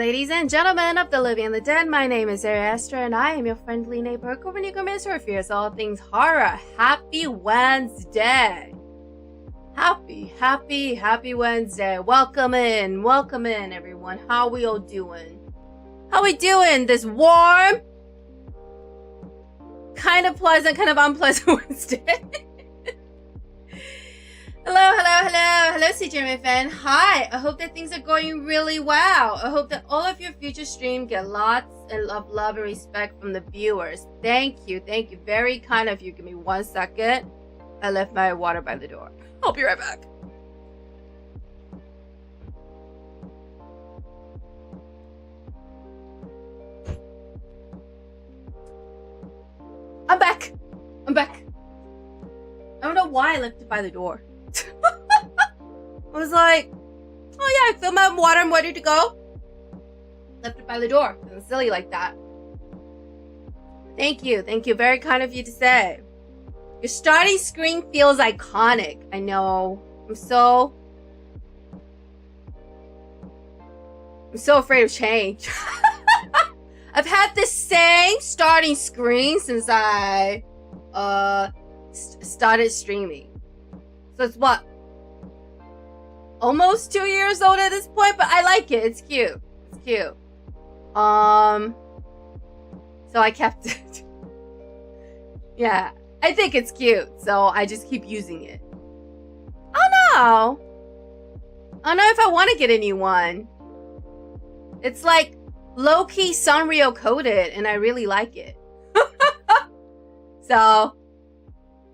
Ladies and gentlemen of the living and the dead, my name is Ariastra, and I am your friendly neighbor, Copernicus, who fears all things horror. Happy Wednesday! Happy Wednesday. Welcome in, everyone. How we all doing? How we doing this warm, kind of pleasant, kind of unpleasant Wednesday? Hello, CGM fan. Hi, I hope that things are going really well. I hope that all of your future streams get lots of love and respect from the viewers. Thank you. Very kind of you. Give me 1 second. I left my water by the door. I'll be right back. I'm back. I don't know why I left it by the door. I was like, oh yeah, I filled my water, I'm ready to go. Left it by the door. It was silly like that. Thank you. Very kind of you to say. Your starting screen feels iconic. I know. I'm so afraid of change. I've had this same starting screen since I started streaming. So it's what? Almost 2 years old at this point, but I like it. It's cute. So I kept it. Yeah, I think it's cute, so I just keep using it. I don't know if I want to get a new one. It's like low-key Sanrio coded, and I really like it. So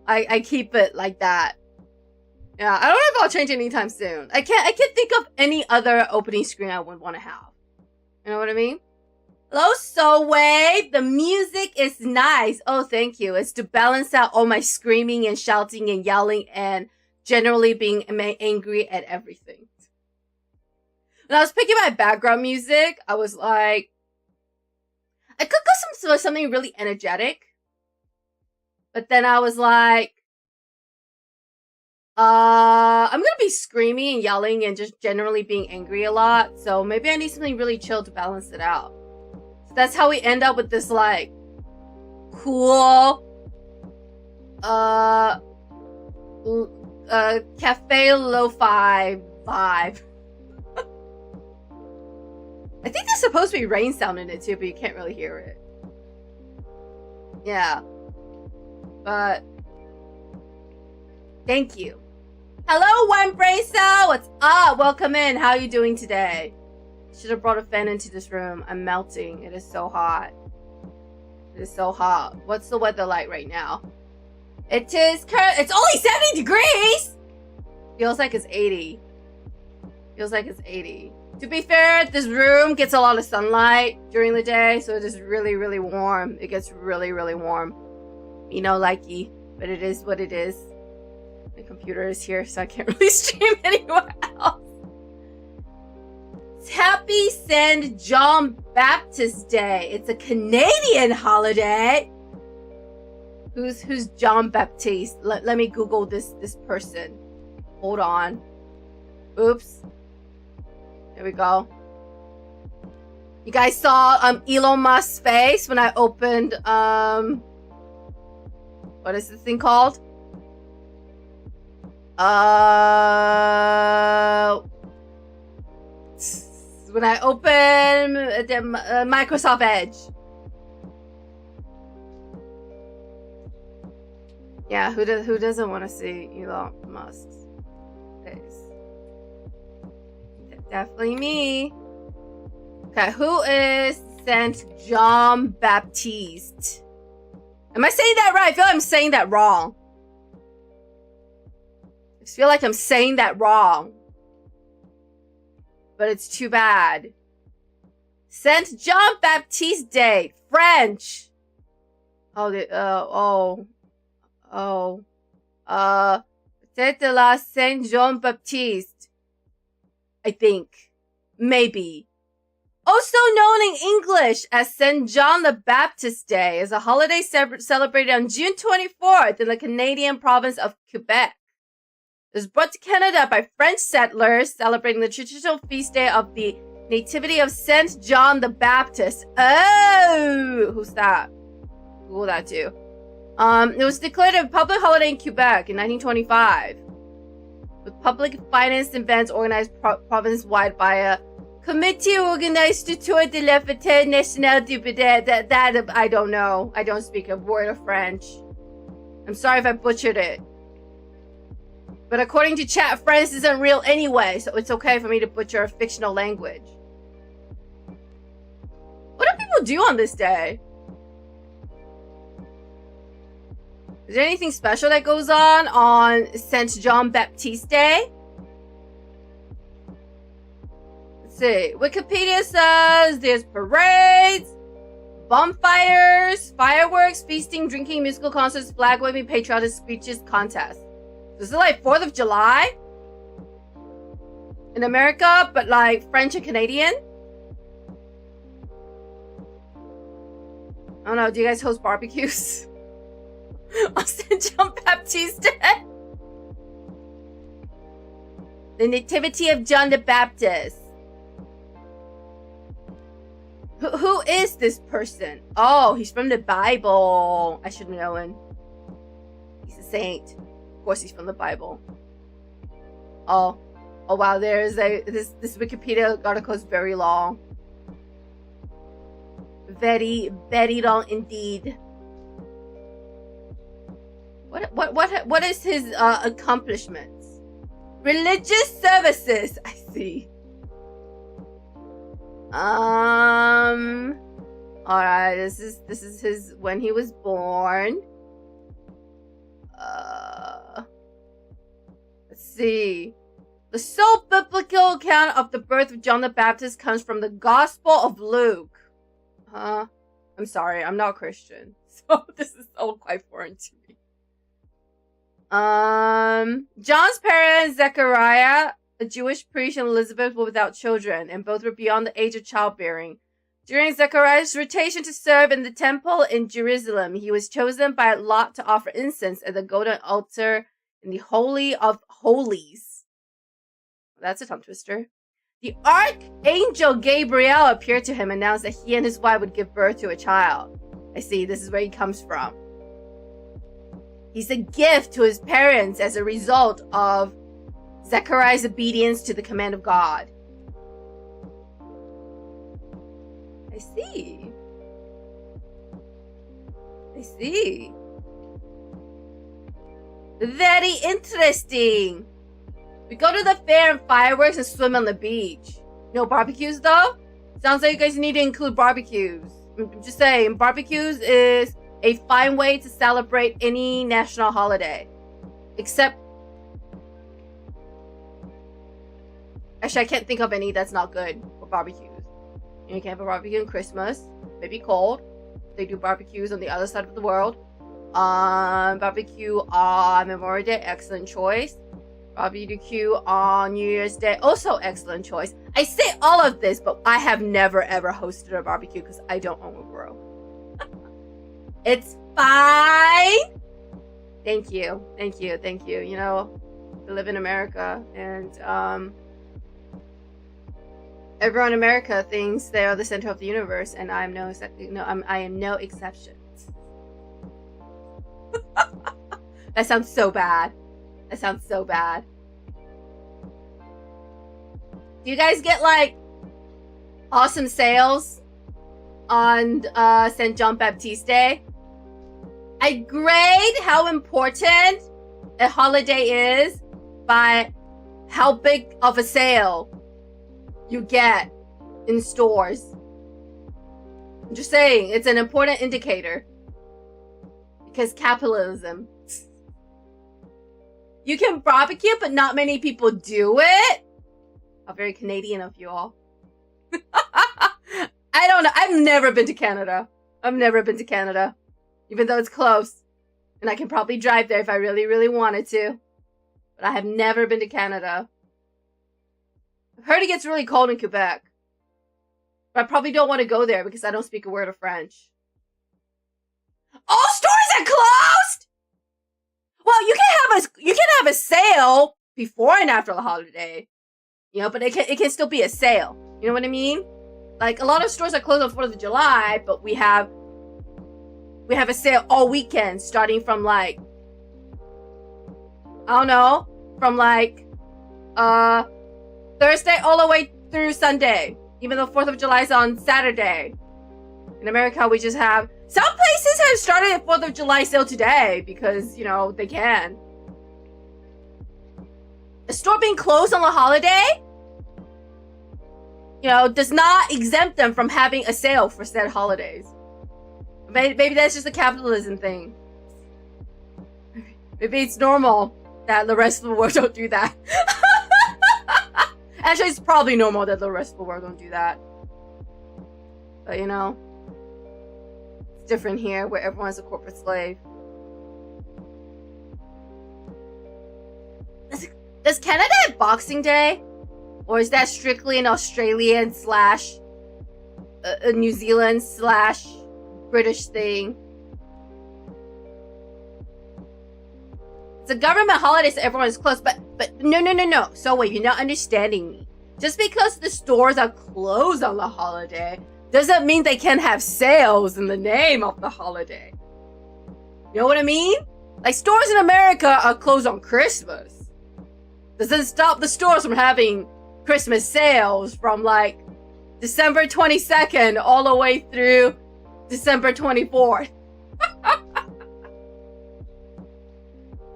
I keep it like that. Yeah, I don't know if I'll change anytime soon. I can't think of any other opening screen I would want to have. You know what I mean? Hello, Soulwave. The music is nice. Oh, thank you. It's to balance out all my screaming and shouting and yelling and generally being angry at everything. When I was picking my background music, I was like, I could go something really energetic. But then I was like, I'm gonna be screaming and yelling and just generally being angry a lot. So maybe I need something really chill to balance it out. So that's how we end up with this like cool cafe lo-fi vibe. I think there's supposed to be rain sound in it too, but you can't really hear it. Yeah. But thank you. Hello, One Brain Cell. What's up? Welcome in. How are you doing today? Should have brought a fan into this room. I'm melting. It is so hot. What's the weather like right now? It's only 70 degrees. Feels like it's 80. To be fair, this room gets a lot of sunlight during the day, so it is really, really warm. It gets really, really warm. You know, likey, but it is what it is. My computer is here, so I can't really stream anywhere else. It's Happy St. John Baptist Day. It's a Canadian holiday. Who's John Baptiste? Let me Google this person. Hold on. Oops. There we go. You guys saw Elon Musk's face when I opened what is this thing called? When I open the Microsoft Edge. Yeah, who doesn't want to see Elon Musk's face? Definitely me. Okay, who is St. John Baptiste? Am I saying that right? I feel like I'm saying that wrong. I feel like I'm saying that wrong. But it's too bad. St. John Baptiste Day. French. Peut-être la St. John Baptiste. I think. Maybe. Also known in English as St. John the Baptist Day, is a holiday celebrated on June 24th in the Canadian province of Quebec. It was brought to Canada by French settlers celebrating the traditional feast day of the Nativity of Saint John the Baptist. Oh, who's that? Google that too. It was declared a public holiday in Quebec in 1925, with public financed events organized province-wide by a committee organized to Tour de la Fête Nationale du Bidet. That I don't know. I don't speak a word of French. I'm sorry if I butchered it. But according to chat, France isn't real anyway, so it's okay for me to butcher a fictional language. What do people do on this day? Is there anything special that goes on Saint John Baptiste Day? Let's see. Wikipedia says there's parades, bonfires, fireworks, feasting, drinking, musical concerts, flag waving, patriotic speeches, contests. This is like 4th of July in America, but like French and Canadian. I don't know. Do you guys host barbecues on Saint John Baptiste Day? The Nativity of John the Baptist. Who is this person? Oh, he's from the Bible. I should have known. He's a saint. Of course, he's from the Bible. Oh wow. There's this Wikipedia article is very long. Very, very long indeed. What is his accomplishments? Religious services. I see. All right. This is his when he was born. Let's see. The sole biblical account of the birth of John the Baptist comes from the Gospel of Luke. I'm sorry, I'm not Christian, so this is all quite foreign to me. John's parents, Zechariah, a Jewish priest, and Elizabeth were without children, and both were beyond the age of childbearing. During Zechariah's rotation to serve in the temple in Jerusalem, he was chosen by Lot to offer incense at the golden altar in the Holy of Holies. That's a tongue twister. The Archangel Gabriel appeared to him and announced that he and his wife would give birth to a child. I see, this is where he comes from. He's a gift to his parents as a result of Zechariah's obedience to the command of God. I see. I see. Very interesting. We go to the fair and fireworks and swim on the beach. No barbecues though? Sounds like you guys need to include barbecues. I'm just saying, barbecues is a fine way to celebrate any national holiday. Except... Actually, I can't think of any that's not good for barbecues. You can have a barbecue on Christmas. Maybe cold. They do barbecues on the other side of the world. Barbecue on Memorial Day, excellent choice. Barbecue on New Year's Day, also excellent choice. I say all of this, but I have never ever hosted a barbecue because I don't own a grill. It's fine. Thank you. You know, we live in America, and everyone in America thinks they are the center of the universe, and I am no exception. That sounds so bad. Do you guys get like awesome sales on St. John Baptiste Day? I grade how important a holiday is by how big of a sale you get in stores. I'm just saying, it's an important indicator. Because capitalism. You can barbecue, but not many people do it. How very Canadian of you all. I don't know. I've never been to Canada. Even though it's close. And I can probably drive there if I really, really wanted to. But I have never been to Canada. I've heard it gets really cold in Quebec. But I probably don't want to go there because I don't speak a word of French. All stores are closed! Well, you can have a sale before and after the holiday. You know, but it can still be a sale. You You know what I mean? Like, a lot of stores are closed on 4th of July, but we have a sale all weekend starting from like, I don't know, from like Thursday all the way through Sunday, even though 4th of July is on Saturday. In America, we just have, some places have started a 4th of July sale today because, you know, they can. A store being closed on the holiday, you know, does not exempt them from having a sale for said holidays. Maybe that's just a capitalism thing. Maybe it's normal that the rest of the world don't do that. Actually, it's probably normal that the rest of the world don't do that. But, you know, it's different here where everyone's a corporate slave. Does Canada have Boxing Day? Or is that strictly an Australian slash a New Zealand slash British thing? It's a government holiday, so everyone is closed. But no. So wait, you're not understanding me. Just because the stores are closed on the holiday doesn't mean they can have sales in the name of the holiday. You know what I mean? Like, stores in America are closed on Christmas. Doesn't stop the stores from having Christmas sales from like December 22nd all the way through December 24th.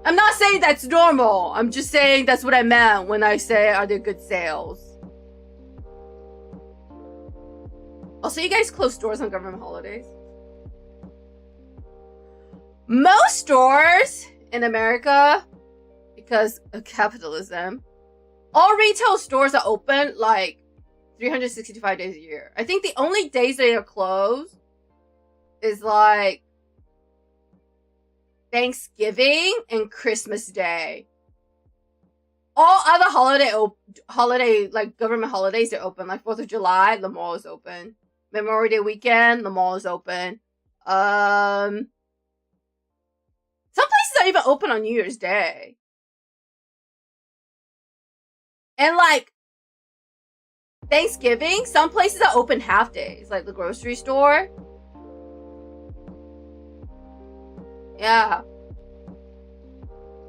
I'm not saying that's normal. I'm just saying that's what I meant when I say, are there good sales? Also, you guys close stores on government holidays? Most stores in America, because of capitalism, all retail stores are open like 365 days a year. I think the only days they are closed is like Thanksgiving and Christmas Day. All other holiday like government holidays are open. Like 4th of July, the mall is open. Memorial Day weekend, the mall is open. Some places are even open on New Year's Day. And like Thanksgiving, some places are open half days, like the grocery store. Yeah.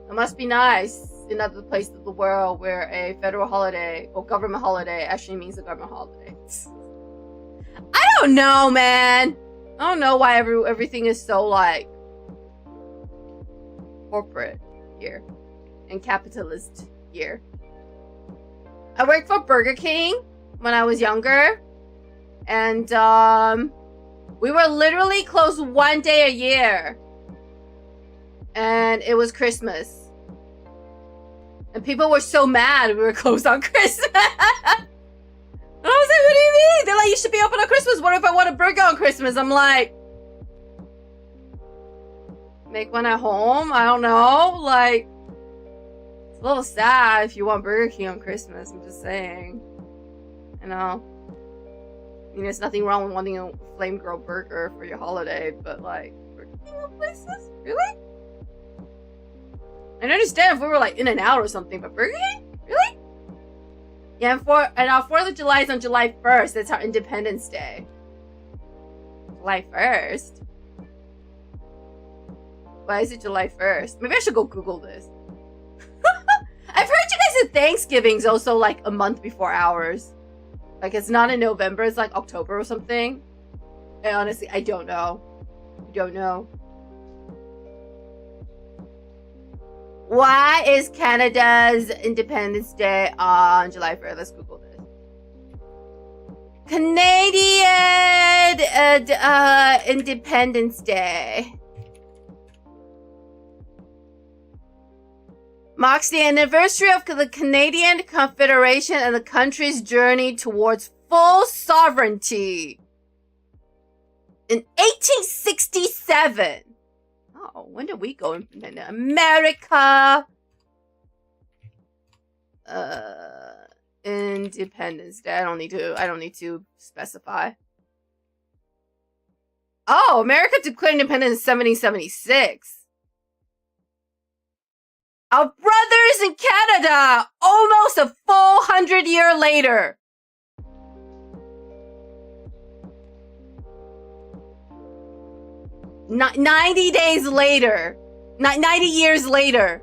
It must be nice in other places of the world where a federal holiday or government holiday actually means a government holiday. I don't know, man. I don't know why everything is so like corporate here and capitalist here. I worked for Burger King when I was younger, and we were literally closed one day a year, and it was Christmas, and people were so mad we were closed on Christmas. And I was like, what do you mean? They're like, you should be open on Christmas. What if I want a burger on Christmas? I'm like, make one at home? I don't know. Like, it's a little sad if you want Burger King on Christmas. I'm just saying. You know? I mean, there's nothing wrong with wanting a flame grilled burger for your holiday, but like, Burger King on places? Really? I understand if we were like In-N-Out or something, but Burger King? Really? Yeah, and our 4th of July is on July 1st. That's our Independence Day. July 1st? Why is it July 1st? Maybe I should go Google this. I've heard you guys that Thanksgiving's also like a month before ours. Like, it's not in November, it's like October or something. And honestly, I don't know. I don't know. Why is Canada's Independence Day on July 1st? Let's Google this. Canadian Independence Day marks the anniversary of the Canadian Confederation and the country's journey towards full sovereignty in 1867. Oh, when did we go independent? America. Independence Day. I don't need to specify. Oh, America declared independence in 1776. Our brothers in Canada, almost a full 100 years later. 90 days later. 90 years later.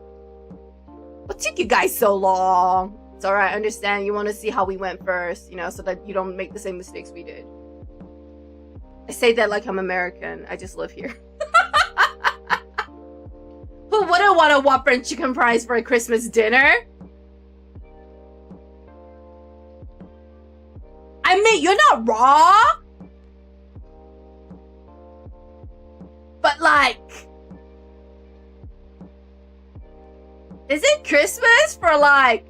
What took you guys so long? It's alright, I understand. You want to see how we went first, you know, so that you don't make the same mistakes we did. I say that like I'm American. I just live here. Who wouldn't want a Whopper and chicken fries for a Christmas dinner? I mean, you're not wrong. But like, isn't Christmas for like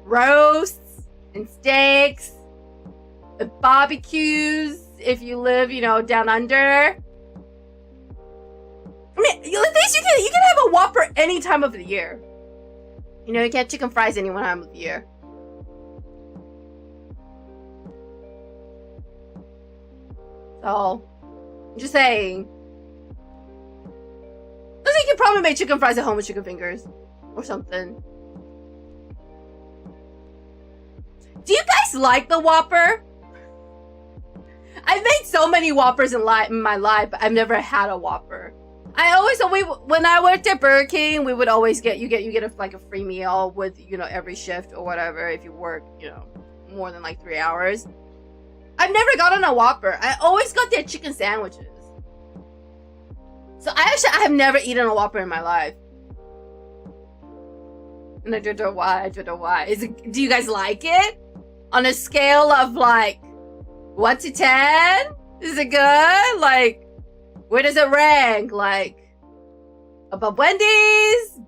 roasts and steaks and barbecues if you live, you know, down under? I mean, at least you can have a Whopper any time of the year. You know, you can have chicken fries any one time of the year. So, I'm just saying. I think you probably make chicken fries at home with chicken fingers. Or something. Do you guys like the Whopper? I've made so many Whoppers in my life, but I've never had a Whopper. When I worked at Burger King, we would always get like a free meal with, you know, every shift or whatever if you work, you know, more than like 3 hours. I've never gotten a Whopper. I always got their chicken sandwiches. So I have never eaten a Whopper in my life. And I don't know why. Do you guys like it? On a scale of like 1 to 10? Is it good? Like, where does it rank? Like, above Wendy's?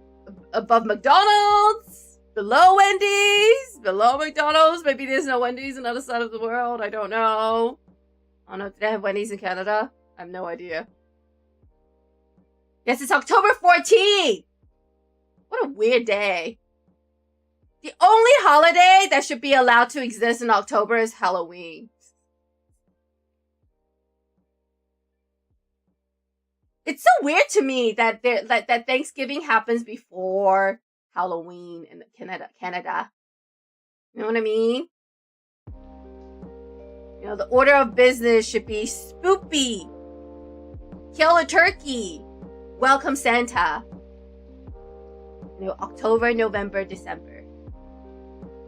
Above McDonald's? Below Wendy's? Below McDonald's? Maybe there's no Wendy's on the other side of the world. I don't know. I don't know. Do they have Wendy's in Canada? I have no idea. Yes, it's October 14th. What a weird day. The only holiday that should be allowed to exist in October is Halloween. It's so weird to me that that Thanksgiving happens before Halloween in Canada. You know what I mean? You know, the order of business should be spoopy. Kill a turkey. Welcome Santa. You know, October, November, December.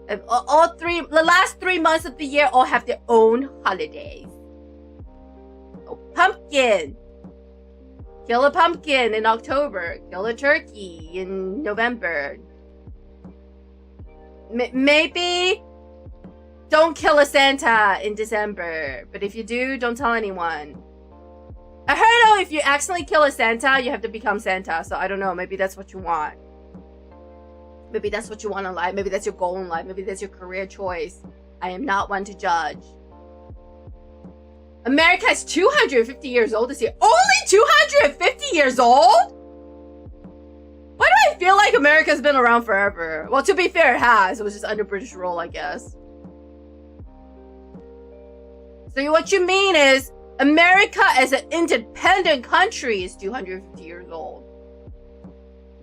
The last 3 months of the year all have their own holidays. Oh, pumpkin. Kill a pumpkin in October. Kill a turkey in November. Maybe don't kill a Santa in December. But if you do, don't tell anyone. I heard though, if you accidentally kill a Santa, you have to become Santa. So I don't know. Maybe that's what you want. Maybe that's what you want in life. Maybe that's your goal in life. Maybe that's your career choice. I am not one to judge. America is 250 years old this year. Only 250 years old? Why do I feel like America's been around forever? Well, to be fair, it has. It was just under British rule, I guess. So what you mean is, America as an independent country is 250 years old.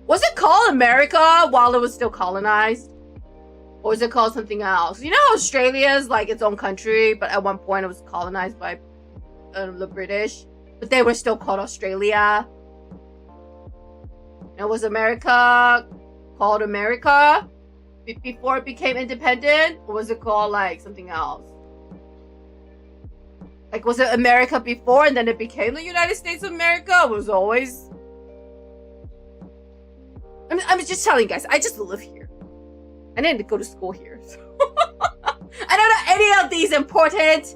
Was it called America while it was still colonized? Or was it called something else? You know how Australia is like its own country, but at one point it was colonized by the British, but they were still called Australia. And was America called America before it became independent? Or was it called like something else? Like, was it America before and then it became the United States of America? It was always... I'm just telling you guys, I just live here. I didn't go to school here. So. I don't know any of these important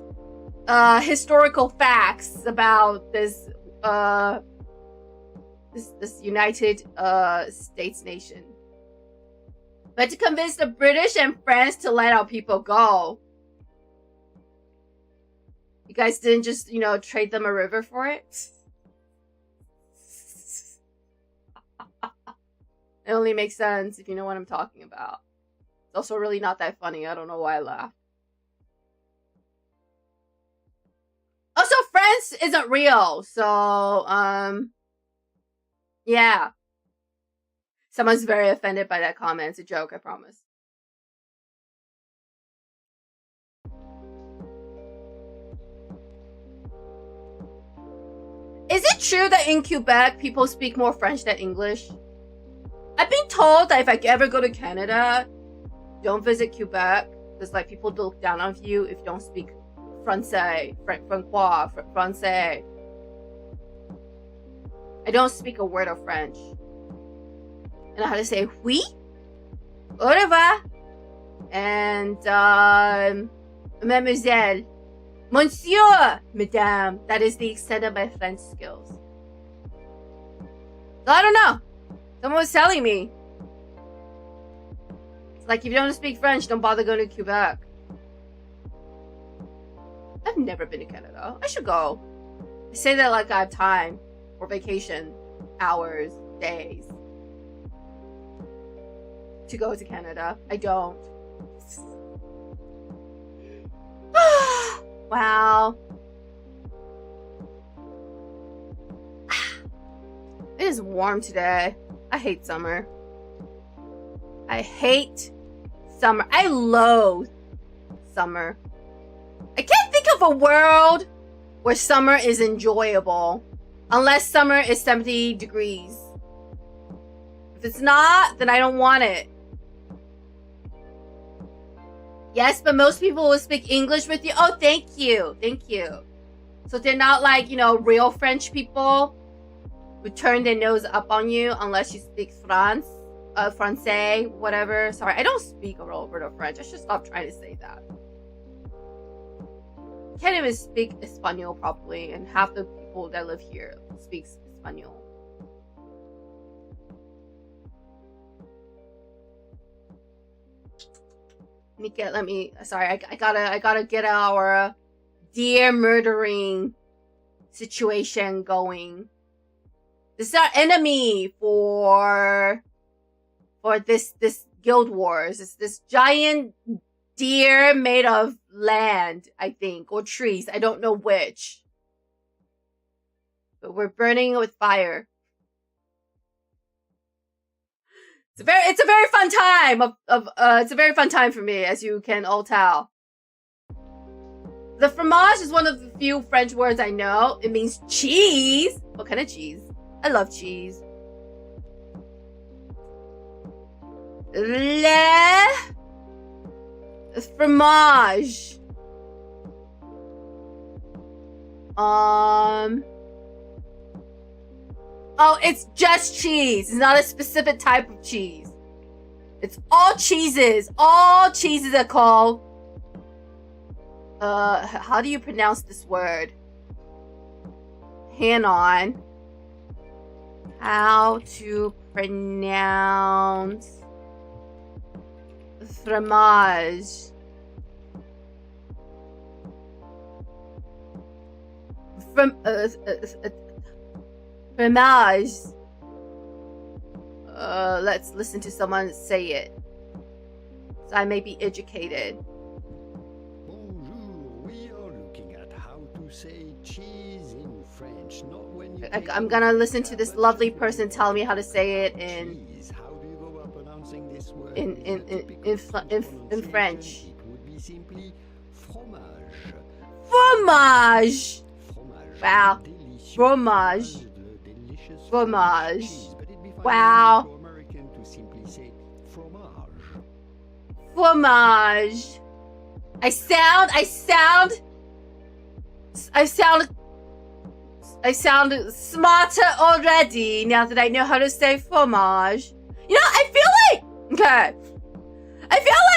historical facts about this this United States nation. But to convince the British and France to let our people go, you guys didn't just, you know, trade them a river for it? It only makes sense if you know what I'm talking about. It's also really not that funny. I don't know why I laughed. Also, France isn't real, so, yeah. Someone's very offended by that comment. It's a joke, I promise. Is it it true that in Quebec people speak more French than English? I've been told that if I ever go to Canada, don't visit Quebec because like people look down on you if you don't speak Francais, Francois, Francais. I don't speak a word of French. I know how to say oui, au revoir, and mademoiselle, monsieur, madame. That is the extent of my French skills. So I don't know. Someone was telling me. It's like if you don't speak French, don't bother going to Quebec. I've never been to Canada. I should go. I say that like I have time or vacation, hours, days to go to Canada. I don't. Wow. It is warm today. I hate summer. I hate summer. I loathe summer. I can't think of a world where summer is enjoyable unless summer is 70 degrees. If it's not, then I don't want it. Yes, but most people will speak English with you. Oh, thank you. Thank you. So they're not like, you know, real French people who turn their nose up on you unless you speak Francais, whatever. Sorry, I don't speak a real word of French. I should stop trying to say that. I can't even speak Espanol properly, and half the people that live here speak Espanol. Sorry, I gotta get our deer murdering situation going. This is our enemy for this Guild Wars. It's this giant deer made of land, I think, or trees. I don't know which. But we're burning it with fire. It's a very fun time it's a very fun time for me, as you can all tell. The fromage is one of the few French words I know. It means cheese. What kind of cheese? I love cheese. Le fromage. Oh, it's just cheese. It's not a specific type of cheese. It's all cheeses. All cheeses are called. How do you pronounce this word? Hang on. How to pronounce fromage? Fromage. Let's listen to someone say it, so I may be educated. Bonjour, we are looking at how to say cheese in French, not when you I'm gonna listen to this lovely person tell me how to say it in cheese. How do you go about pronouncing this word? in French. It would be simply fromage. Fromage. Fromage. Wow. Delicious Fromage. delicious Fromage. cheese, but it'd be fine Wow. for American to simply say fromage. Fromage. I sound smarter already now that I know how to say fromage. You know, I feel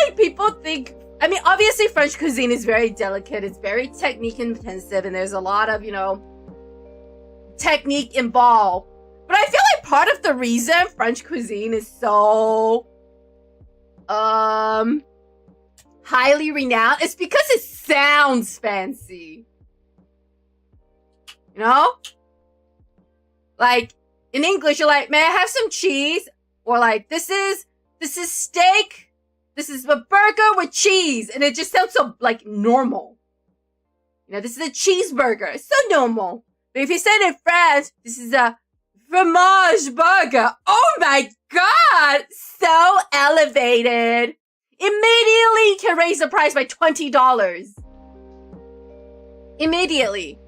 like people think, I mean, obviously French cuisine is very delicate. It's very technique intensive, and there's a lot of, you know, technique involved. But I feel like part of the reason French cuisine is so highly renowned is because it sounds fancy. You know? Like in English, you're like, may I have some cheese? Or like, this is steak. This is a burger with cheese. And it just sounds so like normal. You know, this is a cheeseburger. It's so normal. But if you say it in French, this is a fromage burger. Oh my God. So elevated. Immediately can raise the price by $20. Immediately.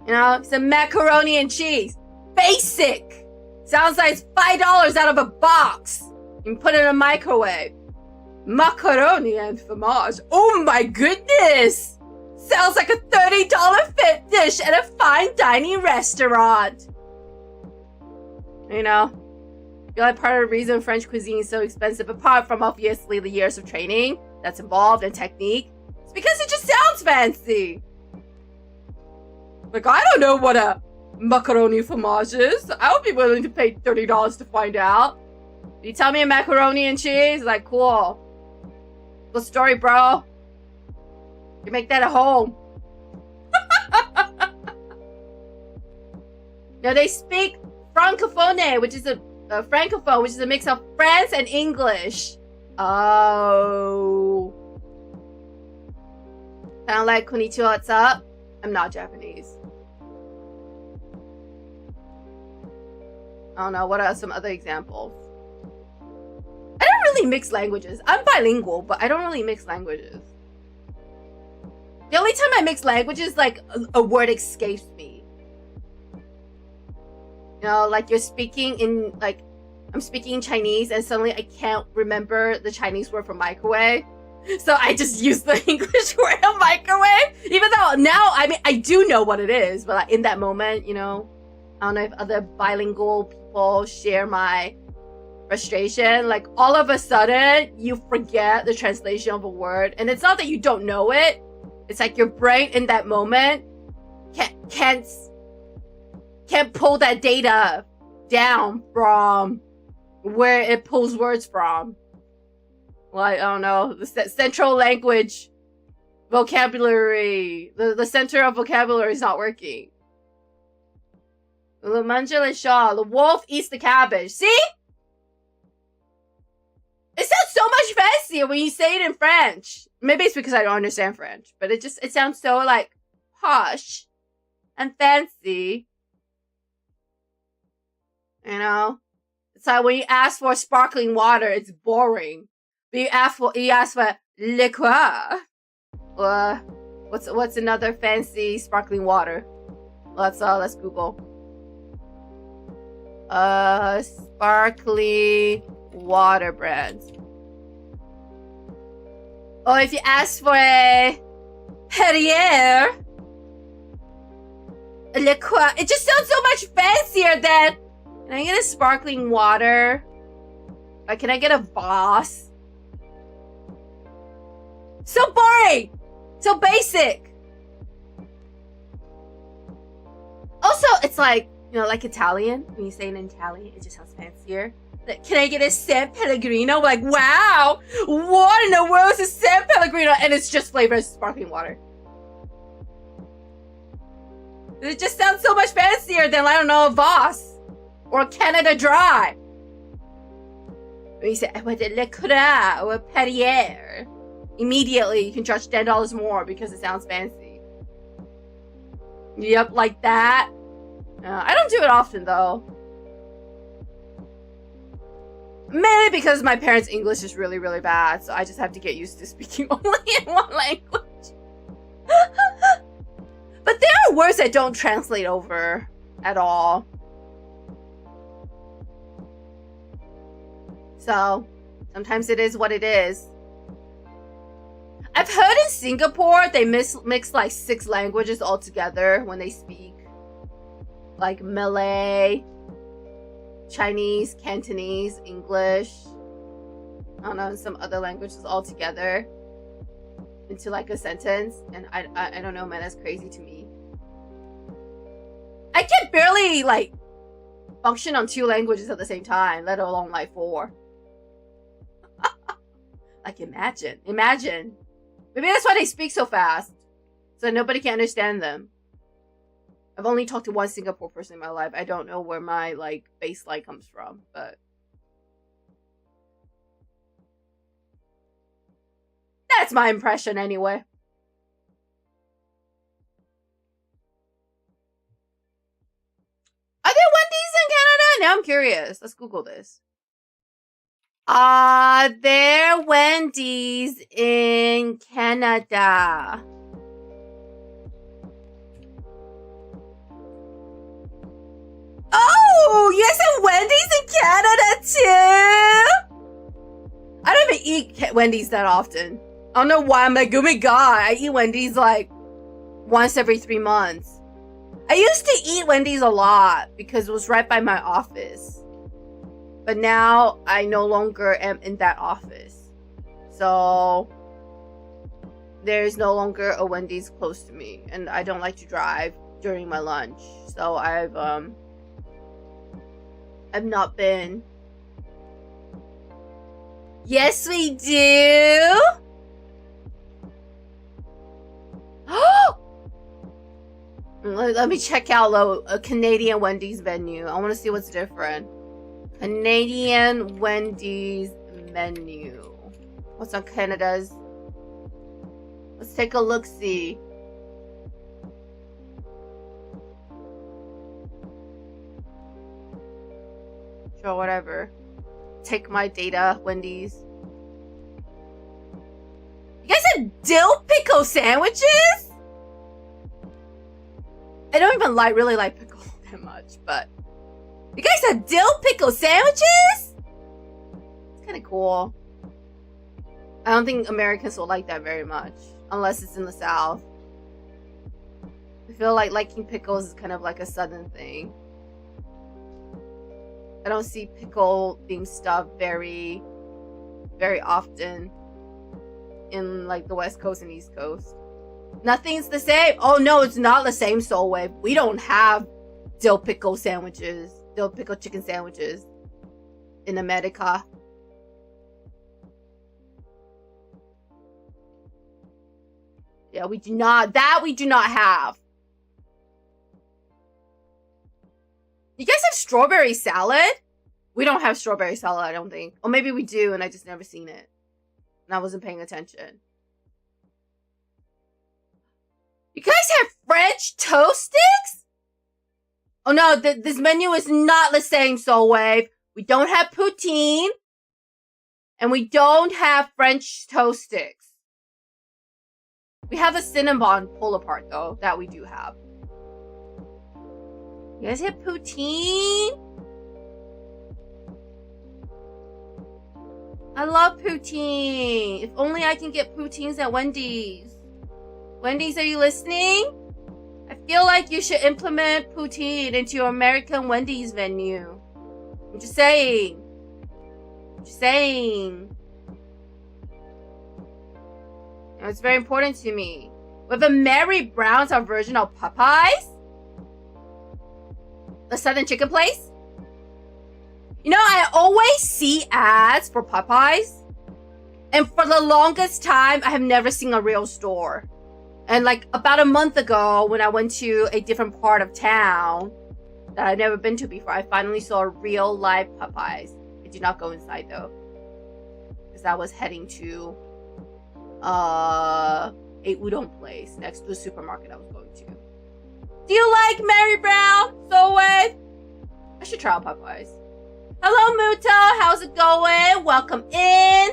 You know, some macaroni and cheese. Basic. Sounds like it's $5 out of a box. You can put it in a microwave. Macaroni and fromage. Oh my goodness! Sounds like a $30 fit dish at a fine dining restaurant. You know, I feel like part of the reason French cuisine is so expensive, apart from obviously the years of training that's involved and technique, is because it just sounds fancy. Like, I don't know what a macaroni fromage is. I would be willing to pay $30 to find out. You tell me a macaroni and cheese, like, cool. Good story, bro. You make that at home. Now they speak francophone, which is a francophone, which is a mix of French and English. Oh. Kind of like konnichiwa, what's up? I'm not Japanese. I don't know. What are some other examples? I don't really mix languages. I'm bilingual, but I don't really mix languages. The only time I mix languages, like a word escapes me. You know, like you're speaking in, like, I'm speaking Chinese and suddenly I can't remember the Chinese word for microwave. So I just use the English word of microwave. Even though now, I mean, I do know what it is, but like in that moment, you know, I don't know if other bilingual people share my frustration. Like all of a sudden, you forget the translation of a word. And it's not that you don't know it. It's like your brain in that moment can't pull that data down from where it pulls words from. Like, I don't know, the central language vocabulary, the center of vocabulary is not working. Le mange le chat, the wolf eats the cabbage. See? It sounds so much fancier when you say it in French. Maybe it's because I don't understand French, but it sounds so like posh and fancy. You know? It's like when you ask for sparkling water, it's boring. But you ask for liqueur. What's another fancy sparkling water? Let's Google. Sparkling water brands. Oh, if you ask for a Perrier, a liqueur, it just sounds so much fancier than. Can I get a sparkling water? Can I get a Voss? So boring! So basic! Also, it's like, you know, like Italian. When you say it in Italian, it just sounds fancier. Like, can I get a San Pellegrino? Like, wow! What in the world is a San Pellegrino? And it's just flavored as sparkling water. It just sounds so much fancier than, I don't know, a Voss. Or Canada Dry. When you say, I want a Le Croix or a Perrier, immediately you can charge $10 more because it sounds fancy. Yep, like that. I don't do it often, though. Mainly because my parents' English is really, really bad, so I just have to get used to speaking only in one language. But there are words that don't translate over at all. So, sometimes it is what it is. I've heard in Singapore, they mix like 6 languages all together when they speak. Like Malay, Chinese, Cantonese, English. I don't know, and some other languages all together into like a sentence. And I don't know, man, that's crazy to me. I can barely like function on 2 languages at the same time, let alone like 4. Like imagine. Maybe that's why they speak so fast. So nobody can understand them. I've only talked to one Singapore person in my life. I don't know where my like baseline comes from, but that's my impression anyway. Are there Wendy's in Canada? Now I'm curious. Let's Google this. Are there Wendy's in Canada? Oh, you guys have Wendy's in Canada too? I don't even eat Wendy's that often. I don't know why. I'm like, oh my god, I eat Wendy's like once every 3 months. I used to eat Wendy's a lot because it was right by my office. But now I no longer am in that office. So there's no longer a Wendy's close to me. And I don't like to drive during my lunch. So I've not been. Yes, we do. Let me check out a Canadian Wendy's menu. I want to see what's different. Canadian Wendy's menu. What's on Canada's? Let's take a look-see. Sure, whatever. Take my data, Wendy's. You guys have dill pickle sandwiches? I don't even really like pickle that much, but you guys have dill pickle sandwiches? It's kind of cool. I don't think Americans will like that very much, unless it's in the South. I feel like liking pickles is kind of like a Southern thing. I don't see pickle-themed stuff very, very often in like the West Coast and East Coast. Nothing's the same. Oh no, it's not the same, Soul Wave. We don't have dill pickle sandwiches, dill pickle chicken sandwiches in America. Yeah, we do not. That we do not have. You guys have strawberry salad? We don't have strawberry salad, I don't think. Or maybe we do and I just never seen it. And I wasn't paying attention. You guys have French toast sticks? Oh no, this menu is not the same, Soul Wave. We don't have poutine. And we don't have French toast sticks. We have a Cinnabon pull apart though, that we do have. You guys have poutine? I love poutine. If only I can get poutines at Wendy's. Wendy's, are you listening? I feel like you should implement poutine into your American Wendy's menu. I'm just saying. I'm just saying. You know, it's very important to me. With a Mary Brown's, our version of Popeyes? The Southern Chicken Place? You know, I always see ads for Popeyes. And for the longest time, I have never seen a real store. And like about a month ago, when I went to a different part of town that I'd never been to before, I finally saw a real live Popeyes. I did not go inside though, because I was heading to a udon place next to a supermarket I was going to. Do you like Mary Brown? So wait, I should try out Popeyes. Hello Muto, how's it going? Welcome in.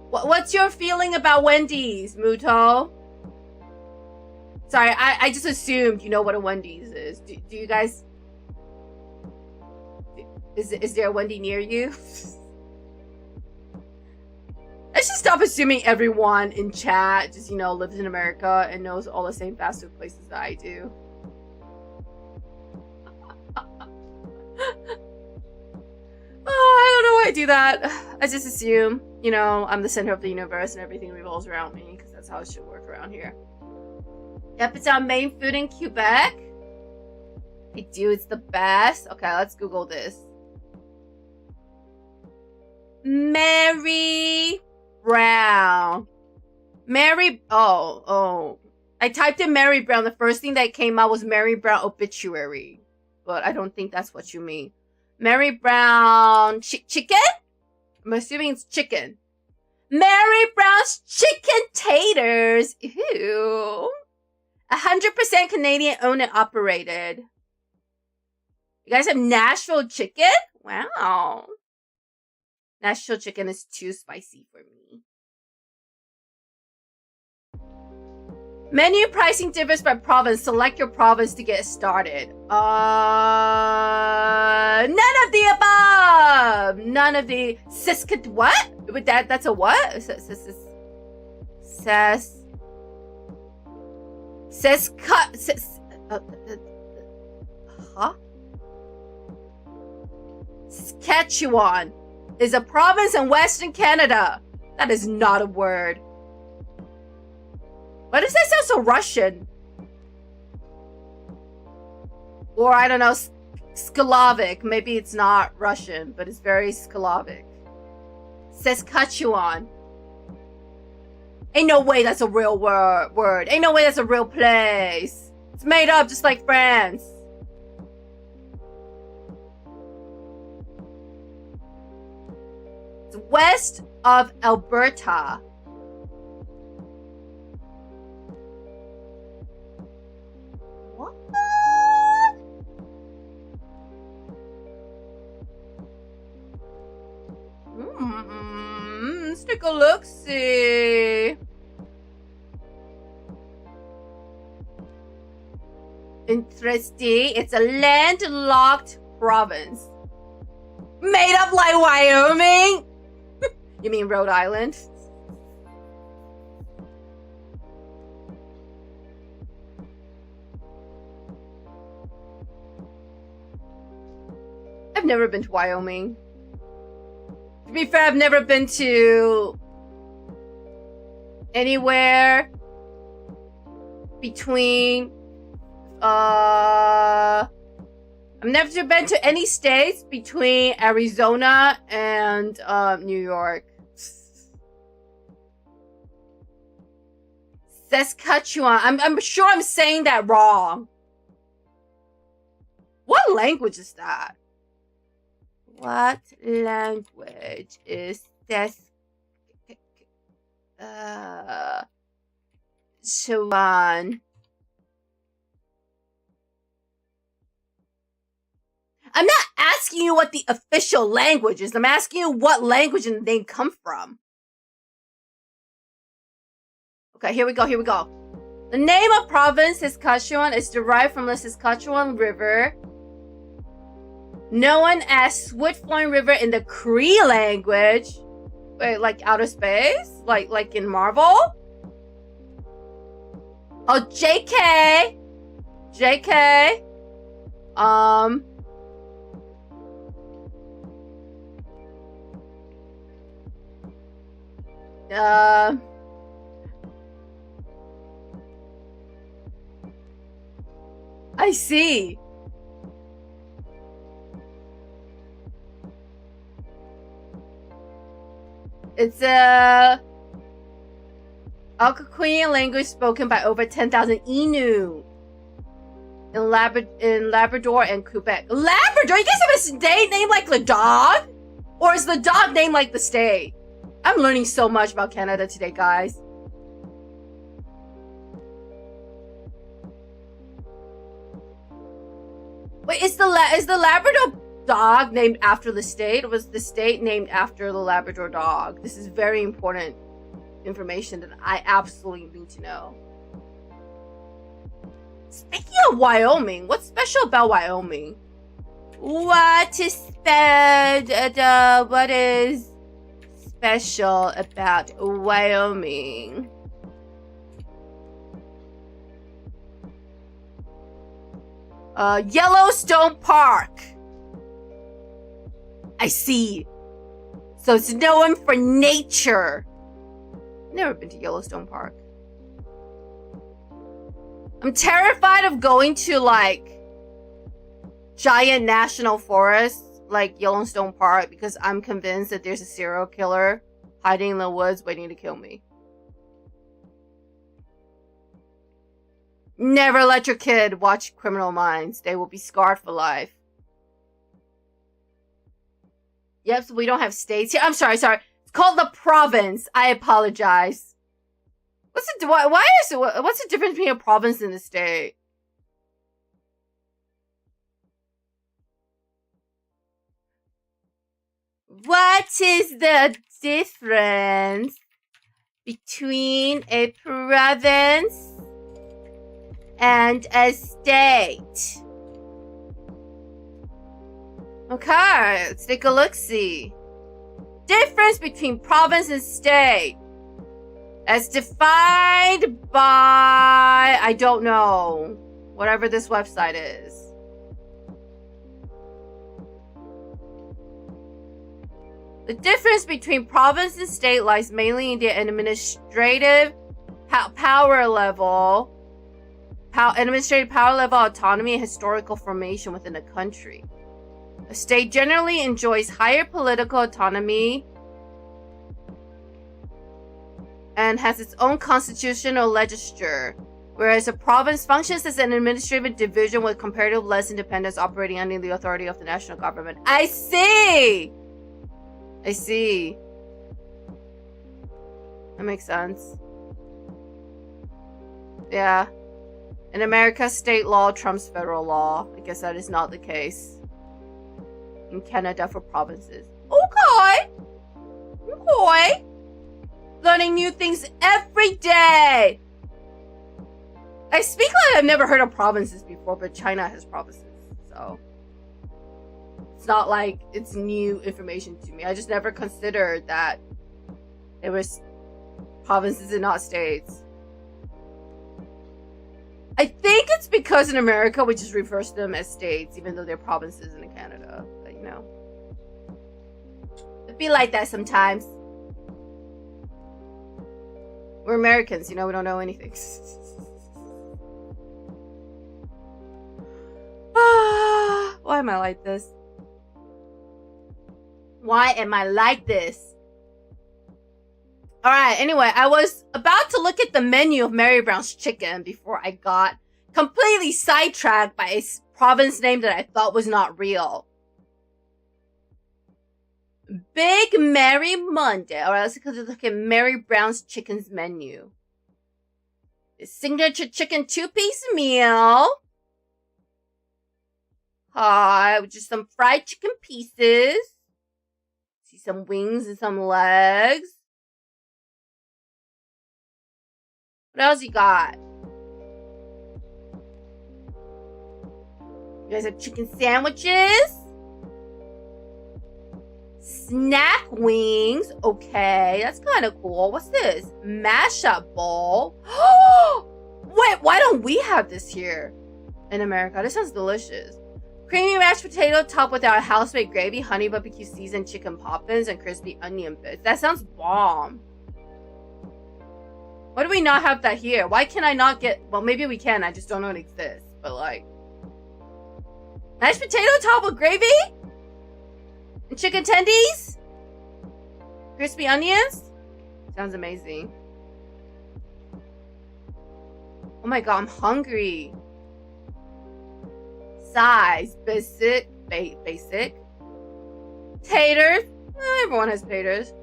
What's your feeling about Wendy's, Muto? Sorry, I just assumed you know what a Wendy's is. Do you guys... Is there a Wendy near you? I should stop assuming everyone in chat just, you know, lives in America and knows all the same fast food places that I do. Oh, I don't know why I do that. I just assume, you know, I'm the center of the universe and everything revolves around me, because that's how it should work around here. Yep, it's our main food in Quebec. I do, it's the best. Okay, let's Google this. Mary Brown. Oh. I typed in Mary Brown. The first thing that came out was Mary Brown obituary. But I don't think that's what you mean. Mary Brown chicken? I'm assuming it's chicken. Mary Brown's chicken taters. Ew. 100% Canadian owned and operated. You guys have Nashville chicken? Wow. Nashville chicken is too spicy for me. Menu pricing differs by province. Select your province to get started. None of the above. None of the what? With that's a what? Saskatchewan is a province in Western Canada. That is not a word. Why does that sound so Russian? Or I don't know, Slavic. Maybe it's not Russian, but it's very Slavic. Saskatchewan. Ain't no way that's a real word. Ain't no way that's a real place. It's made up just like France. It's west of Alberta. What? Let's take a look-see. Interesting. It's a landlocked province. Made up like Wyoming? You mean Rhode Island? I've never been to Wyoming. To be fair, I've never been to anywhere between I've never been to any states between Arizona and New York. Saskatchewan. I'm sure I'm saying that wrong. What language is that? What language is Saskatchewan? I'm not asking you what the official language is. I'm asking you what language and they come from. Okay, here we go. The name of province Saskatchewan is derived from the Saskatchewan River, known as Swift-flowing river in the Cree language. Wait, like outer space? Like in Marvel? Oh, JK. I see. It's a Algonquian language spoken by over 10,000 Innu in Labrador and Quebec. Labrador? You guys have a state named like the dog? Or is the dog named like the state? I'm learning so much about Canada today, guys. Wait, is the Labrador dog named after the state? Or was the state named after the Labrador dog? This is very important information that I absolutely need to know. Speaking of Wyoming, what's special about Wyoming? What is special about Wyoming? Yellowstone Park. I see. So it's known for nature. Never been to Yellowstone Park. I'm terrified of going to like giant national forests like Yellowstone Park because I'm convinced that there's a serial killer hiding in the woods waiting to kill me. Never let your kid watch Criminal Minds. They will be scarred for life. Yep, so we don't have states here. I'm sorry. It's called the province. I apologize. What's the difference between a province and a state? What is the difference between a province and a state. Okay, let's take a look-see. Difference between province and state. As defined by, I don't know, whatever this website is. The difference between province and state lies mainly in the administrative power level, administrative power level, autonomy, and historical formation within a country. A state generally enjoys higher political autonomy and has its own constitutional legislature, whereas a province functions as an administrative division with comparatively less independence, operating under the authority of the national government. I see! I see. That makes sense. Yeah. In America, state law trumps federal law. I guess that is not the case in Canada for provinces. Okay! Okay! Learning new things every day! I speak like I've never heard of provinces before, but China has provinces, so it's not like it's new information to me. I just never considered that there was provinces and not states. I think it's because in America we just refer to them as states, even though they're provinces in Canada. But you know, it'd be like that sometimes. We're Americans, you know, we don't know anything. Why am I like this? Why am I like this? Alright, anyway, I was about to look at the menu of Mary Brown's Chicken before I got completely sidetracked by a province name that I thought was not real. Big Mary Monday. Alright, let's look at Mary Brown's Chicken's menu. The signature chicken 2-piece meal. Hi, with just some fried chicken pieces. See some wings and some legs. What else you got? You guys have chicken sandwiches. Snack wings. Okay, that's kind of cool. What's this? Mashup bowl. Wait, why don't we have this here in America? This sounds delicious. Creamy mashed potato topped with our house-made gravy, honey barbecue seasoned chicken poppins, and crispy onion bits. That sounds bomb. Why do we not have that here? Why can I not get... Well, maybe we can. I just don't know it exists. But, like... Mashed potato topped with gravy? And chicken tendies? Crispy onions? Sounds amazing. Oh my god, I'm hungry. Size. Basic. Taters. Everyone has taters.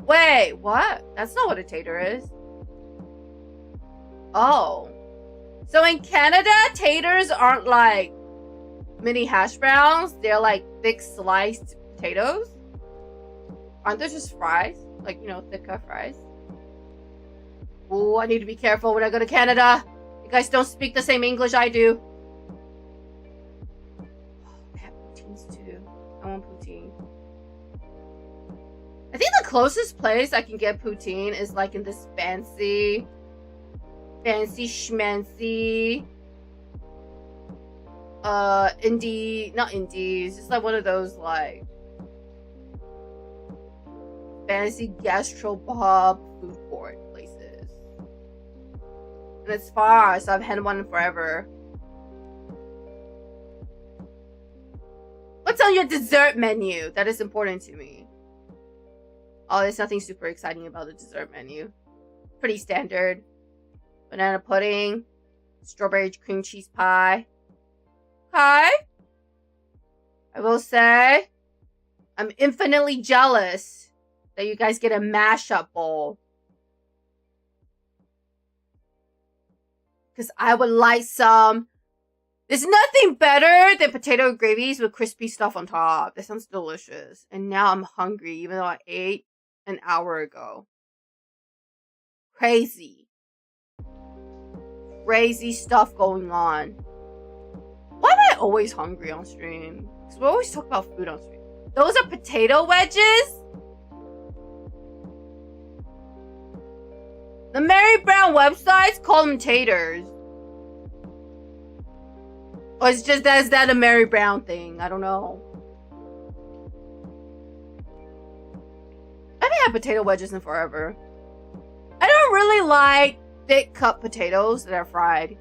Wait, what? That's not what a tater is. Oh. So in Canada, taters aren't like mini hash browns. They're like thick sliced potatoes. Aren't they just fries? Like, you know, thicker fries. Oh, I need to be careful when I go to Canada. You guys don't speak the same English I do. They have poutines too. I want poutine. I think the closest place I can get poutine is like in this fancy schmancy not Indies, it's like one of those like fancy gastropub food court places. And it's far, so I've had one forever. What's on your dessert menu? That is important to me. Oh, there's nothing super exciting about the dessert menu. Pretty standard. Banana pudding. Strawberry cream cheese pie. Okay. I will say, I'm infinitely jealous that you guys get a mashup bowl. Because I would like some. There's nothing better than potato gravies with crispy stuff on top. That sounds delicious. And now I'm hungry, even though I ate an hour ago. Crazy. crazy stuff going on. Why am I always hungry on stream? Because we always talk about food on stream. Those are potato wedges? The Mary Brown websites call them taters. Or it's just that, is that a Mary Brown thing? I don't know. I haven't had potato wedges in forever. I don't really like thick cut potatoes that are fried.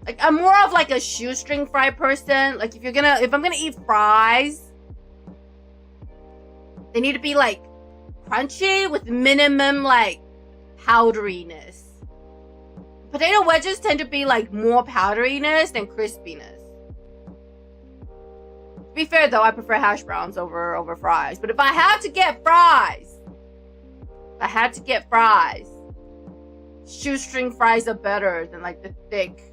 Like, I'm more of like a shoestring fry person. Like, if I'm gonna eat fries, they need to be like crunchy with minimum like powderiness. Potato wedges tend to be like more powderiness than crispiness. To be fair though, I prefer hash browns over fries. But if I had to get fries, shoestring fries are better than like the thick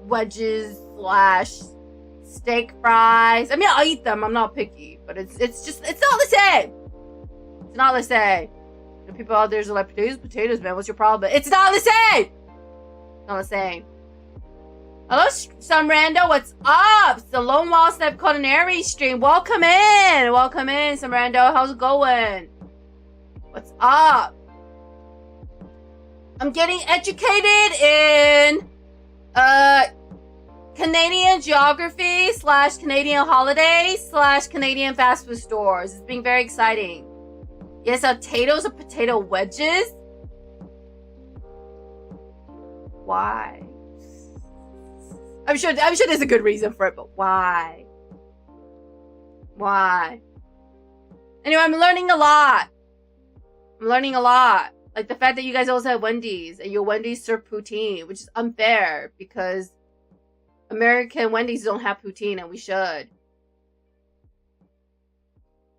wedges / steak fries. I mean, I'll eat them. I'm not picky, but it's not the same. It's not the same. The people out there are like, potatoes, man. What's your problem? It's not the same. It's not the same. Hello, some rando. What's up? It's the Lone Wild Snipe Culinary stream. Welcome in, some rando. How's it going? What's up? I'm getting educated in Canadian geography / Canadian holidays / Canadian fast food stores. It's being very exciting. Yes, potatoes are potato wedges. Why? I'm sure there's a good reason for it, but why? Why? Anyway, I'm learning a lot. Like the fact that you guys also have Wendy's and your Wendy's serve poutine, which is unfair because American Wendy's don't have poutine and we should.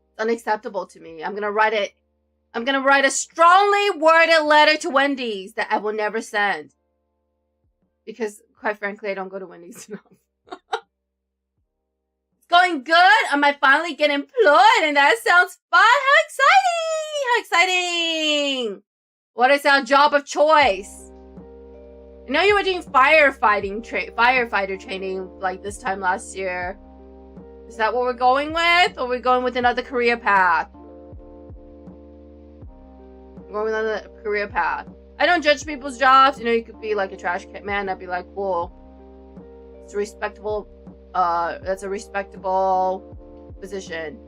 It's unacceptable to me. I'm gonna write a strongly worded letter to Wendy's that I will never send. Because quite frankly, I don't go to Wendy's enough. It's going good. I might finally get employed and that sounds fun. How exciting! What is our job of choice? I know you were doing firefighter training like this time last year. Is that what we're going with? Or are we going with another career path? We're going with another career path. I don't judge people's jobs. You know, you could be like a trash man. I'd be like, cool. It's a respectable, that's a respectable position.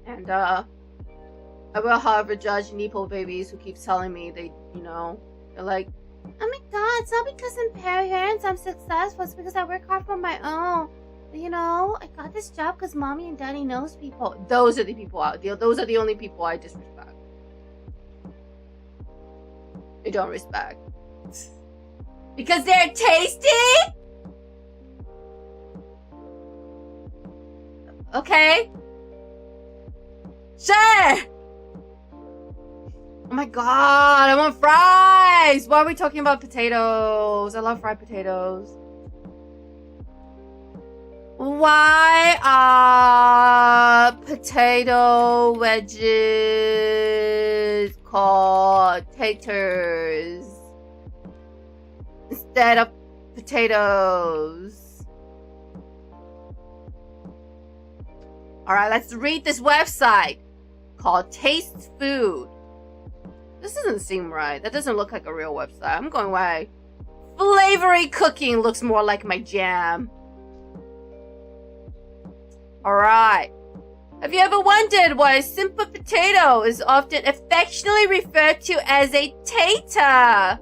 And, I will, however, judge Nepo babies who keep telling me they're like, oh my god, it's not because I'm parents I'm successful, it's because I work hard for my own. You know, I got this job because mommy and daddy knows people. Those are the people those are the only people I disrespect. I don't respect. Because they're tasty? Okay. Sure. Oh my god, I want fries! Why are we talking about potatoes? I love fried potatoes. Why are potato wedges called taters instead of potatoes? Alright, let's read this website called Taste Food. This doesn't seem right. That doesn't look like a real website. I'm going away. Flavory cooking looks more like my jam. Alright. Have you ever wondered why a simple potato is often affectionately referred to as a tater?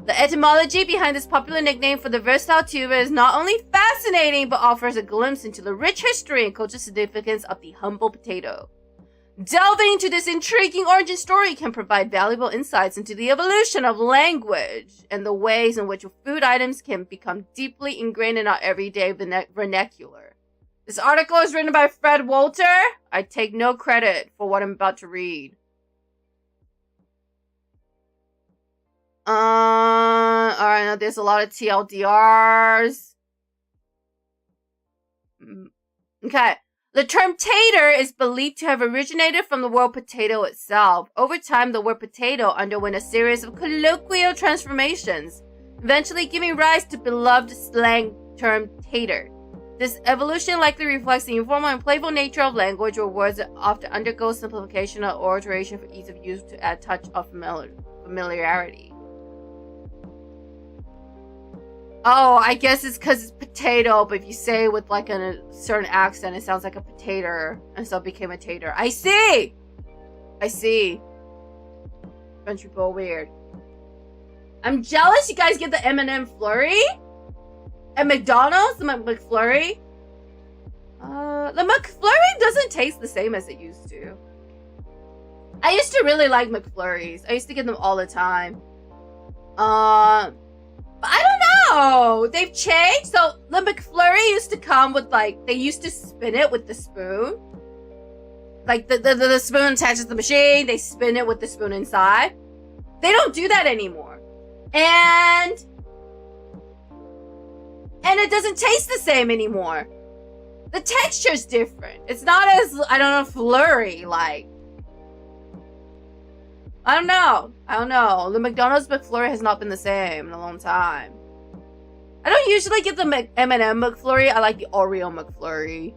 The etymology behind this popular nickname for the versatile tuber is not only fascinating, but offers a glimpse into the rich history and cultural significance of the humble potato. Delving into this intriguing origin story can provide valuable insights into the evolution of language and the ways in which food items can become deeply ingrained in our everyday vernacular. This article is written by Fred Walter. I take no credit for what I'm about to read. Alright, now there's a lot of TLDRs. Okay. The term tater is believed to have originated from the word potato itself. Over time, the word potato underwent a series of colloquial transformations, eventually giving rise to beloved slang term tater. This evolution likely reflects the informal and playful nature of language, where words often undergo simplification or alteration for ease of use to add touch of familiarity. Oh, I guess it's because it's potato, but if you say it with like a certain accent, it sounds like a potato, and so it became a tater. I see! French people are weird. I'm jealous you guys get the M&M flurry? At McDonald's, the McFlurry? The McFlurry doesn't taste the same as it used to. I used to really like McFlurries. I used to get them all the time. But I don't know. They've changed. So the McFlurry used to come with like, they used to spin it with the spoon. Like the spoon attaches to the machine. They spin it with the spoon inside. They don't do that anymore. And it doesn't taste the same anymore. The texture's different. It's not as, I don't know, flurry like. I don't know. The McDonald's McFlurry has not been the same in a long time. I don't usually get the M&M McFlurry. I like the Oreo McFlurry.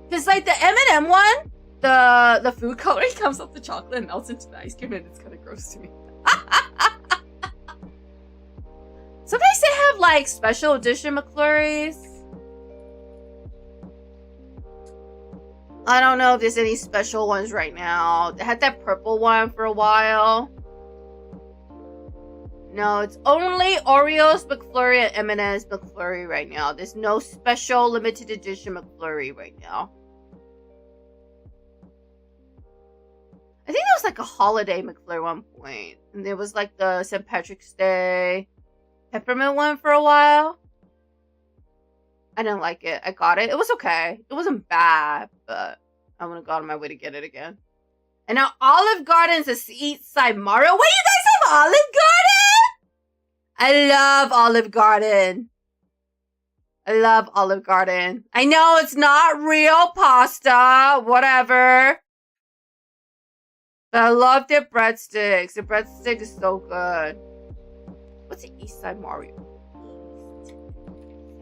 Because like the M&M one, the food coloring comes off the chocolate and melts into the ice cream, and it's kind of gross to me. Sometimes they have like special edition McFlurries. I don't know if there's any special ones right now. They had that purple one for a while. No, it's only Oreos McFlurry and M&M's McFlurry right now. There's no special limited edition McFlurry right now. I think there was like a holiday McFlurry at one point. And there was like the St. Patrick's Day peppermint one for a while. I didn't like it. I got it. It was okay. It wasn't bad, but I wouldn't go out of my way to get it again. And now Olive Garden's a Eastside Mario. Wait, you guys have Olive Garden? I love Olive Garden. I know it's not real pasta, whatever. But I love their breadsticks. The breadstick is so good. What's the Eastside Mario?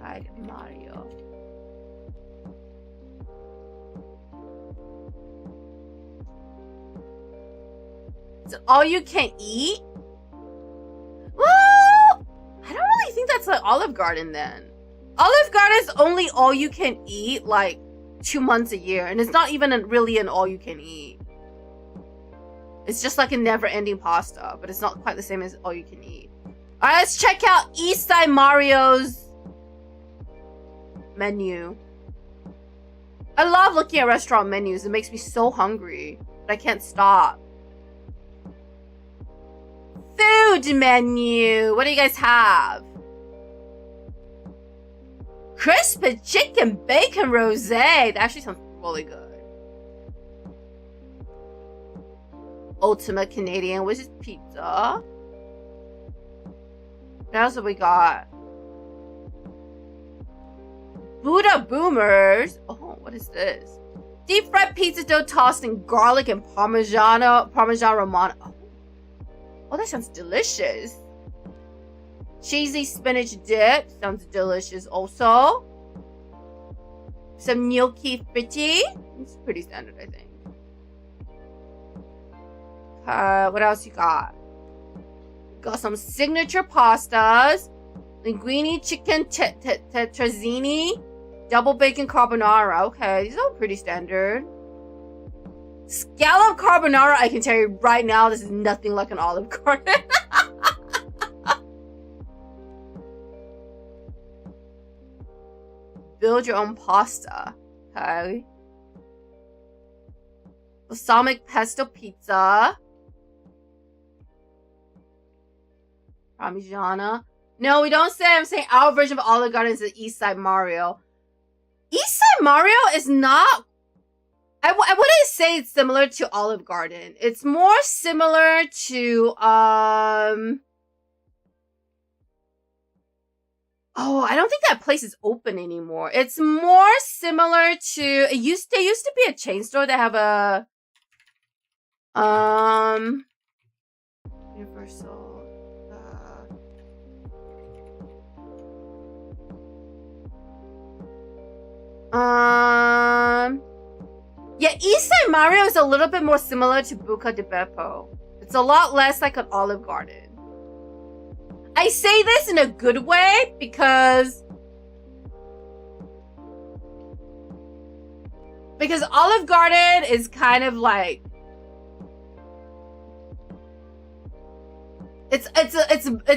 Eastside Mario. Is it all you can eat? Well, I don't really think that's like Olive Garden then. Olive Garden is only all you can eat like 2 months a year. And it's not even really an all you can eat. It's just like a never-ending pasta, but it's not quite the same as all you can eat. Alright, let's check out Eastside Mario's menu. I love looking at restaurant menus. It makes me so hungry, but I can't stop. Food menu. What do you guys have? Crispy chicken bacon rosé. That actually sounds really good. Ultimate Canadian, which is pizza. What else have we got? Buddha Boomers. Oh, what is this? Deep fried pizza dough tossed in garlic and Parmesan Romano. Oh, that sounds delicious. Cheesy spinach dip. Sounds delicious also. Some gnocchi fritti. It's pretty standard, I think. What else you got? Got some signature pastas. Linguine chicken tetrazzini. Double bacon carbonara. Okay, these are pretty standard. Scallop carbonara. I can tell you right now, this is nothing like an Olive Garden. Build your own pasta. Okay. Balsamic pesto pizza. Parmigiana. No, we don't say. I'm saying our version of Olive Garden is the Eastside Mario. Eastside Mario is not... I wouldn't say it's similar to Olive Garden. It's more similar to, Oh, I don't think that place is open anymore. It's more similar to there used to be a chain store that have a Universal yeah, Eastside Mario is a little bit more similar to Buca di Beppo. It's a lot less like an Olive Garden. I say this in a good way because Olive Garden is kind of like it's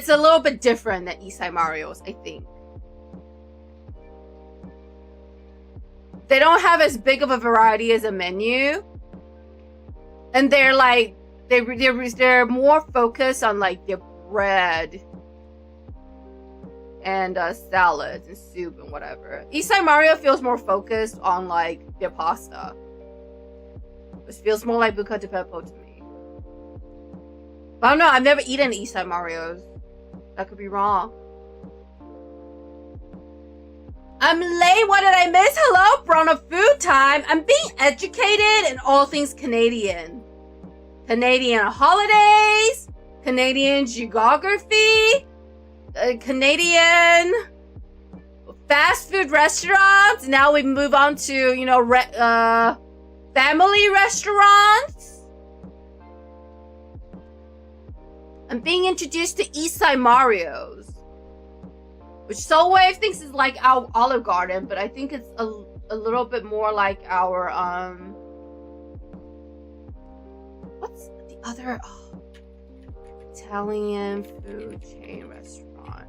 a little bit different than Eastside Mario's, I think. They don't have as big of a variety as a menu, and they're like they're more focused on like their bread and salads and soup and whatever. Eastside Mario feels more focused on like their pasta, which feels more like Buca di Beppo to me. But I don't know. I've never eaten Eastside Mario's. That could be wrong. I'm late. What did I miss? Hello, Brona Food Time. I'm being educated in all things Canadian. Canadian holidays, Canadian geography, Canadian fast food restaurants. Now we move on to, you know, family restaurants. I'm being introduced to Eastside Mario's, which Soulwave thinks is like our Olive Garden, but I think it's a little bit more like our what's the other Italian food chain restaurant?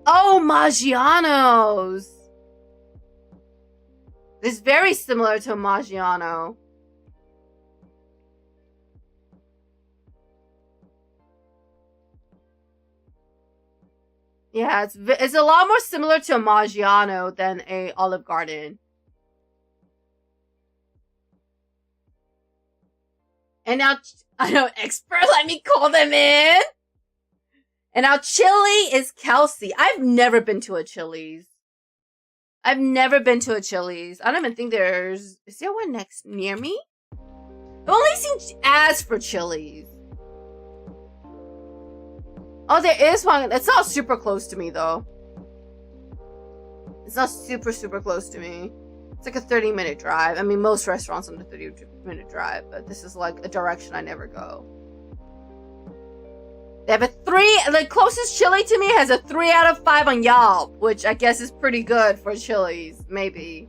Oh, Maggiano's. It's very similar to Maggiano. Yeah, it's a lot more similar to a Maggiano than a Olive Garden. And now, I know, expert, let me call them in. And now Chili is Kelsey. I've never been to a Chili's. I don't even think is there one near me? I've only seen ads for Chili's. Oh, there is one. It's not super close to me, though. It's not super close to me. It's like a 30-minute drive. I mean, most restaurants on a 30-minute drive, but this is like a direction I never go. They have the closest Chili to me has a 3 out of 5 on Yelp, which I guess is pretty good for Chili's, maybe.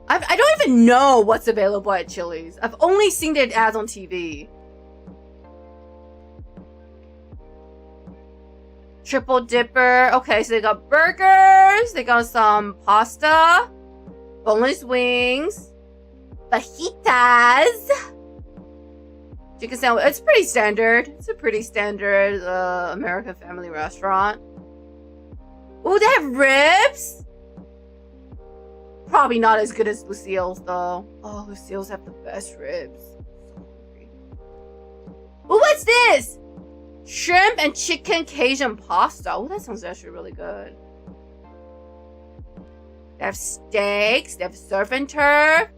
I don't even know what's available at Chili's. I've only seen their ads on TV. Triple Dipper. Okay, so they got burgers. They got some pasta. Boneless wings. Fajitas. Chicken sandwich. It's pretty standard. It's a pretty standard American family restaurant. Ooh, they have ribs. Probably not as good as Lucille's, though. Oh, Lucille's have the best ribs. Ooh, what's this? Shrimp and chicken Cajun pasta. Oh, that sounds actually really good. They have steaks. They have surf and turf.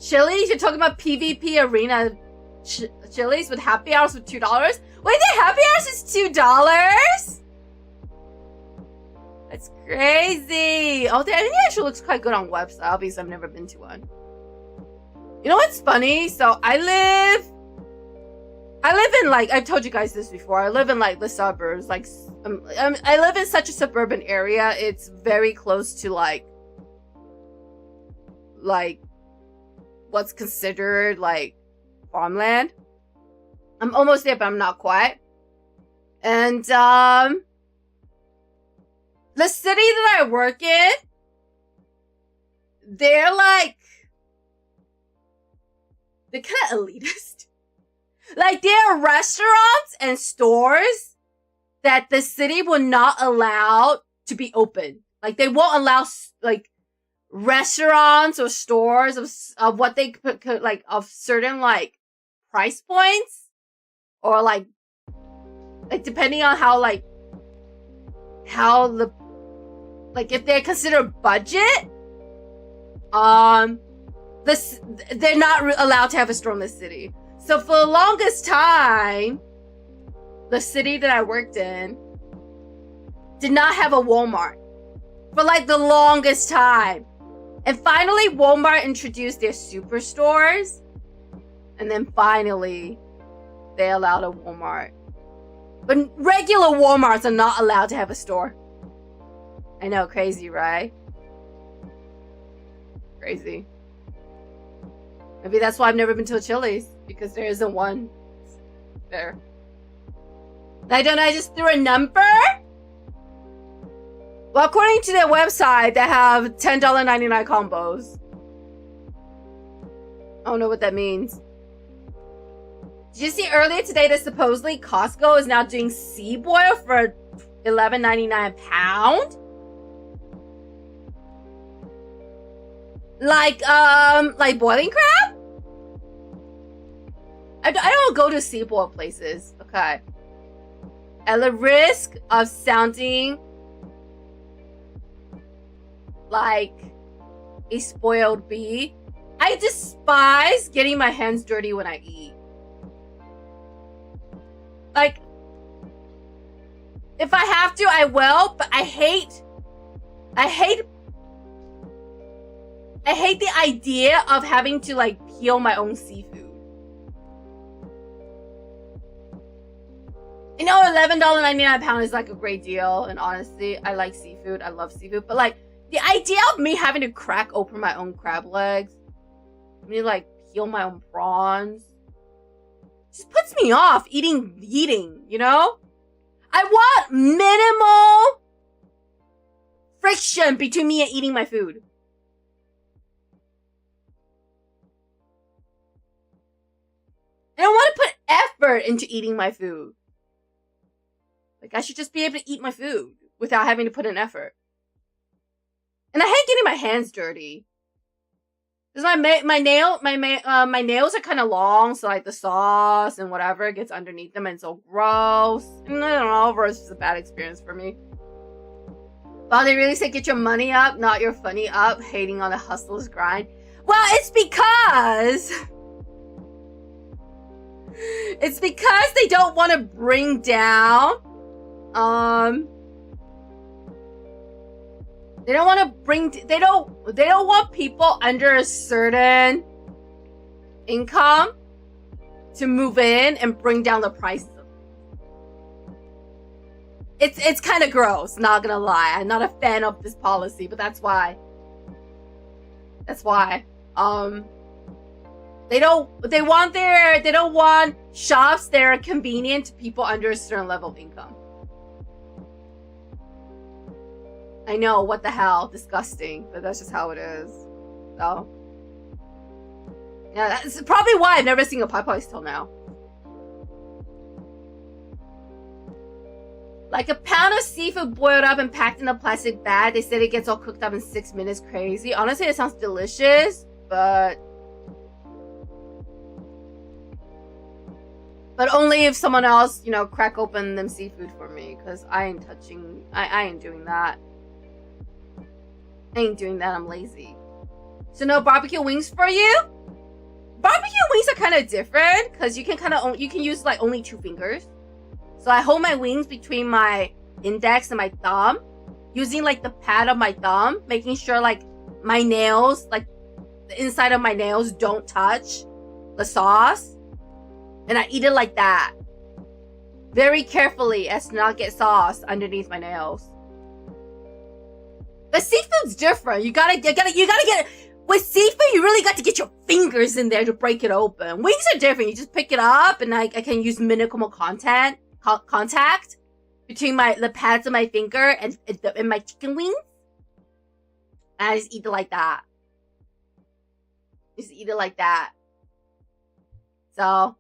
Chili's? You're talking about PvP Arena Chili's with happy hours with $2? Wait, the happy hours is $2? That's crazy. Oh, it actually looks quite good on website. Obviously, I've never been to one. You know what's funny? So I live in like, I've told you guys this before. I live in like the suburbs. Like, I live in such a suburban area. It's very close to like what's considered like farmland. I'm almost there, but I'm not quite. And the city that I work in, they're kind of elitist. Like, there are restaurants and stores that the city will not allow to be open. Like, they won't allow, like, restaurants or stores of what they could, like, of certain, like, price points. Or, like, depending on how the, like, if they're considered budget, they're not allowed to have a store in the city. So for the longest time, the city that I worked in did not have a Walmart for like the longest time. And finally, Walmart introduced their superstores. And then finally, they allowed a Walmart. But regular Walmarts are not allowed to have a store. I know, crazy, right? Crazy. Maybe that's why I've never been to a Chili's, because there isn't one there. I don't know, I just threw a number? Well, according to their website, they have $10.99 combos. I don't know what that means. Did you see earlier today that supposedly Costco is now doing sea boil for $11.99 a pound? Like boiling crab? I don't go to sea boil places. Okay. At the risk of sounding like a spoiled bee, I despise getting my hands dirty when I eat. Like, if I have to, I will, but I hate the idea of having to, like, peel my own seafood. I know $11.99 a pound is, like, a great deal, and honestly, I like seafood. I love seafood, but, like, the idea of me having to crack open my own crab legs, me, like, peel my own prawns, just puts me off eating, you know? I want minimal friction between me and eating my food. I don't want to put effort into eating my food. Like, I should just be able to eat my food without having to put in effort. And I hate getting my hands dirty. Because my nails are kind of long, so like the sauce and whatever gets underneath them and it's so gross. And I don't know, it's just a bad experience for me. But they really say get your money up, not your funny up, hating on the hustler's grind. Well, it's because they don't want to bring down they don't want people under a certain income to move in and bring down the prices. It's kind of gross, not gonna lie. I'm not a fan of this policy, but that's why. They don't want shops that are convenient to people under a certain level of income. I know, what the hell, disgusting, but that's just how it is. So, yeah, that's probably why I've never seen a Popeyes till now. Like a pound of seafood boiled up and packed in a plastic bag. They said it gets all cooked up in 6 minutes. Crazy. Honestly, it sounds delicious, but only if someone else, you know, crack open them seafood for me, because I ain't doing that. I ain't doing that, I'm lazy. So no barbecue wings for you? Barbecue wings are kind of different, because you can use like only 2 fingers. So I hold my wings between my index and my thumb, using like the pad of my thumb, making sure like my nails, like the inside of my nails don't touch the sauce. And I eat it like that. Very carefully as to not get sauce underneath my nails. But seafood's different. You gotta get with seafood. You really got to get your fingers in there to break it open. Wings are different. You just pick it up, and I can use minimal contact between the pads of my finger and my chicken wings. And I just eat it like that. So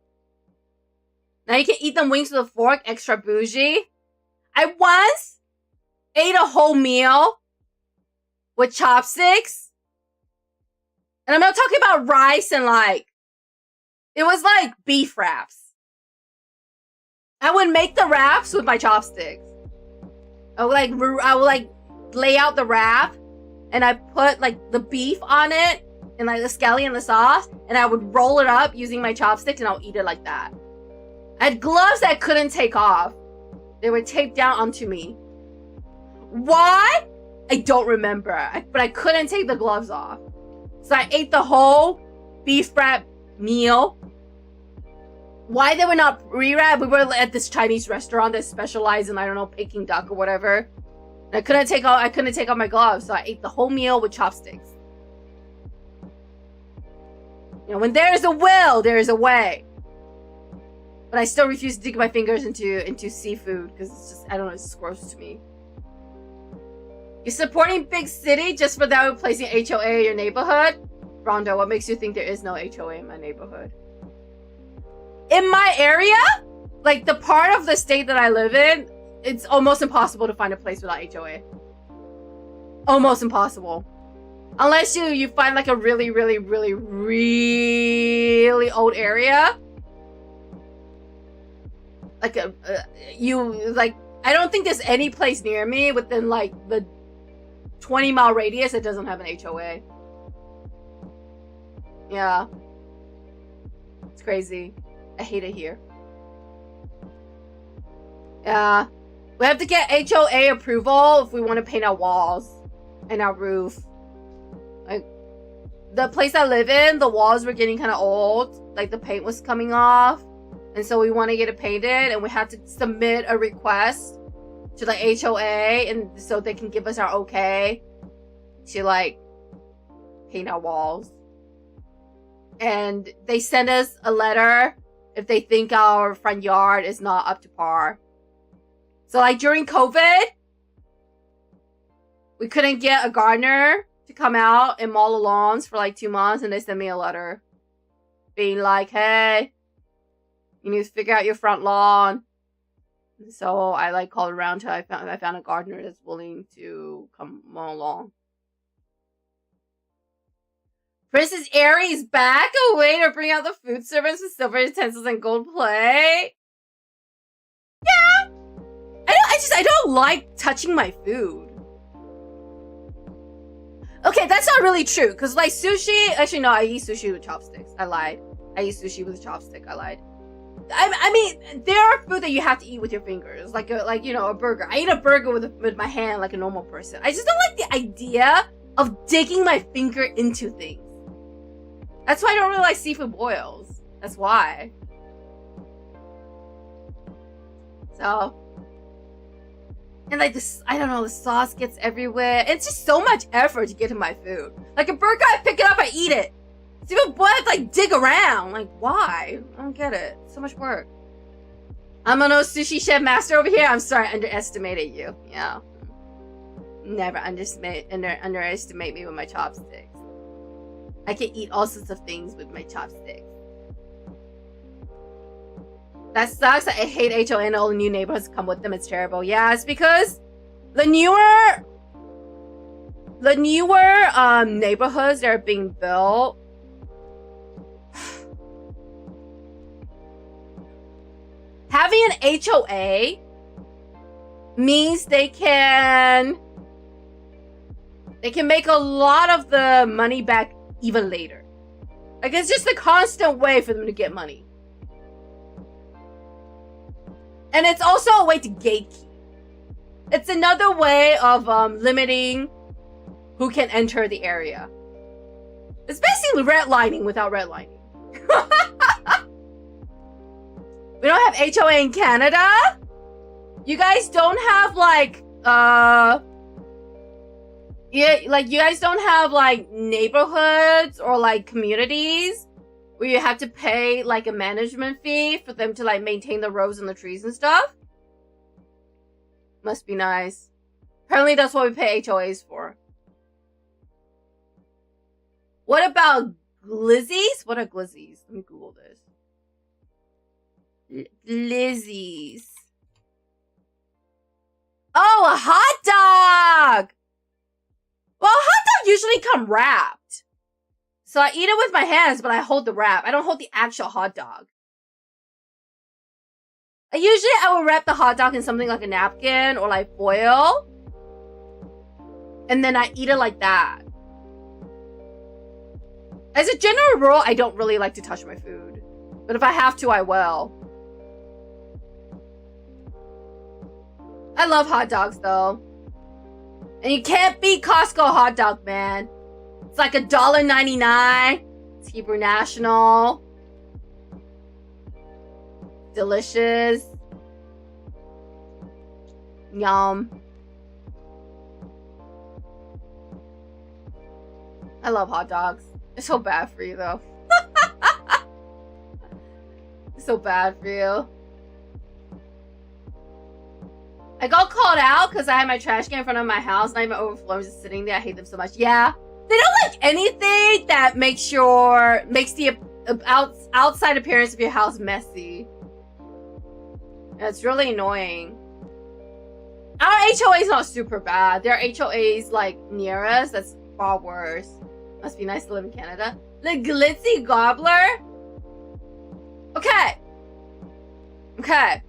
now you can eat them wings with a fork. Extra bougie. I ate a whole meal with chopsticks. And I'm not talking about rice and like, it was like beef wraps. I would make the wraps with my chopsticks. I would like lay out the wrap and I put like the beef on it and like the scallion and the sauce and I would roll it up using my chopsticks and I'll eat it like that. I had gloves that I couldn't take off. They were taped down onto me. Why? I don't remember, but I couldn't take the gloves off. So I ate the whole beef wrap meal. Why they were not rewrapped? We were at this Chinese restaurant that specialized in, I don't know, Peking duck or whatever. And I couldn't take off my gloves, so I ate the whole meal with chopsticks. You know, when there is a will, there is a way. But I still refuse to dig my fingers into seafood because it's just, I don't know, it's gross to me. You're supporting Big City just for that replacing HOA in your neighborhood? Rondo, what makes you think there is no HOA in my neighborhood? In my area, like the part of the state that I live in, it's almost impossible to find a place without HOA. Almost impossible. Unless you find like a really, really, really, really old area. Like I don't think there's any place near me within like the 20-mile radius that doesn't have an HOA. Yeah. It's crazy. I hate it here. Yeah. We have to get HOA approval if we want to paint our walls and our roof. Like, the place I live in, the walls were getting kind of old. Like, the paint was coming off. And so we want to get it painted. And we had to submit a request to the HOA. And so they can give us our okay to, like, paint our walls. And they send us a letter if they think our front yard is not up to par. So like during COVID, we couldn't get a gardener to come out and mow the lawns for like 2 months, and they sent me a letter being like, hey, you need to figure out your front lawn. And so I like called around till I found a gardener that's willing to come mow along. Princess Aries back, a way to bring out the food servants with silver utensils and gold plate. Yeah. I don't like touching my food. Okay, that's not really true. Because like sushi, actually no, I eat sushi with chopsticks. I lied. I eat sushi with a chopstick. I lied. I mean, there are food that you have to eat with your fingers. Like you know, a burger. I eat a burger with my hand like a normal person. I just don't like the idea of digging my finger into things. That's why I don't really like seafood boils. That's why. So. And like this, I don't know, the sauce gets everywhere. It's just so much effort to get to my food. Like a burger, I pick it up, I eat it. Seafood boil, I have to like dig around. Like, why? I don't get it. It's so much work. I'm a no sushi chef master over here. I'm sorry, I underestimated you. Yeah. Never underestimate me with my chopsticks. I can eat all sorts of things with my chopsticks. That sucks. I hate HOA and all the new neighborhoods come with them. It's terrible. Yeah, it's because the newer neighborhoods that are being built, having an HOA means they can make a lot of the money back even later. Like, it's just a constant way for them to get money. And it's also a way to gatekeep. It's another way of limiting who can enter the area. It's basically redlining without redlining. We don't have HOA in Canada? You guys don't have like you guys don't have like neighborhoods or like communities where you have to pay like a management fee for them to like maintain the roads and the trees and stuff? Must be nice. Apparently that's what we pay HOAs for. What about glizzies? What are glizzies? Let me Google this. Glizzies. Oh, a hot dog! Well, a hot dog usually come wrapped. So I eat it with my hands, but I hold the wrap. I don't hold the actual hot dog. Usually I will wrap the hot dog in something like a napkin or like foil. And then I eat it like that. As a general rule, I don't really like to touch my food. But if I have to, I will. I love hot dogs though. And you can't beat Costco hot dog, man. It's like $1.99. It's Hebrew National. Delicious. Yum. I love hot dogs. It's so bad for you though. It's so bad for you. I got called out because I had my trash can in front of my house, not even overflowing, just sitting there. I hate them so much. Yeah. They don't like anything that makes the outside appearance of your house messy. It's really annoying. Our HOA is not super bad. There are HOAs like near us that's far worse. Must be nice to live in Canada. The glitzy gobbler. Okay. Okay.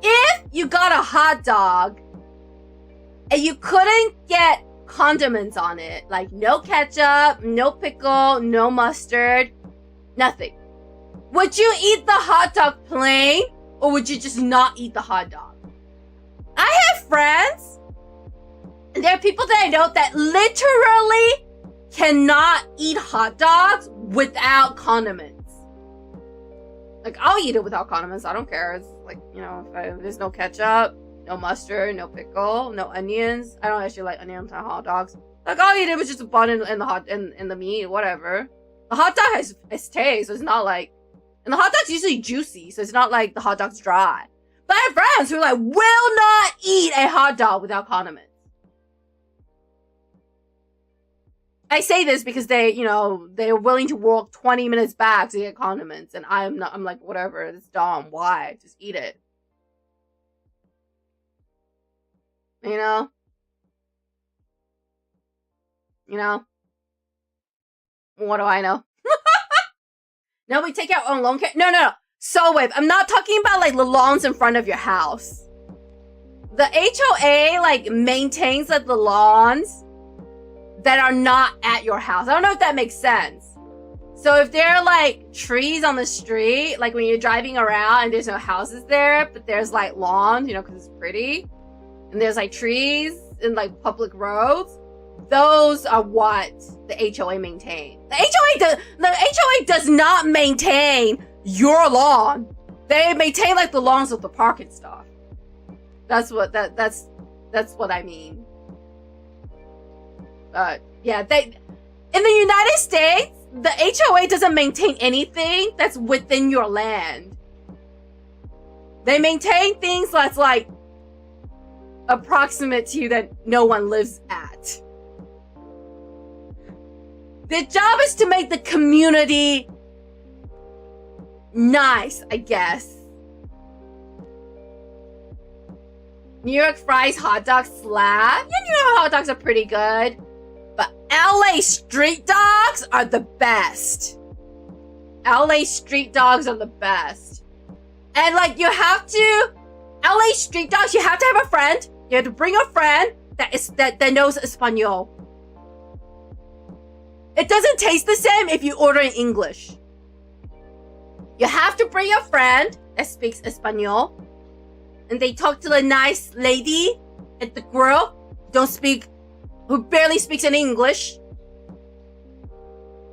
If you got a hot dog and you couldn't get condiments on it, like no ketchup, no pickle, no mustard, nothing, would you eat the hot dog plain or would you just not eat the hot dog? I have friends, and there are people that I know that literally cannot eat hot dogs without condiments. Like, I'll eat it without condiments. I don't care. It's like, you know, if there's no ketchup, no mustard, no pickle, no onions. I don't actually like onions on hot dogs. Like, I'll eat it with just a bun and the meat, whatever. The hot dog has taste, so it's not like... And the hot dog's usually juicy, so it's not like the hot dog's dry. But I have friends who like will not eat a hot dog without condiments. I say this because they, you know, they're willing to walk 20 minutes back to get condiments, and I'm like, whatever, it's dumb. Why? Just eat it. You know? You know? What do I know? No, we take our own lawn care. No. So wait, I'm not talking about like the lawns in front of your house. The HOA like maintains like the lawns that are not at your house. I don't know if that makes sense. So if there are like trees on the street, like when you're driving around and there's no houses there, but there's like lawns, you know, because it's pretty, and there's like trees and like public roads, those are what the HOA maintains. The HOA does not maintain your lawn. They maintain like the lawns of the park and stuff. That's what I mean. Yeah, in the United States, the HOA doesn't maintain anything that's within your land. They maintain things that's like approximate to you that no one lives at. Their job is to make the community nice, I guess. New York fries, hot dog slab. Yeah, New York hot dogs are pretty good. But LA street dogs are the best. LA street dogs are the best. And like you have to, LA street dogs, you have to have a friend. You have to bring a friend that knows Espanol. It doesn't taste the same if you order in English. You have to bring a friend that speaks Espanol. And they talk to the nice lady at the grill who barely speaks any English.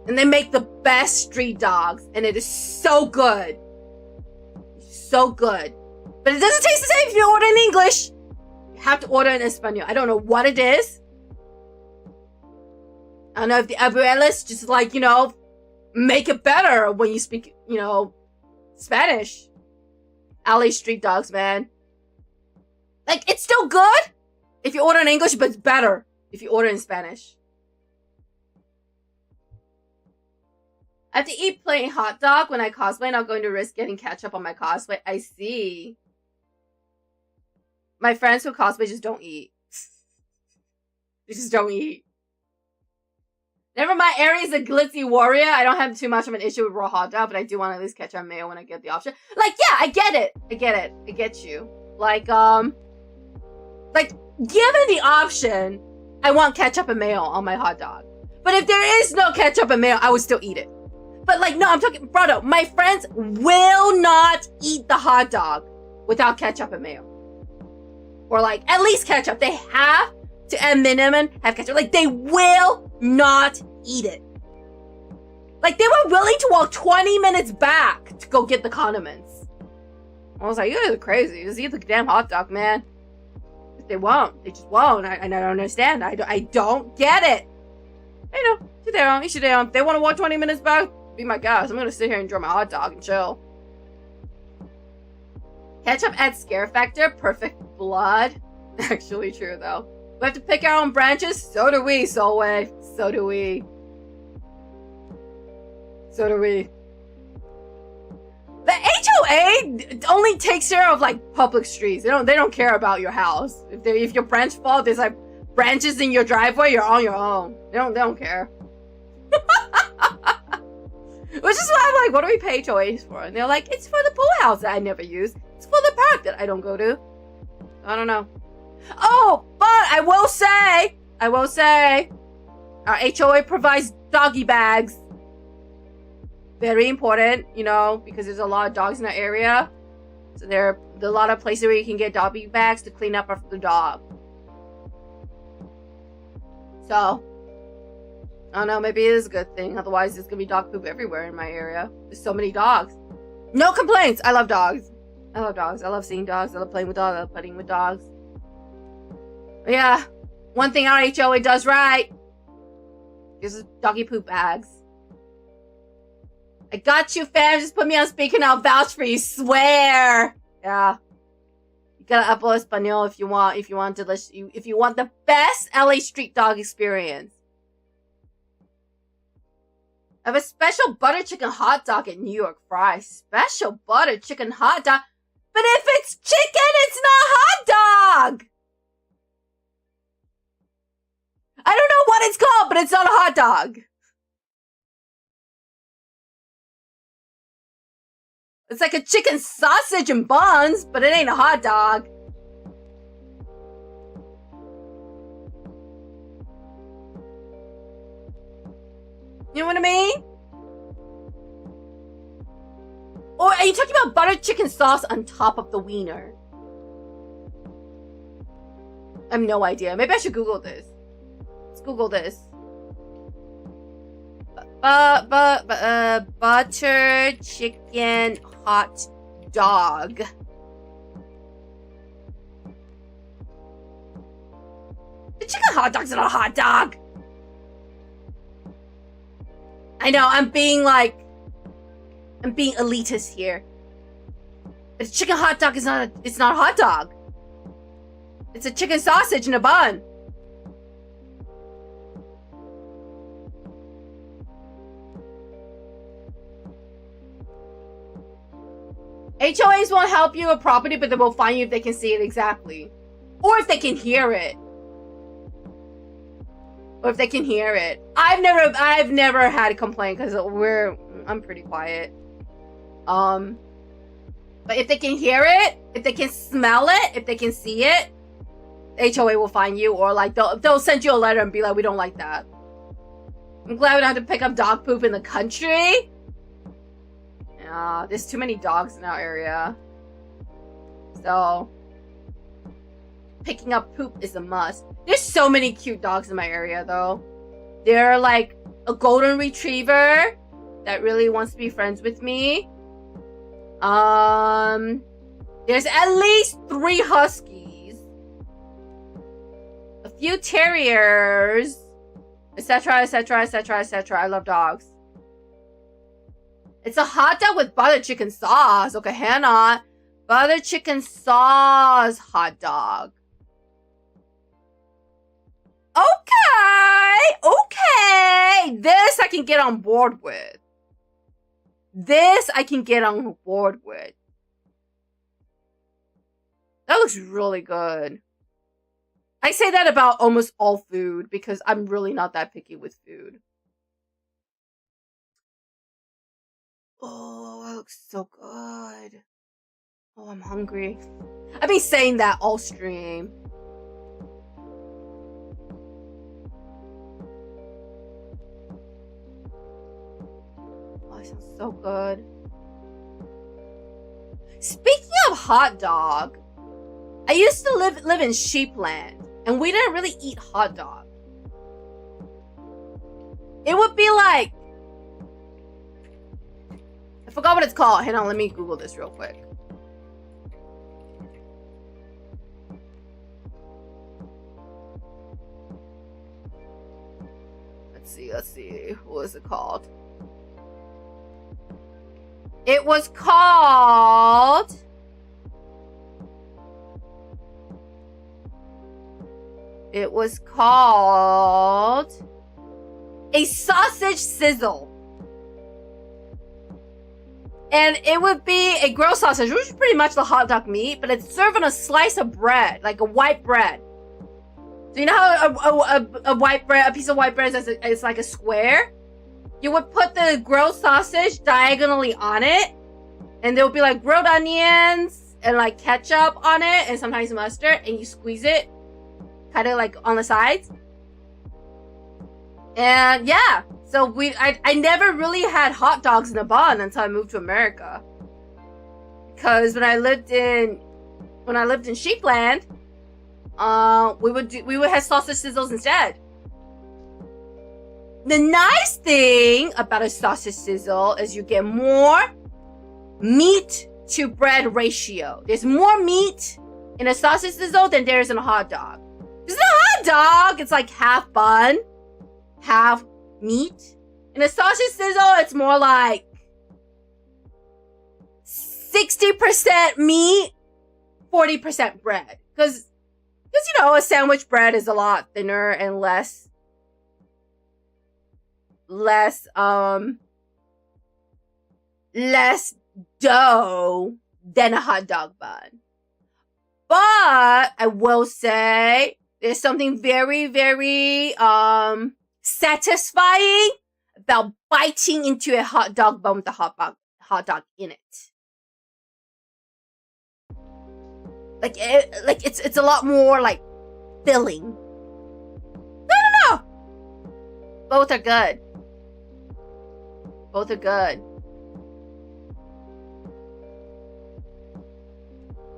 And they make the best street dogs. And it is so good. So good. But it doesn't taste the same if you order in English. You have to order in Espanol. I don't know what it is. I don't know if the abuelas just like, you know, make it better when you speak, you know, Spanish. LA street dogs, man. Like, it's still good if you order in English, but it's better if you order in Spanish. I have to eat plain hot dog when I cosplay, not going to risk getting ketchup on my cosplay. I see. My friends who cosplay just don't eat. They just don't eat. Never mind, Aries a glitzy warrior. I don't have too much of an issue with raw hot dog, but I do want to at least ketchup mayo when I get the option. Like, yeah, I get it. I get you. Like, given the option, I want ketchup and mayo on my hot dog. But if there is no ketchup and mayo, I would still eat it. But like, no, I'm talking, Brotto, my friends will not eat the hot dog without ketchup and mayo. Or like, at least ketchup. They have to, at minimum, have ketchup. Like, they will not eat it. Like, they were willing to walk 20 minutes back to go get the condiments. I was like, you guys are crazy. Just eat the damn hot dog, man. They won't. They just won't. I don't understand. I don't get it. You know, to their own. Each to their own. If they want to walk 20 minutes back, be my guest. I'm gonna sit here and enjoy my hot dog and chill. Ketchup adds scare factor. Perfect blood. Actually true, though. We have to pick our own branches. So do we, Solway. So do we. So do we. The HOA only takes care of like public streets. They don't care about your house. If your branch falls, there's like branches in your driveway, you're on your own. They don't care. Which is why I'm like, what do we pay HOAs for? And they're like, it's for the pool house that I never use. It's for the park that I don't go to. I don't know. Oh, but I will say, our HOA provides doggy bags. Very important, you know, because there's a lot of dogs in that area. So there are a lot of places where you can get doggy bags to clean up after the dog. So, I don't know, maybe it is a good thing. Otherwise, there's gonna be dog poop everywhere in my area. There's so many dogs. No complaints. I love dogs. I love seeing dogs. I love playing with dogs. I love putting with dogs. But yeah, one thing our HOA does right is doggy poop bags. I got you, fam. Just put me on speaker and I'll vouch for you. Swear. Yeah. You gotta upload Espanol if you want. If you want the best LA street dog experience. I have a special butter chicken hot dog at New York Fries. Special butter chicken hot dog. But if it's chicken, it's not hot dog. I don't know what it's called, but it's not a hot dog. It's like a chicken sausage and buns, but it ain't a hot dog. You know what I mean? Or are you talking about butter chicken sauce on top of the wiener? I have no idea. Maybe I should Google this. Let's Google this. Butter chicken hot dog. The chicken hot dog's not a hot dog. I know, I'm being elitist here. But a chicken hot dog is not a hot dog. It's a chicken sausage in a bun. HOAs won't help you with property, but they will find you if they can see it exactly. Or if they can hear it. Or if they can hear it. I've never had a complaint because I'm pretty quiet. But if they can hear it, if they can smell it, if they can see it, HOA will find you, or like they'll send you a letter and be like, we don't like that. I'm glad we don't have to pick up dog poop in the country. There's too many dogs in our area. So picking up poop is a must. There's so many cute dogs in my area though. They're like a golden retriever that really wants to be friends with me. There's at least 3 huskies, a few terriers, etc, etc, etc, etc. I love dogs. It's a hot dog with butter chicken sauce. Okay, Hannah. Butter chicken sauce hot dog. Okay. This I can get on board with. That That looks really good. I say that about almost all food because I'm really not that picky with food. Oh, that looks so good. Oh, I'm hungry. I've been saying that all stream. Oh, it sounds so good. Speaking of hot dog, I used to live in Sheepland, and we didn't really eat hot dog. It would be like, I forgot what it's called. Hang on, let me Google this real quick. Let's see. What was it called? It was called... a sausage sizzle. And it would be a grilled sausage, which is pretty much the hot dog meat, but it's served on a slice of bread, like a white bread. So you know how a white bread, a piece of white bread is like a square? You would put the grilled sausage diagonally on it, and there would be like grilled onions and like ketchup on it, and sometimes mustard, and you squeeze it kind of like on the sides. And yeah, so I never really had hot dogs in a bun until I moved to America. Because when I lived in Sheepland, we would have sausage sizzles instead. The nice thing about a sausage sizzle is you get more meat to bread ratio. There's more meat in a sausage sizzle than there is in a hot dog. Because in a hot dog, it's like half bun, half meat. In a sausage sizzle, it's more like 60% meat, 40% bread. Because you know, a sandwich bread is a lot thinner and less dough than a hot dog bun. But I will say there's something very, very satisfying about biting into a hot dog bun with a hot dog in it. Like it's a lot more like filling. No. Both are good. Both are good.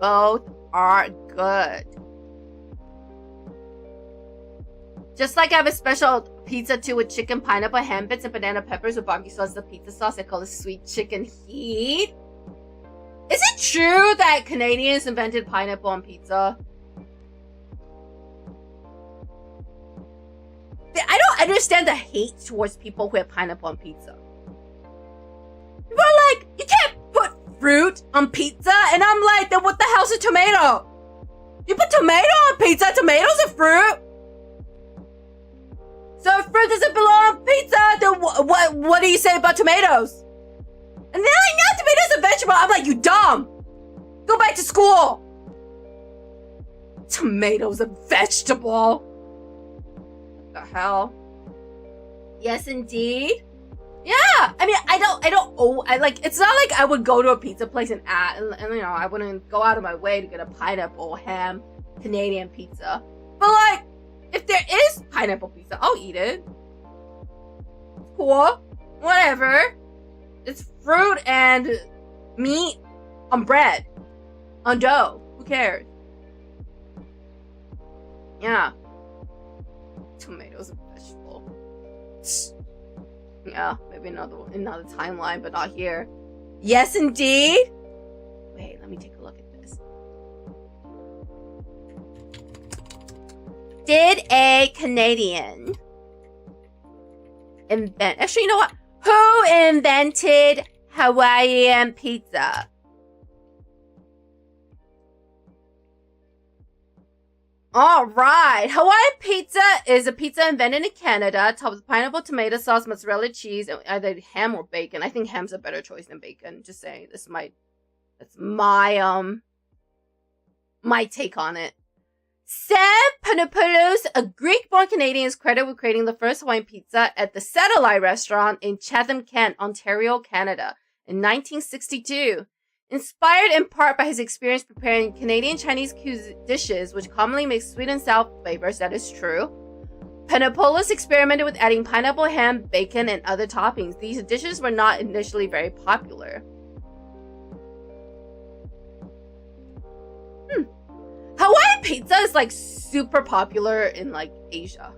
Both are good. Just like I have a special pizza too with chicken, pineapple, ham bits, and banana peppers with barbecue sauce, the pizza sauce I call it sweet chicken heat. Is it true that Canadians invented pineapple on pizza? I don't understand the hate towards people who have pineapple on pizza. People are like, you can't put fruit on pizza, and I'm like, then what the hell's a tomato? You put tomato on pizza? Tomatoes are fruit. So if fruit doesn't belong on pizza, then what do you say about tomatoes? And they're like, no, tomatoes are vegetable. I'm like, you dumb. Go back to school. Tomatoes a vegetable. What the hell? Yes, indeed. Yeah, I mean, it's not like I would go to a pizza place and you know, I wouldn't go out of my way to get a pineapple, ham, Canadian pizza. But like, if there is pineapple pizza, I'll eat it. Cool. Whatever. It's fruit and meat on bread. On dough. Who cares? Yeah. Tomatoes are vegetable. Yeah, maybe another timeline, but not here. Yes, indeed. Wait, let me take a look at this. Did a Canadian invent... Actually, you know what? Who invented Hawaiian pizza? All right. Hawaiian pizza is a pizza invented in Canada, topped with pineapple, tomato sauce, mozzarella cheese, and either ham or bacon. I think ham's a better choice than bacon. Just saying. That's my my take on it. Sam Panopoulos, a Greek-born Canadian, is credited with creating the first Hawaiian pizza at the Satellite restaurant in Chatham, Kent, Ontario, Canada, in 1962. Inspired in part by his experience preparing Canadian Chinese dishes, which commonly mix sweet and sour flavors, that is true, Panopoulos experimented with adding pineapple, ham, bacon, and other toppings. These dishes were not initially very popular. Hawaiian pizza is like super popular in like Asia.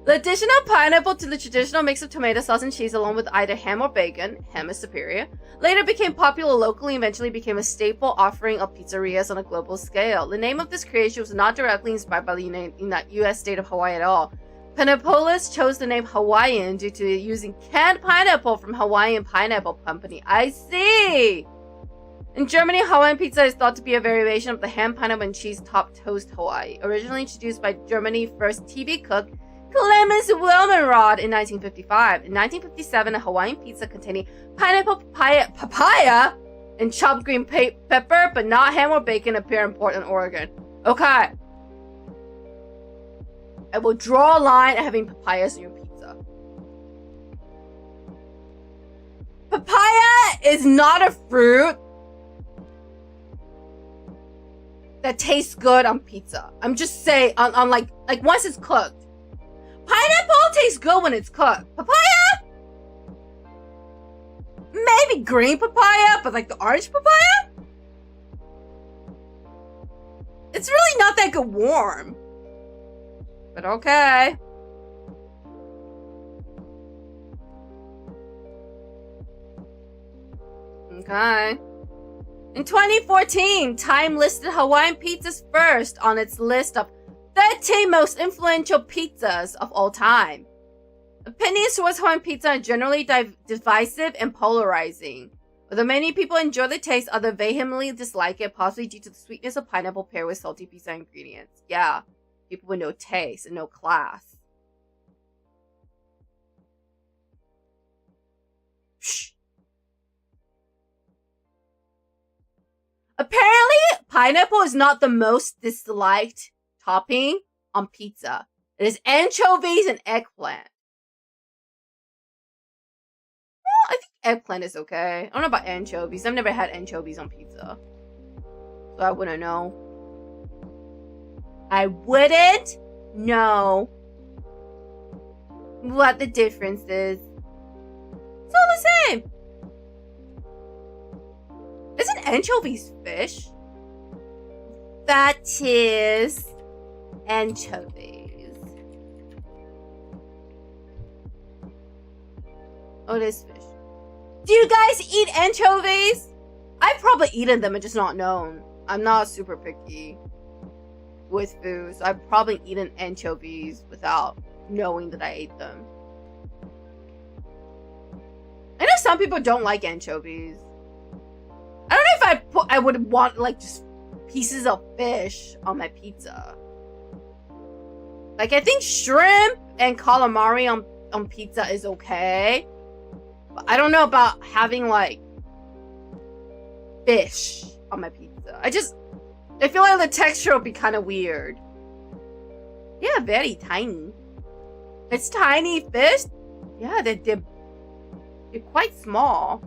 The addition of pineapple to the traditional mix of tomato sauce and cheese along with either ham or bacon, ham is superior, later became popular locally and eventually became a staple offering of pizzerias on a global scale. The name of this creation was not directly inspired by the US state of Hawaii at all. Panopoulos chose the name Hawaiian due to using canned pineapple from Hawaiian Pineapple Company. I see! In Germany, Hawaiian pizza is thought to be a variation of the ham, pineapple, and cheese-topped toast Hawaii, originally introduced by Germany's first TV cook, Clemens Wilmenrod, in 1955. In 1957, a Hawaiian pizza containing pineapple, papaya, and chopped green pepper, but not ham or bacon, appeared in Portland, Oregon. Okay. I will draw a line at having papayas in your pizza. Papaya is not a fruit that tastes good on pizza. I'm just saying, on like once it's cooked. Pineapple tastes good when it's cooked. Papaya? Maybe green papaya, but like the orange papaya? It's really not that good warm. But okay. Okay. In 2014, Time listed Hawaiian pizzas first on its list of 13 most influential pizzas of all time. Opinions towards Hawaiian pizza are generally divisive and polarizing. Although many people enjoy the taste, others vehemently dislike it, possibly due to the sweetness of pineapple paired with salty pizza ingredients. Yeah, people with no taste and no class. Shh. Apparently, pineapple is not the most disliked topping on pizza. It is anchovies and eggplant. Well, I think eggplant is okay. I don't know about anchovies. I've never had anchovies on pizza, so I wouldn't know. I wouldn't know what the difference is. It's all the same. Isn't anchovies fish? That is anchovies. Oh, it is fish. Do you guys eat anchovies? I've probably eaten them and just not known. I'm not super picky with food, so I've probably eaten anchovies without knowing that I ate them. I know some people don't like anchovies. I don't know if I would want like just pieces of fish on my pizza. Like I think shrimp and calamari on pizza is okay. But I don't know about having like fish on my pizza. I feel like the texture will be kind of weird. Yeah, very tiny. It's tiny fish. Yeah, they're quite small.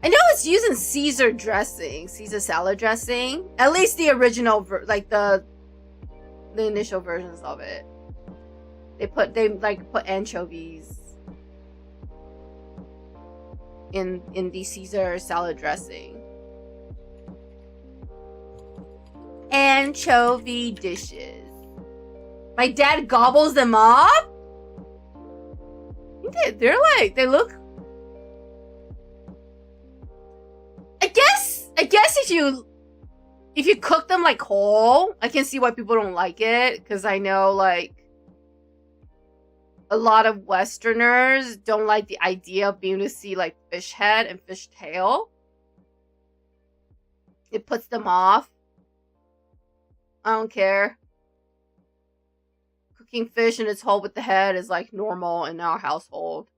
I know it's using Caesar dressing, Caesar salad dressing. At least the original, like the initial versions of it. They put anchovies in the Caesar salad dressing. Anchovy dishes. My dad gobbles them up. They look. I guess if you cook them like whole, I can see why people don't like it, because I know like a lot of Westerners don't like the idea of being able to see like fish head and fish tail. It puts them off. I don't care. sticking fish in its hole with the head is like normal in our household.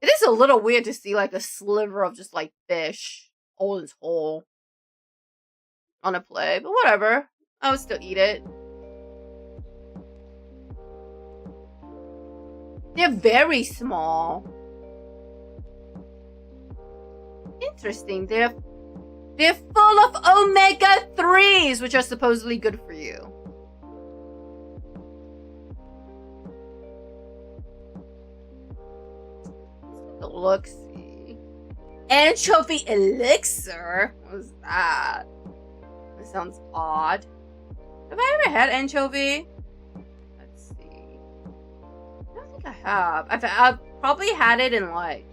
It is a little weird to see like a sliver of just like fish all in its hole on a plate, but whatever. I would still eat it. They're very small. Interesting. They're full of omega-3s, which are supposedly good for you. Let's see. Anchovy elixir? What was that? That sounds odd. Have I ever had anchovy? Let's see. I don't think I have. I've probably had it in like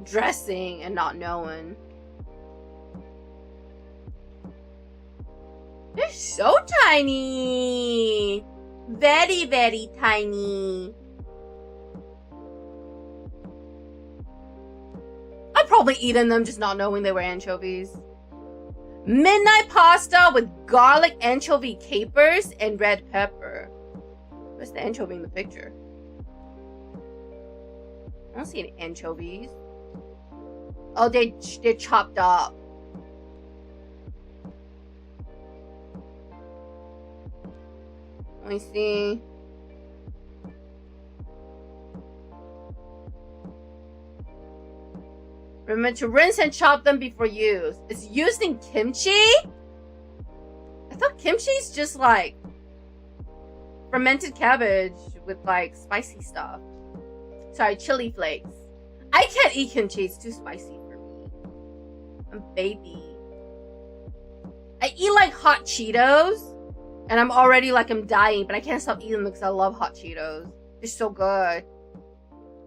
dressing and not knowing. They're so tiny. Very, very tiny. I've probably eaten them just not knowing they were anchovies. Midnight pasta with garlic, anchovy capers, and red pepper. Where's the anchovy in the picture? I don't see any anchovies. Oh, they're chopped up. Let me see. Remember to rinse and chop them before use. It's used in kimchi? I thought kimchi's just like fermented cabbage with like spicy stuff. Sorry, chili flakes. I can't eat kimchi, it's too spicy for me. I'm baby. I eat like hot Cheetos and I'm already like I'm dying, but I can't stop eating them because I love hot Cheetos. They're so good.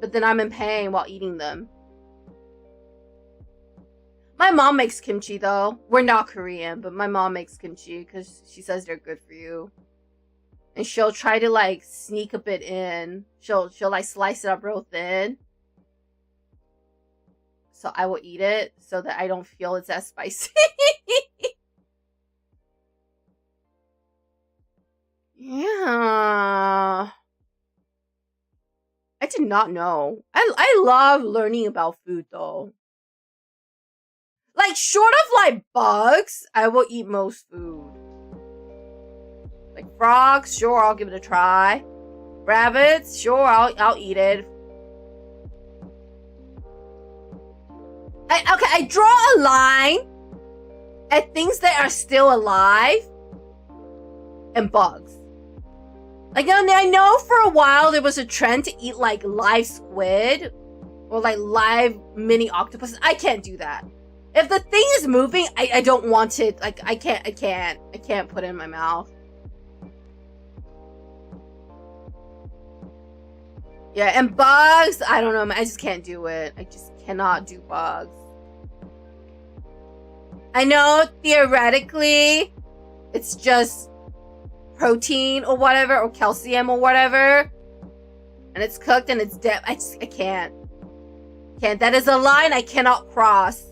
But then I'm in pain while eating them. My mom makes kimchi though. We're not Korean, but my mom makes kimchi because she says they're good for you. And she'll try to like sneak a bit in. She'll like slice it up real thin. So I will eat it so that I don't feel it's as spicy. Yeah. I did not know. I love learning about food though. Like, short of, like, bugs, I will eat most food. Like, frogs, sure, I'll give it a try. Rabbits, sure, I'll eat it. I draw a line at things that are still alive and bugs. Like, I know for a while there was a trend to eat, like, live squid or, like, live mini octopus. I can't do that. If the thing is moving, I don't want it. Like, I can't put it in my mouth. Yeah, and bugs, I don't know, I just can't do it. I just cannot do bugs. I know, theoretically, it's just protein or whatever, or calcium or whatever. And it's cooked and it's dead. I can't. That is a line I cannot cross.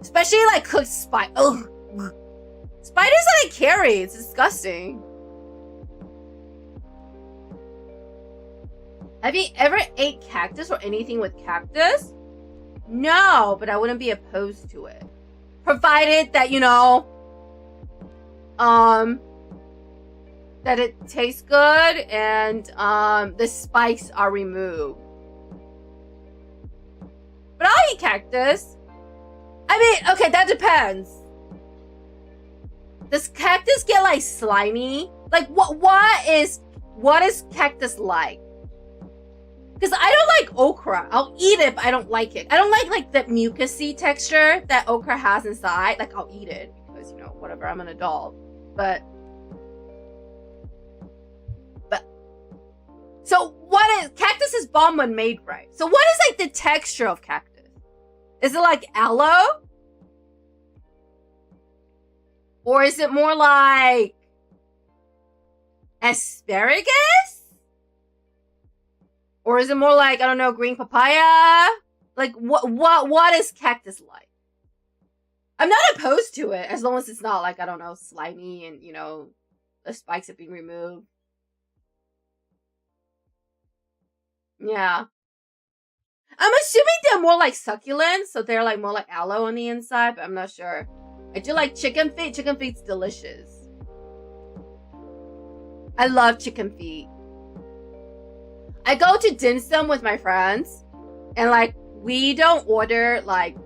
Especially like cooked spider. Ugh. Spiders that I carry. It's disgusting. Have you ever ate cactus or anything with cactus? No, but I wouldn't be opposed to it. Provided that, you know, that it tastes good and the spikes are removed. But I'll eat cactus. I mean, okay, that depends. Does cactus get like slimy? Like what is cactus like? Because I don't like okra. I'll eat it, but I don't like it. I don't like the mucousy texture that okra has inside. Like, I'll eat it because, you know, whatever, I'm an adult. But so what is cactus is bomb when made right. So what is like the texture of cactus? Is it like aloe? Or is it more like asparagus? Or is it more like, I don't know, green papaya? Like what is cactus like? I'm not opposed to it as long as it's not like, I don't know, slimy and, you know, the spikes have been removed. Yeah. I'm assuming they're more like succulent, so they're like more like aloe on the inside, but I'm not sure. I do like chicken feet. Chicken feet's delicious. I love chicken feet. I go to dim sum with my friends, and like we don't order like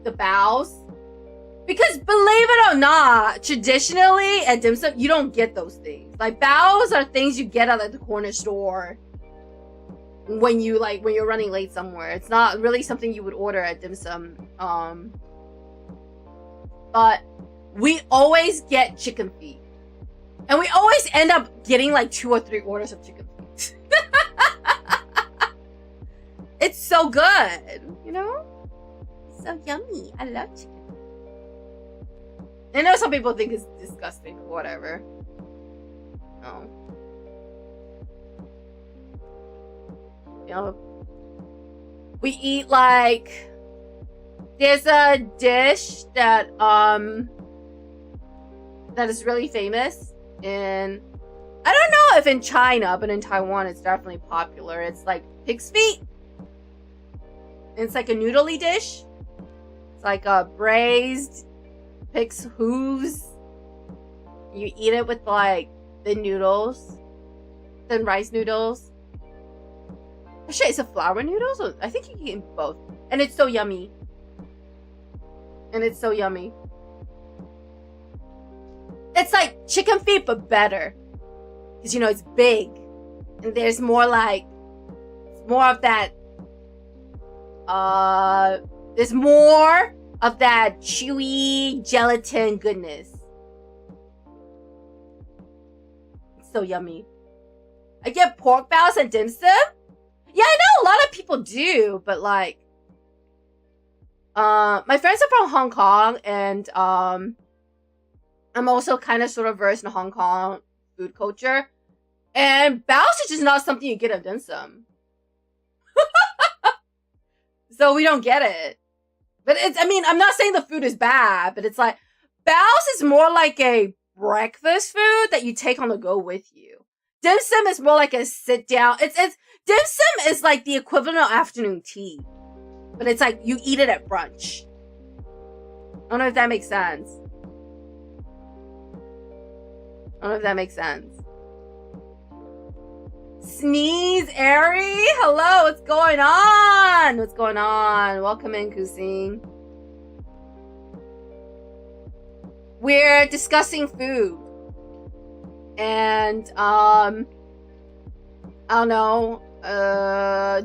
the bows. Because believe it or not, traditionally at dim sum, you don't get those things. Like bows are things you get at the corner store when you're running late somewhere. It's not really something you would order at dim sum. But we always get chicken feet. And we always end up getting like 2 or 3 orders of chicken feet. It's so good, you know? So yummy. I love chicken. I know some people think it's disgusting, but whatever. Oh. You know, we eat like, there's a dish that is really famous in, I don't know if in China, but in Taiwan it's definitely popular. It's like pig's feet. It's like a noodly dish. It's like a braised pig's hooves. You eat it with like the noodles, the rice noodles. Actually, is it flour noodles? Or I think you can eat both, and it's so yummy. And it's so yummy. It's like chicken feet, but better, because you know it's big, and there's more like, it's more of that. There's more of that chewy gelatin goodness. It's so yummy. I get pork bows and dim sum. Yeah, I know a lot of people do, but like, my friends are from Hong Kong, and I'm also kind of sort of versed in Hong Kong food culture, and bows is just not something you get at dim sum. So we don't get it. But it's, I mean, I'm not saying the food is bad, but it's like, bows is more like a breakfast food that you take on the go with you. Dim sum is more like a sit down. It's dim sum is like the equivalent of afternoon tea. But it's like, you eat it at brunch. I don't know if that makes sense. I don't know if that makes sense. Sneeze, Airy. Hello, what's going on? What's going on? Welcome in, Kusing. We're discussing food. And, I don't know,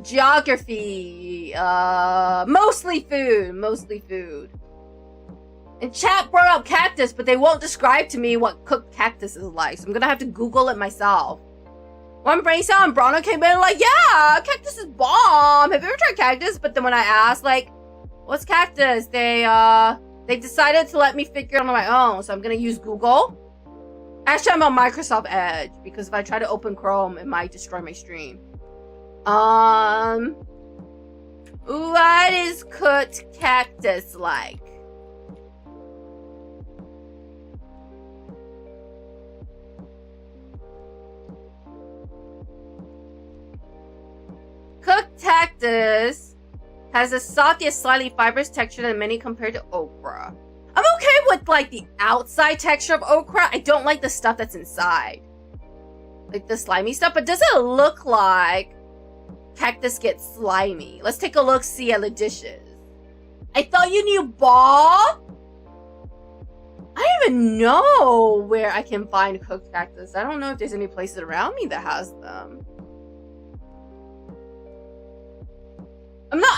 geography, mostly food. And chat brought up cactus, but they won't describe to me what cooked cactus is like, so I'm gonna have to Google it myself. One brain cell and Bruno came in like, yeah, cactus is bomb. Have you ever tried cactus? But then when I asked, like, what's cactus? They decided to let me figure it out on my own. So I'm going to use Google. Actually, I'm on Microsoft Edge, because if I try to open Chrome, it might destroy my stream. What is cooked cactus like? Cooked cactus has a soft yet slightly fibrous texture than many compared to okra. I'm okay with like the outside texture of okra. I don't like the stuff that's inside, like the slimy stuff. But does it look like cactus gets slimy? Let's take a look, see at the dishes. I thought you knew ball. I don't even know where I can find cooked cactus. I don't know if there's any places around me that has them.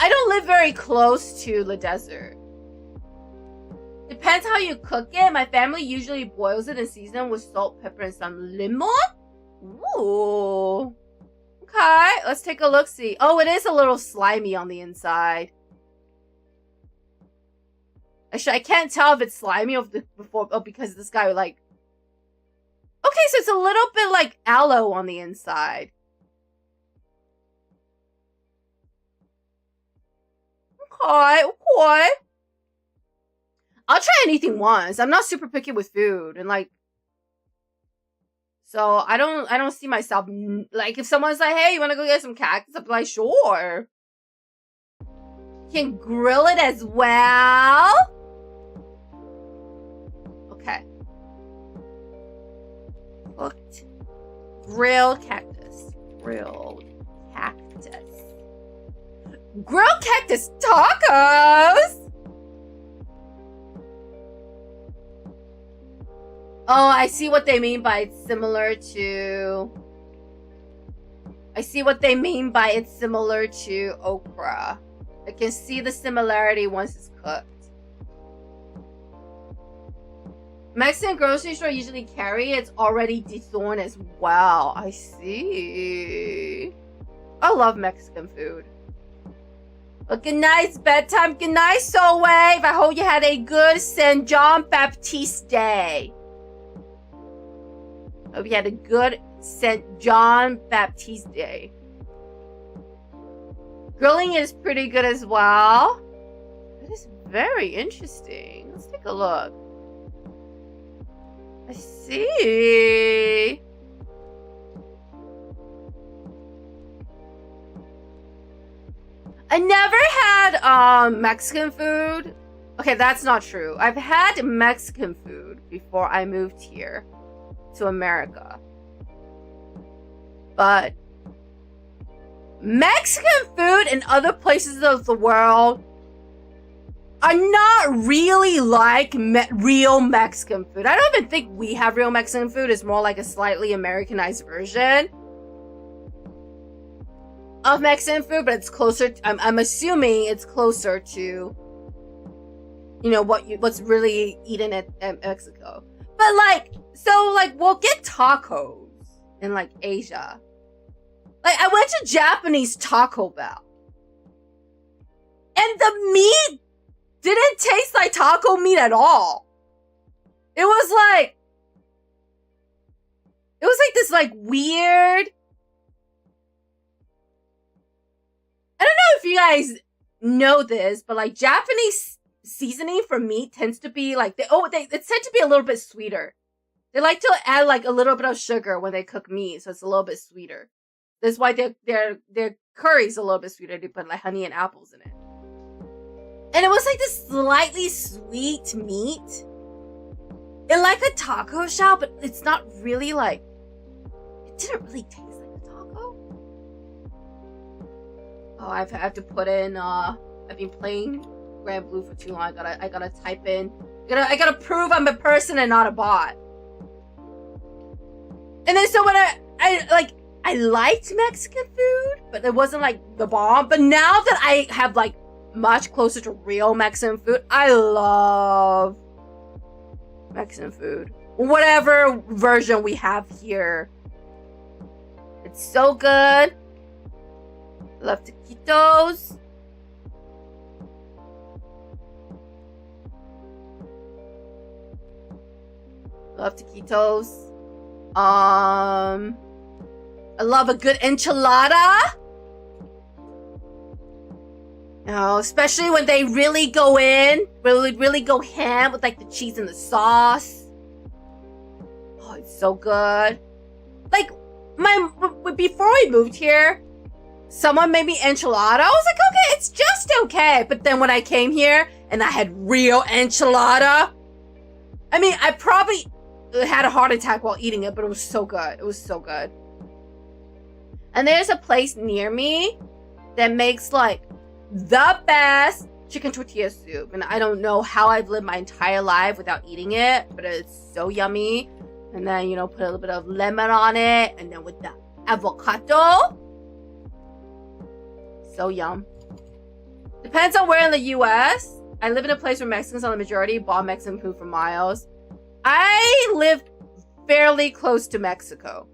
I don't live very close to the desert. Depends how you cook it. My family usually boils it and seasons it with salt, pepper, and some lemon. Ooh. Okay, let's take a look-see. Oh, it is a little slimy on the inside. Actually, I can't tell if it's slimy or because this guy like... Okay, so it's a little bit like aloe on the inside. Okay. I'll try anything once. I'm not super picky with food, and like, so I don't see myself like if someone's like, "Hey, you want to go get some cactus?" I'm like, "Sure." Can grill it as well. Okay. Cooked. Grilled cactus. Grilled cactus. Grilled cactus tacos. Oh, I see what they mean by it's similar to... I see what they mean by it's similar to okra. I can see the similarity once it's cooked. Mexican grocery store usually carry it's already dethorned as well. I see. I love Mexican food. But good night, bedtime. Good night, Soul Wave. I hope you had a good St. John Baptiste Day. Hope you had a good St. John Baptiste Day. Grilling is pretty good as well. That is very interesting. Let's take a look. I see. I never had Mexican food. Okay, that's not true. I've had Mexican food before I moved here to America. But Mexican food in other places of the world are not really like real Mexican food. I don't even think we have real Mexican food. It's more like a slightly Americanized version of Mexican food, but it's closer to, I'm assuming it's closer to, you know, what's really eaten at Mexico. But like, so like we'll get tacos in like Asia. Like I went to Japanese Taco Bell and the meat didn't taste like taco meat at all. It was like this like weird, I don't know if you guys know this, but like Japanese seasoning for meat tends to be like it tend to be a little bit sweeter. They like to add like a little bit of sugar when they cook meat, so it's a little bit sweeter. That's why their curry's a little bit sweeter. They put like honey and apples in it. And it was like this slightly sweet meat. It like a taco shell, but it's not really like, it didn't really taste like a taco. Oh, I have to put in, I've been playing Grand Blue for too long. I gotta type in, I gotta prove I'm a person and not a bot. And then so when I liked Mexican food, but it wasn't like the bomb. But now that I have like much closer to real Mexican food, I love Mexican food. Whatever version we have here. It's so good. Love taquitos. Love taquitos. I love a good enchilada. You know, especially when they really go in, really go ham with like the cheese and the sauce. Oh, it's so good. Like before we moved here, someone made me enchilada. I was like, okay, it's just okay. But then when I came here and I had real enchilada, I mean, I probably had a heart attack while eating it, but it was so good. It was so good. And there's a place near me that makes like the best chicken tortilla soup. And I don't know how I've lived my entire life without eating it, but it's so yummy. And then, you know, put a little bit of lemon on it. And then with the avocado. So yum. Depends on where in the US. I live in a place where Mexicans are the majority, bought Mexican food for miles. I live fairly close to Mexico.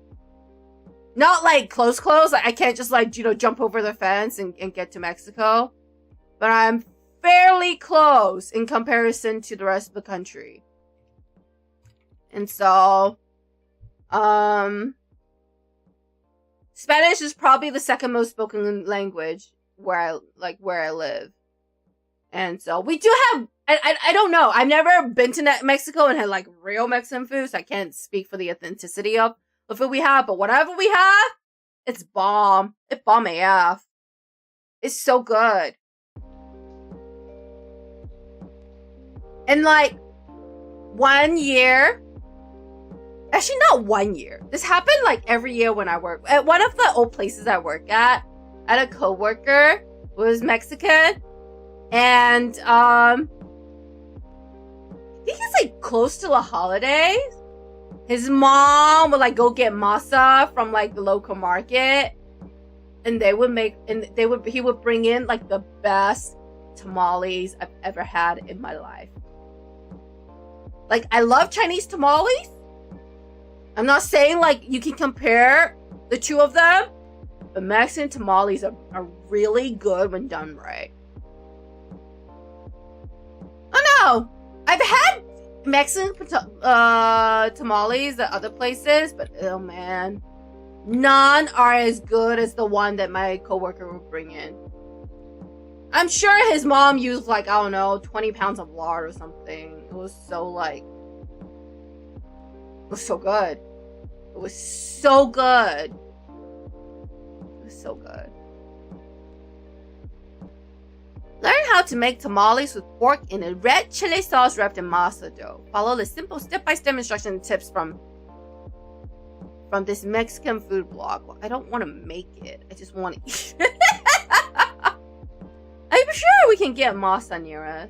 Not like close. Like I can't just like, you know, jump over the fence and get to Mexico. But I'm fairly close in comparison to the rest of the country. And so, Spanish is probably the second most spoken language where I live. And so we do have, I don't know. I've never been to Mexico and had like real Mexican food, so I can't speak for the authenticity of the food we have. But whatever we have, it's bomb. It's bomb AF. It's so good. And like 1 year, actually not 1 year. This happened like every year when I work at one of the old places I work at. I had a coworker who was Mexican, and I think it's like close to the holidays. His mom would like go get masa from like the local market, and he would bring in like the best tamales I've ever had in my life. Like, I love Chinese tamales. I'm not saying like you can compare the two of them, but Mexican tamales are really good when done right. Oh no, I've had Mexican tamales at other places, but oh man, none are as good as the one that my coworker would bring in. I'm sure his mom used like, I don't know, 20 pounds of lard or something. It was so like, it was so good. It was so good. It was so good. Learn how to make tamales with pork in a red chili sauce wrapped in masa dough. Follow the simple step-by-step instruction tips from this Mexican food blog. Well, I don't want to make it. I just want to eat it. I'm sure we can get masa near us.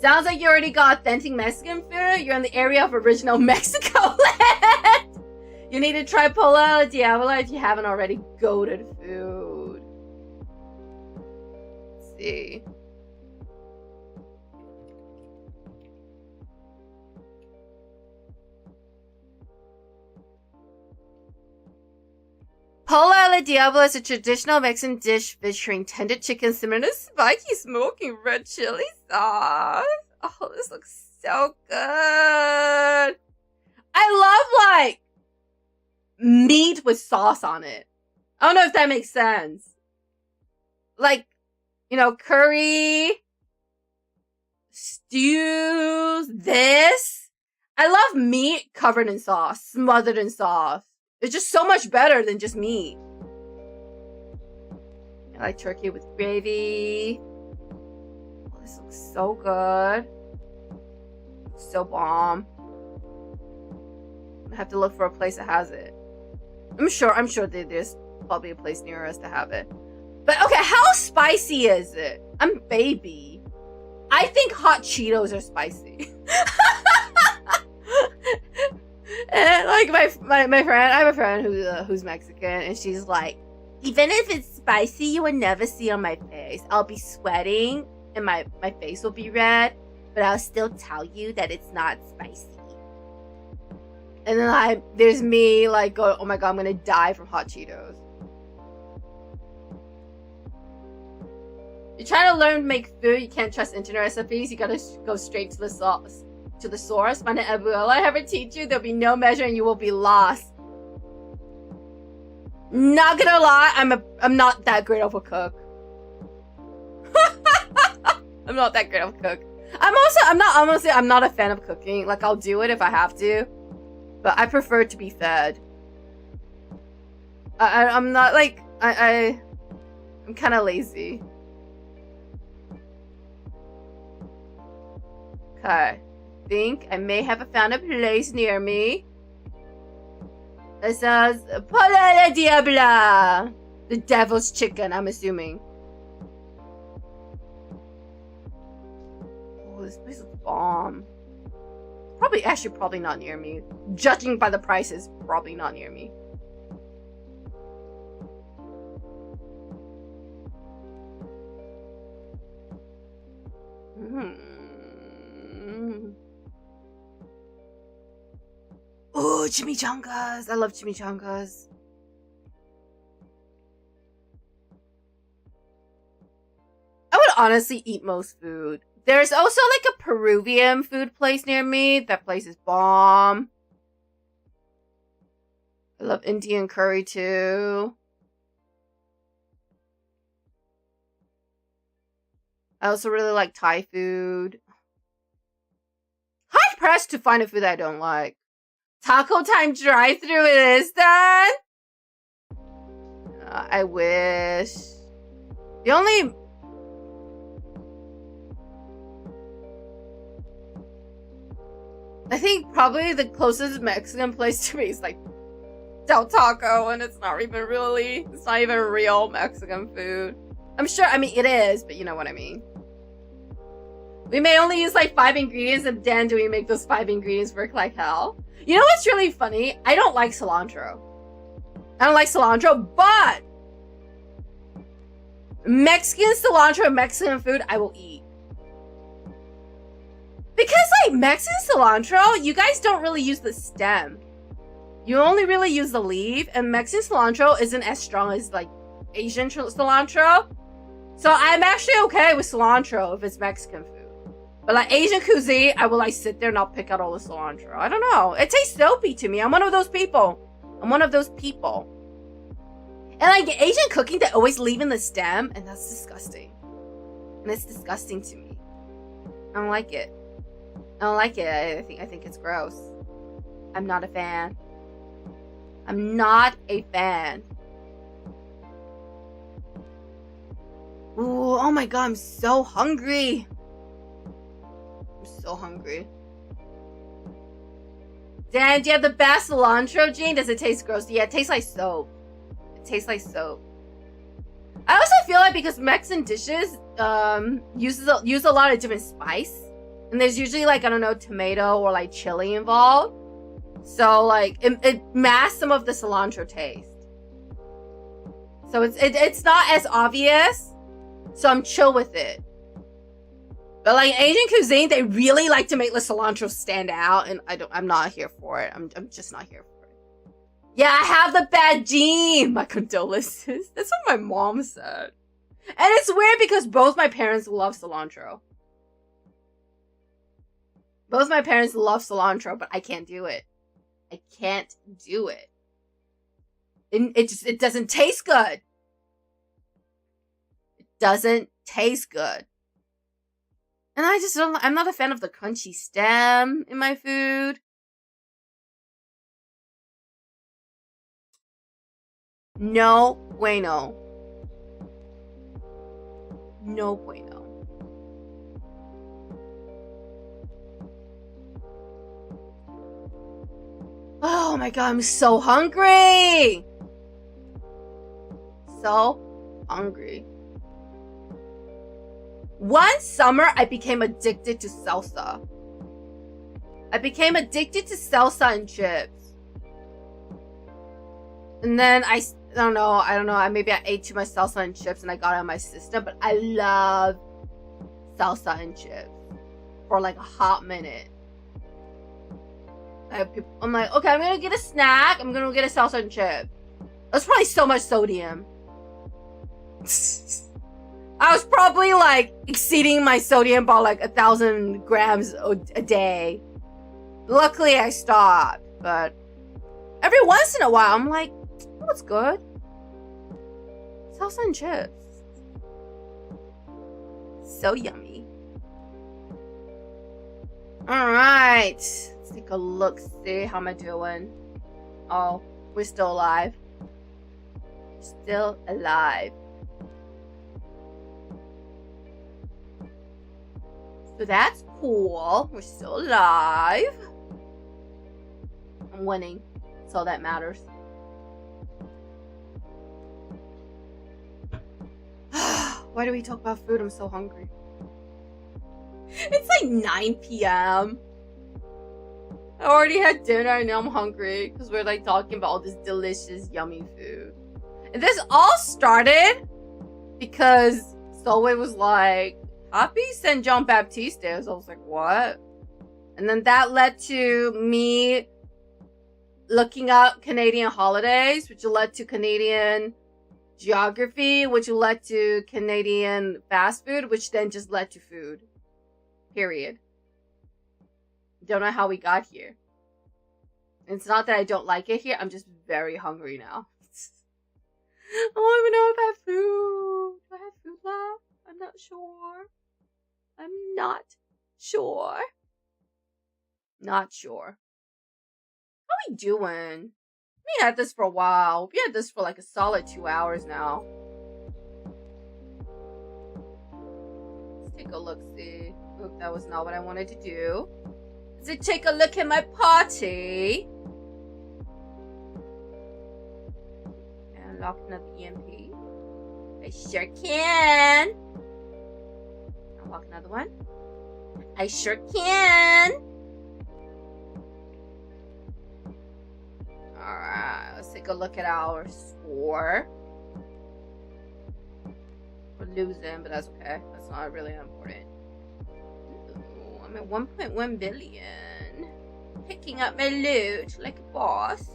Sounds like you already got authentic Mexican food. You're in the area of original Mexico land. You need to try Pola Diablo if you haven't already. Goated food. Let's see. Pola al Diablo is a traditional Mexican dish featuring tender chicken simmered in spiky, smoking red chili sauce. Oh, this looks so good. I love, like, meat with sauce on it. I don't know if that makes sense. Like, you know, curry, stews, this. I love meat covered in sauce, smothered in sauce. It's just so much better than just meat. I like turkey with gravy. Oh, this looks so good. So bomb. I have to look for a place that has it. I'm sure there's probably a place near us to have it. But okay, how spicy is it? I'm baby. I think hot Cheetos are spicy. And like my friend, I have a friend who's Mexican, and she's like, even if it's spicy, you would never see on my face. I'll be sweating, and my face will be red, but I'll still tell you that it's not spicy. And then there's me like, going, oh my god, I'm gonna die from hot Cheetos. You're trying to learn to make food, you can't trust internet recipes. You gotta go straight to the sauce. To the source. Find an abuela ever teach you, there'll be no measure and you will be lost. Not gonna lie, I'm not that great of a cook. I'm not that great of a cook. I'm not a fan of cooking. Like, I'll do it if I have to, but I prefer to be fed. I'm not like I'm kind of lazy. Okay. Think I may have found a place near me. It says Pola la Diabla, the devil's chicken, I'm assuming. Oh, this place is bomb. Probably not near me. Judging by the prices, probably not near me. Oh, chimichangas. I love chimichangas. I would honestly eat most food. There's also like a Peruvian food place near me. That place is bomb. I love Indian curry too. I also really like Thai food. Hard pressed to find a food that I don't like. Taco time drive-thru it is then? I wish. The only... I think probably the closest Mexican place to me is like Del Taco, and it's not even real Mexican food. I'm sure, I mean, it is, but you know what I mean. We may only use like 5 ingredients, and then do we make those 5 ingredients work like hell? You know what's really funny? I don't like cilantro. But Mexican cilantro and Mexican food, I will eat. Because like Mexican cilantro, you guys don't really use the stem. You only really use the leaf, and Mexican cilantro isn't as strong as like Asian cilantro. So I'm actually okay with cilantro if it's Mexican food. But like Asian cuisine, I will like sit there and I'll pick out all the cilantro. I don't know. It tastes soapy to me. I'm one of those people. And like Asian cooking, they always leave in the stem, and that's disgusting. And it's disgusting to me. I don't like it. I think it's gross. I'm not a fan. Ooh, oh my god, I'm so hungry. Dan, do you have the best cilantro, Gene? Does it taste gross? Yeah, it tastes like soap. I also feel like because Mexican dishes use a lot of different spice, and there's usually like, I don't know, tomato or like chili involved. So like it masks some of the cilantro taste. So it's not as obvious. So I'm chill with it. But like Asian cuisine, they really like to make the cilantro stand out, and I'm not here for it. I'm just not here for it. Yeah, I have the bad gene. My condolences. That's what my mom said. And it's weird because both my parents love cilantro. But I can't do it. It doesn't taste good. And I'm not a fan of the crunchy stem in my food. No bueno. Oh my god, I'm so hungry. One summer, I became addicted to salsa. And chips. And then I don't know, maybe I ate too much salsa and chips and I got it out of my system, but I love salsa and chips for like a hot minute. I'm like, okay, I'm gonna get a snack, I'm gonna get a salsa and chip. That's probably so much sodium. I was probably like exceeding my sodium by like 1,000 grams a day. Luckily I stopped, but every once in a while I'm like, oh, it's good. Salsa and chips. So yummy. Alright. Let's take a look, see how am I doing. Oh, we're still alive. So that's cool. We're still alive. I'm winning. That's all that matters. Why do we talk about food? I'm so hungry. It's like 9 p.m. I already had dinner and now I'm hungry because we're like talking about all this delicious, yummy food. And this all started because Solway was like, Happy St. John Baptiste Day. So I was like, what? And then that led to me looking up Canadian holidays, which led to Canadian geography, which led to Canadian fast food, which then just led to food. Period. Don't know how we got here. It's not that I don't like it here. I'm just very hungry now. I don't even know if I have food. Do I have food left? I'm not sure. not sure. Not sure. How we doing? We had this for a while. We had this for like a solid 2 hours now. Let's take a look, see. Oop, that was not what I wanted to do. Let's take a look at my party. And unlock another EMP. I sure can. Unlock another one. I sure can. Alright, let's take a look at our score. We're losing, but that's okay. That's not really important. Ooh, I'm at 1.1 billion. Picking up my loot like a boss.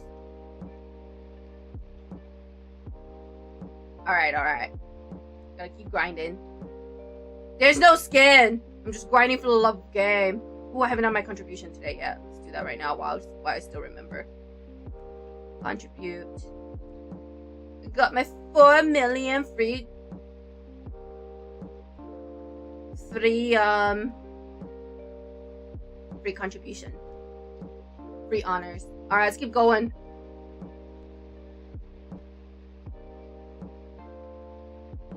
Alright. Gotta keep grinding. There's no skin! I'm just grinding for the love of the game. Ooh, I haven't done my contribution today yet. Let's do that right now while I still remember. Contribute. I got my 4 million free contribution. Free honors. Alright, let's keep going.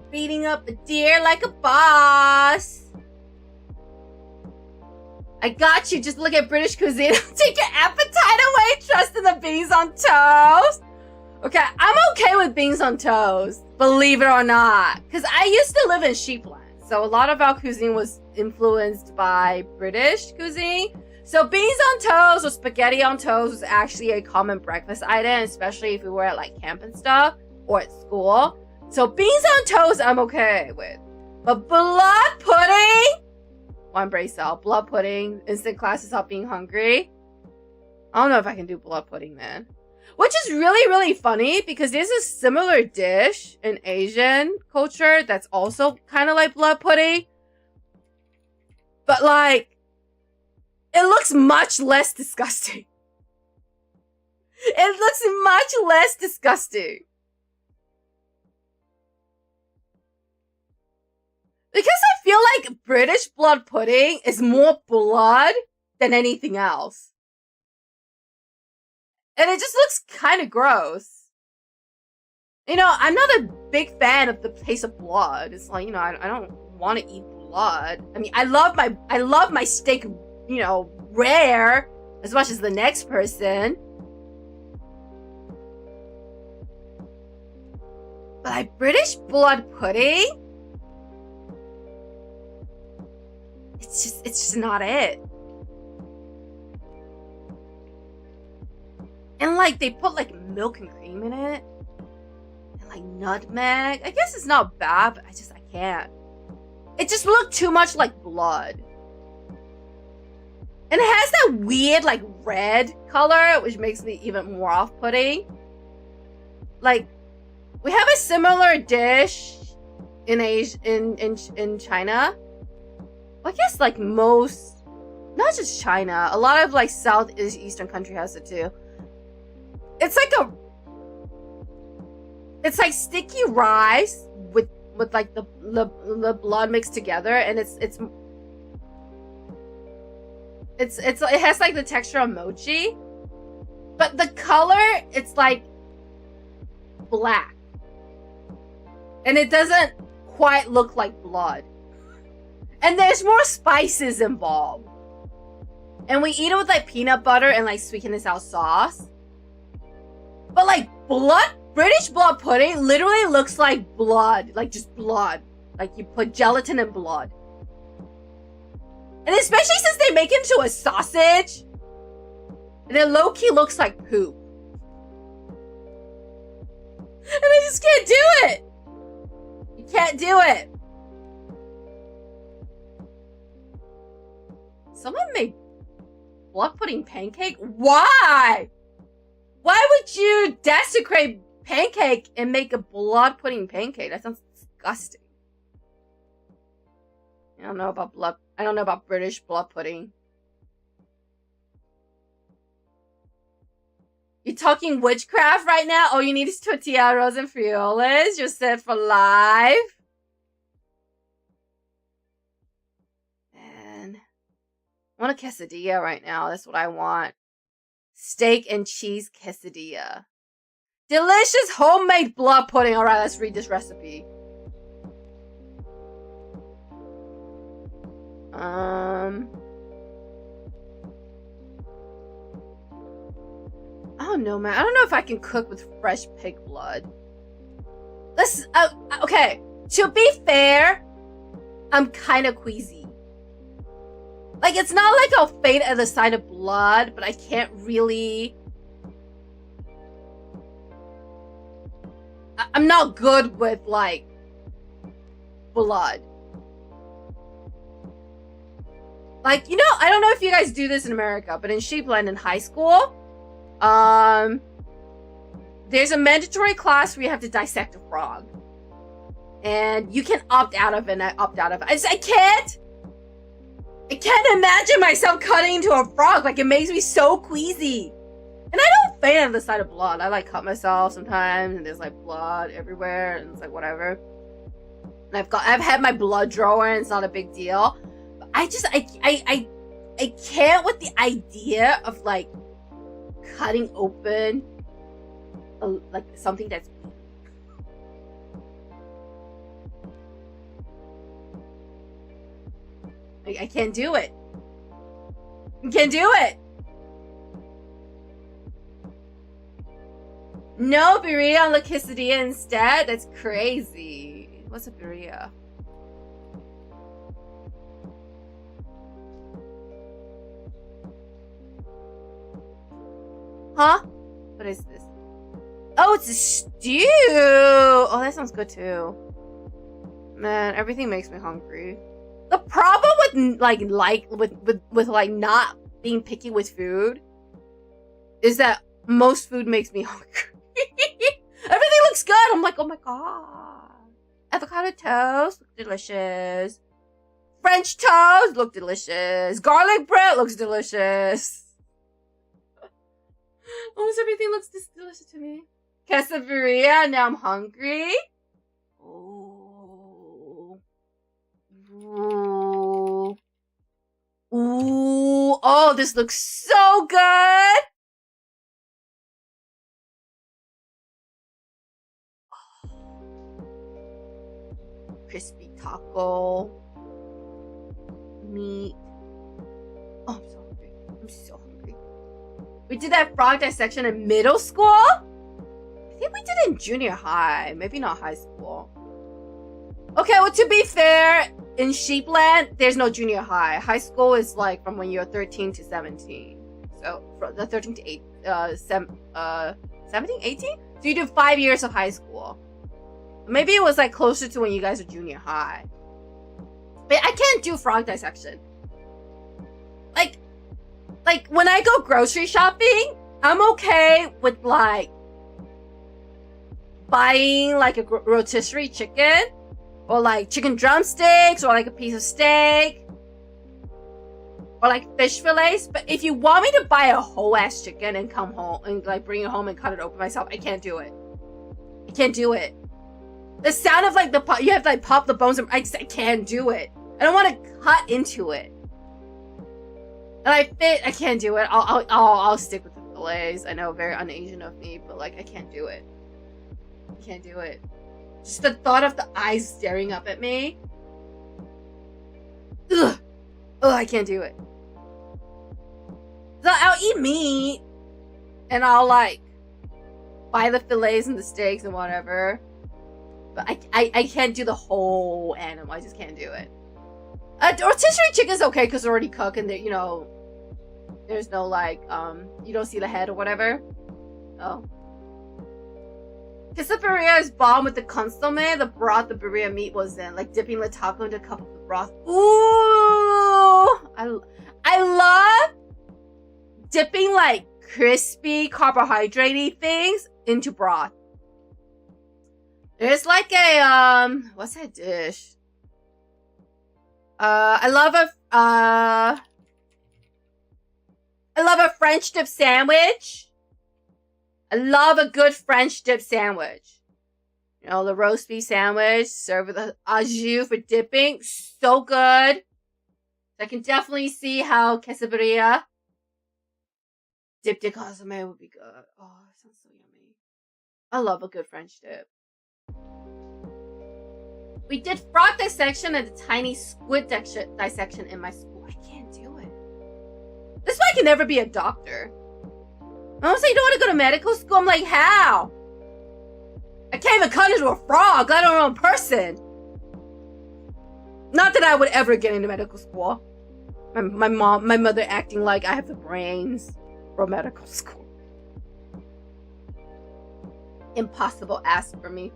Beating up a deer like a boss. I got you. Just look at British cuisine. Take your appetite away. Trust in the beans on toast. Okay, I'm okay with beans on toast. Believe it or not. Because I used to live in sheepland. So a lot of our cuisine was influenced by British cuisine. So beans on toast or spaghetti on toast was actually a common breakfast item. Especially if we were at like camp and stuff. Or at school. So beans on toast I'm okay with. But blood pudding? One brace out. Blood pudding. Instant classes stop being hungry. I don't know if I can do blood pudding, man. Which is really, really funny because there's a similar dish in Asian culture that's also kind of like blood pudding. But like, it looks much less disgusting. It looks much less disgusting. Because I feel like British blood pudding is more blood than anything else. And it just looks kind of gross. You know, I'm not a big fan of the taste of blood. It's like, you know, I don't want to eat blood. I mean, I love my steak, you know, rare as much as the next person. But like British blood pudding? It's just not it. And like they put like milk and cream in it. And like nutmeg. I guess it's not bad, but I can't. It just looked too much like blood. And it has that weird like red color, which makes me even more off-putting. Like, we have a similar dish in China. I guess like most, not just China, a lot of like Southeastern country has it too. It's like sticky rice with like the blood mixed together, and it has like the texture of mochi, but the color it's like black, and it doesn't quite look like blood. And there's more spices involved. And we eat it with like peanut butter and like sweet and sour sauce. But like British blood pudding literally looks like blood. Like just blood. Like you put gelatin and blood. And especially since they make it into a sausage. And it low-key looks like poop. And I just can't do it. You can't do it. Someone made blood pudding pancake? Why? Why would you desecrate pancake and make a blood pudding pancake? That sounds disgusting. I don't know about British blood pudding. You talking witchcraft right now? All you need is tortilla rolls and frioles. You're set for life. I want a quesadilla right now. That's what I want. Steak and cheese quesadilla. Delicious homemade blood pudding. All right, let's read this recipe. I don't know, man. I don't know if I can cook with fresh pig blood. Let's, okay. To be fair, I'm kind of queasy. Like, it's not like I'll faint at the sight of blood, but I can't really... I'm not good with, like, blood. Like, you know, I don't know if you guys do this in America, but in Sheepland in high school, there's a mandatory class where you have to dissect a frog. And you can opt out of it, and I opt out of it. I can't imagine myself cutting into a frog. Like, it makes me so queasy. And I don't faint at the sight of blood. I, like, cut myself sometimes, and there's, like, blood everywhere, and it's like, whatever. And I've had my blood drawer, and it's not a big deal. But I can't with the idea of, like, cutting open, like, something that's... I can't do it. I can't do it. No birria on the quesadilla instead? That's crazy. What's a birria? Huh? What is this? Oh, it's a stew. Oh, that sounds good too. Man, everything makes me hungry. The problem with like not being picky with food is that most food makes me hungry. Everything looks good. I'm like, oh my god. Avocado toast look delicious. French toast look delicious. Garlic bread looks delicious. Almost everything looks this delicious to me. Quesadilla, now I'm hungry. Ooh. Ooh. Ooh. Oh, this looks so good. Crispy taco. Meat. Oh, I'm so hungry. I'm so hungry. We did that frog dissection in middle school? I think we did it in junior high. Maybe not high school. Okay, well, to be fair, in Sheepland, there's no junior high. High school is like from when you're 13 to 17. So, from the 13 to 17, 18? So you do 5 years of high school. Maybe it was like closer to when you guys are junior high. But I can't do frog dissection. Like when I go grocery shopping, I'm okay with like buying like a rotisserie chicken or like chicken drumsticks or like a piece of steak or like fish fillets. But if you want me to buy a whole ass chicken and come home and like bring it home and cut it open myself, I can't do it. I can't do it. The sound of like you have to like pop the bones and I can't do it. I don't want to cut into it. And I can't do it. I'll stick with the fillets. I know, very un-Asian of me, but like I can't do it. I can't do it. Just the thought of the eyes staring up at me. Ugh. Ugh, I can't do it. So I'll eat meat and I'll like buy the fillets and the steaks and whatever. But I can't do the whole animal. I just can't do it. Rotisserie chicken's okay because it's already cooked and you know, there's no like, you don't see the head or whatever. Oh. Quesadilla is bomb with the consomme, the broth the birria meat was in, like dipping the taco into a cup of the broth. Ooh! I love dipping like crispy carbohydrate-y things into broth. There's like a, what's that dish? I love a French dip sandwich. I love a good French dip sandwich. You know, the roast beef sandwich served with the au jus for dipping. So good. So I can definitely see how quesadilla dipped in consomme would be good. Oh, it sounds so yummy. I love a good French dip. We did frog dissection and the tiny squid dissection in my school. I can't do it. This is why I can never be a doctor. Mom said you don't want to go to medical school. I'm like, how? I can't even cut into a frog, let alone a person. Not that I would ever get into medical school. My mother acting like I have the brains for medical school. Impossible ask for me.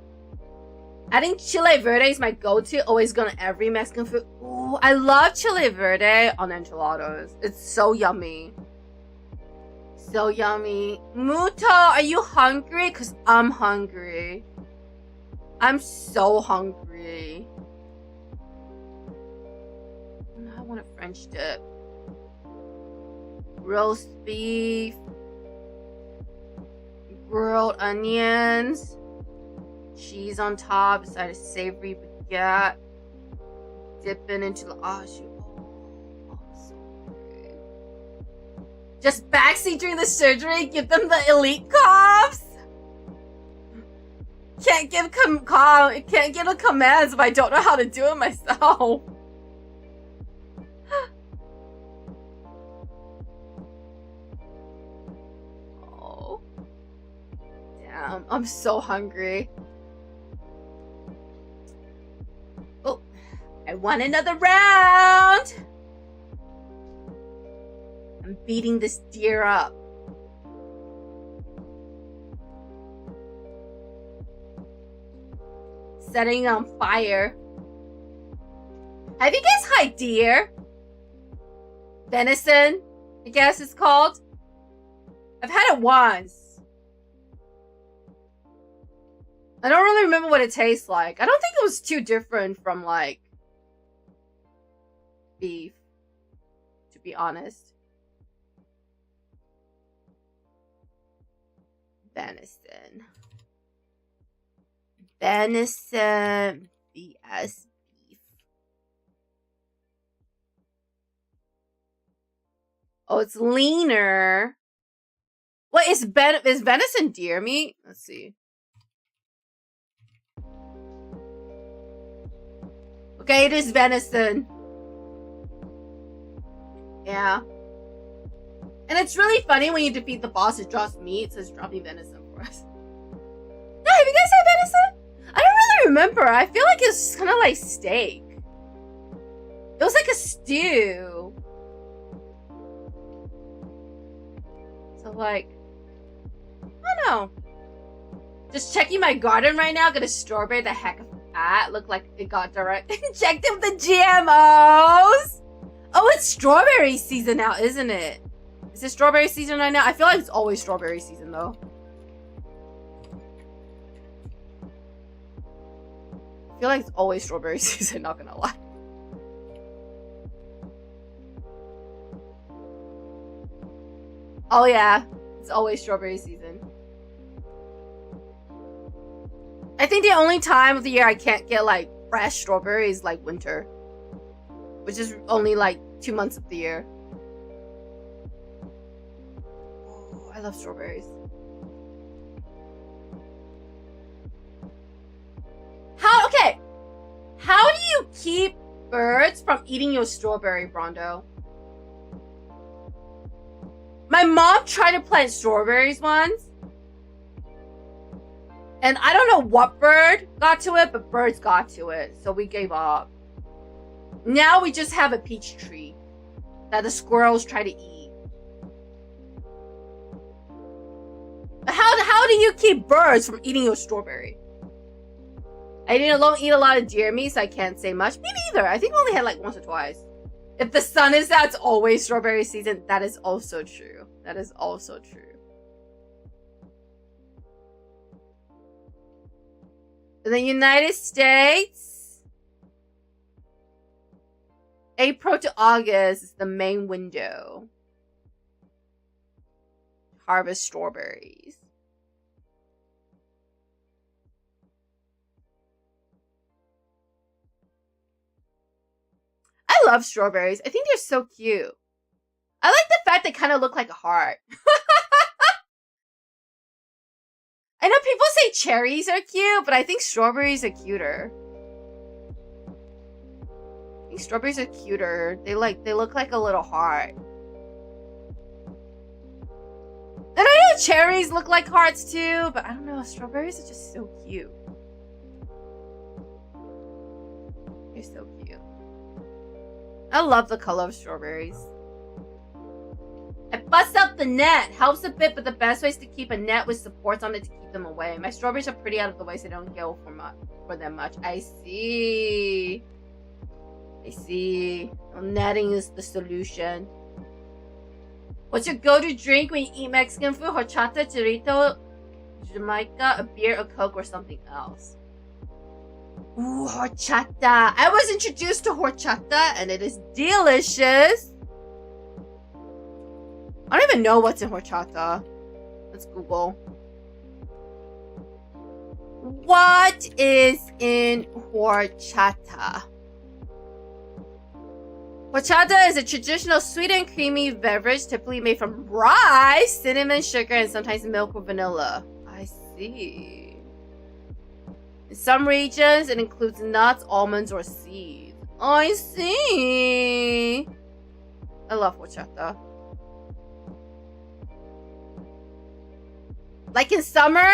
Adding chile verde is my go-to. Always go to every Mexican food. Ooh, I love chile verde on enchiladas. It's so yummy. So yummy. Muto, are you hungry? Because I'm hungry. I'm so hungry. I want a French dip. Roast beef. Grilled onions. Cheese on top. Beside a savory baguette. Dipping into the... Oh, shoot. Just backseat during the surgery. Give them the elite comps. Can't give the commands if I don't know how to do it myself. Oh, damn! I'm so hungry. Oh, I want another round. I'm beating this deer up. Setting on fire. Have you guys had deer? Venison, I guess it's called. I've had it once. I don't really remember what it tastes like. I don't think it was too different from, like, beef, to be honest. Venison. Venison vs beef. Oh, it's leaner. What is venison deer meat? Let's see. Okay, it is venison. Yeah. And it's really funny when you defeat the boss, it drops meat. It says dropping venison for us. No, have you guys had venison? I don't really remember. I feel like it's kind of like steak. It was like a stew. So like, I don't know. Just checking my garden right now. Got a strawberry the heck of that. Looked like it got direct injected with the GMOs. Oh, it's strawberry season now, isn't it? Is it strawberry season right now? I feel like it's always strawberry season though. I feel like it's always strawberry season, not gonna lie. Oh yeah, it's always strawberry season. I think the only time of the year I can't get like fresh strawberries is like winter. Which is only like 2 months of the year. Oh, I love strawberries. Okay. How do you keep birds from eating your strawberry, Brondo? My mom tried to plant strawberries once. And I don't know what bird got to it, but birds got to it. So we gave up. Now we just have a peach tree that the squirrels try to eat. How do you keep birds from eating your strawberry? I don't eat a lot of deer meat, so I can't say much. Me neither. I think I only had like once or twice. If the sun is out, it's always strawberry season. That is also true. That is also true. In the United States, April to August is the main window. Harvest strawberries. I I love strawberries. I think they're so cute. I like the fact they kind of look like a heart. I know people say cherries are cute, but I think strawberries are cuter. I think strawberries are cuter. They look like a little heart. And I know cherries look like hearts too, but I don't know. Strawberries are just so cute. They're so cute. I love the color of strawberries. I bust out the net. Helps a bit, but the best way is to keep a net with supports on it to keep them away. My strawberries are pretty out of the way, so they don't go for them much. I see. I see. Well, netting is the solution. What's your go-to drink when you eat Mexican food? Horchata, chorrito, Jamaica, a beer, a Coke, or something else? Ooh, horchata. I was introduced to horchata, and it is delicious. I don't even know what's in horchata. Let's Google. What is in horchata? Horchata is a traditional sweet and creamy beverage typically made from rice, cinnamon, sugar, and sometimes milk or vanilla. I see. In some regions, it includes nuts, almonds, or seeds. I see. I love horchata. Like in summer,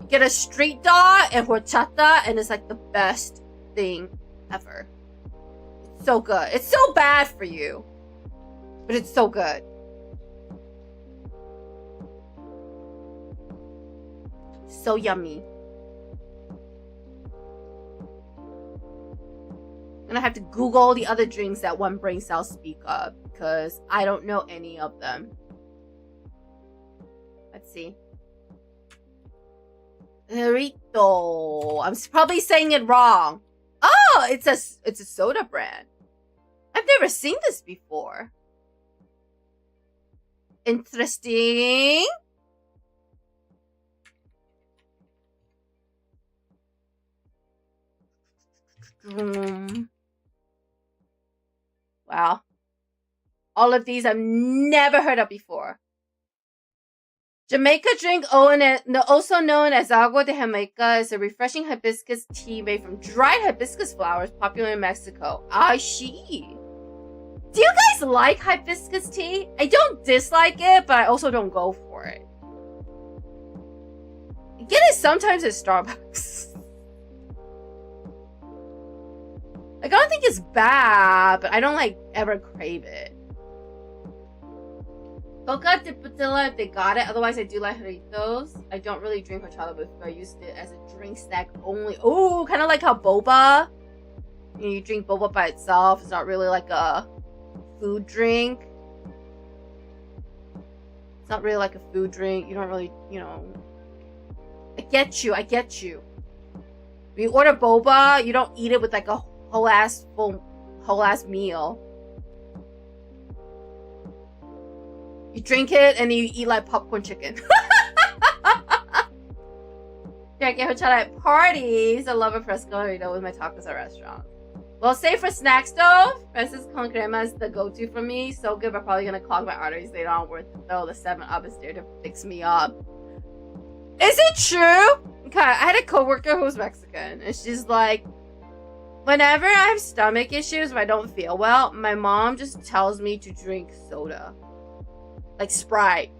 you get a street dog and horchata, and it's like the best thing ever. It's so good. It's so bad for you, but it's so good. So yummy. I'm gonna have to Google the other drinks that One Brain Cells speak of, because I don't know any of them. Let's see. Rito. I'm probably saying it wrong. Oh, it's a soda brand. I've never seen this before. Interesting. Wow. All of these I've never heard of before. Jamaica drink, also known as agua de Jamaica, is a refreshing hibiscus tea made from dried hibiscus flowers, popular in Mexico. I see. Do you guys like hibiscus tea? I don't dislike it, but I also don't go for it. I get it sometimes at Starbucks. Like, I don't think it's bad, but I don't ever crave it. Coca de Patilla if they got it. Otherwise, I do like Jarritos. I don't really drink horchata before. I used it as a drink snack only. Oh, kind of like how boba. You drink boba by itself. It's not really like a food drink. It's not really like a food drink. You don't really, I get you. When you order boba, you don't eat it with like a whole ass meal. You drink it and you eat like popcorn chicken. Yeah, I get horchata at parties. I love a fresco burrito with my tacos at restaurants. Well, say for snacks though, fresas con crema is the go-to for me. So good, but probably gonna clog my arteries later on. Worth to throw the 7-Up is there to fix me up. Is it true? Okay, I had a coworker who was Mexican, and she's like, whenever I have stomach issues, if I don't feel well, my mom just tells me to drink soda. Like Sprite.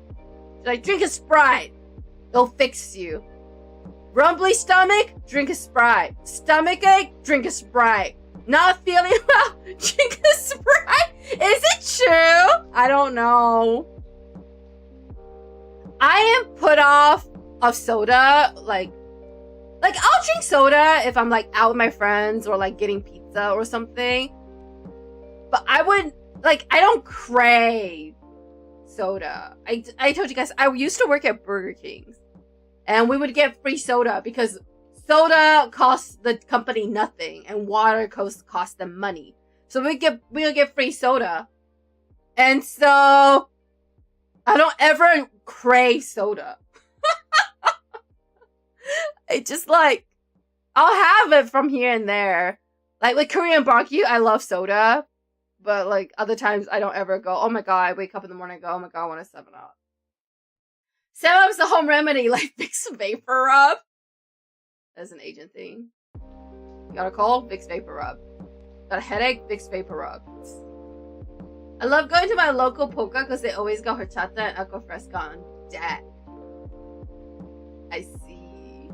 She's like, drink a Sprite. It'll fix you. Rumbly stomach, drink a Sprite. Stomach ache, drink a Sprite. Not feeling well, drink a Sprite. Is it true? I don't know. I am put off of soda. Like I'll drink soda if I'm like out with my friends or like getting pizza or something. But I don't crave soda. I told you guys, I used to work at Burger King's, and we would get free soda because soda costs the company nothing and water costs them money. So we would get free soda, and so I don't ever crave soda. I just I'll have it from here and there. Like with Korean barbecue, I love soda. But like other times I don't ever go, oh my god, I wake up in the morning and go, oh my god, I want a 7-Up. 7-Up's the home remedy, like Vicks Vapor Rub. That's an agent thing. You got a cold? Vicks Vapor Rub. Got a headache? Vicks Vapor Rub. I love going to my local polka because they always got horchata and aqua fresca on deck. I see.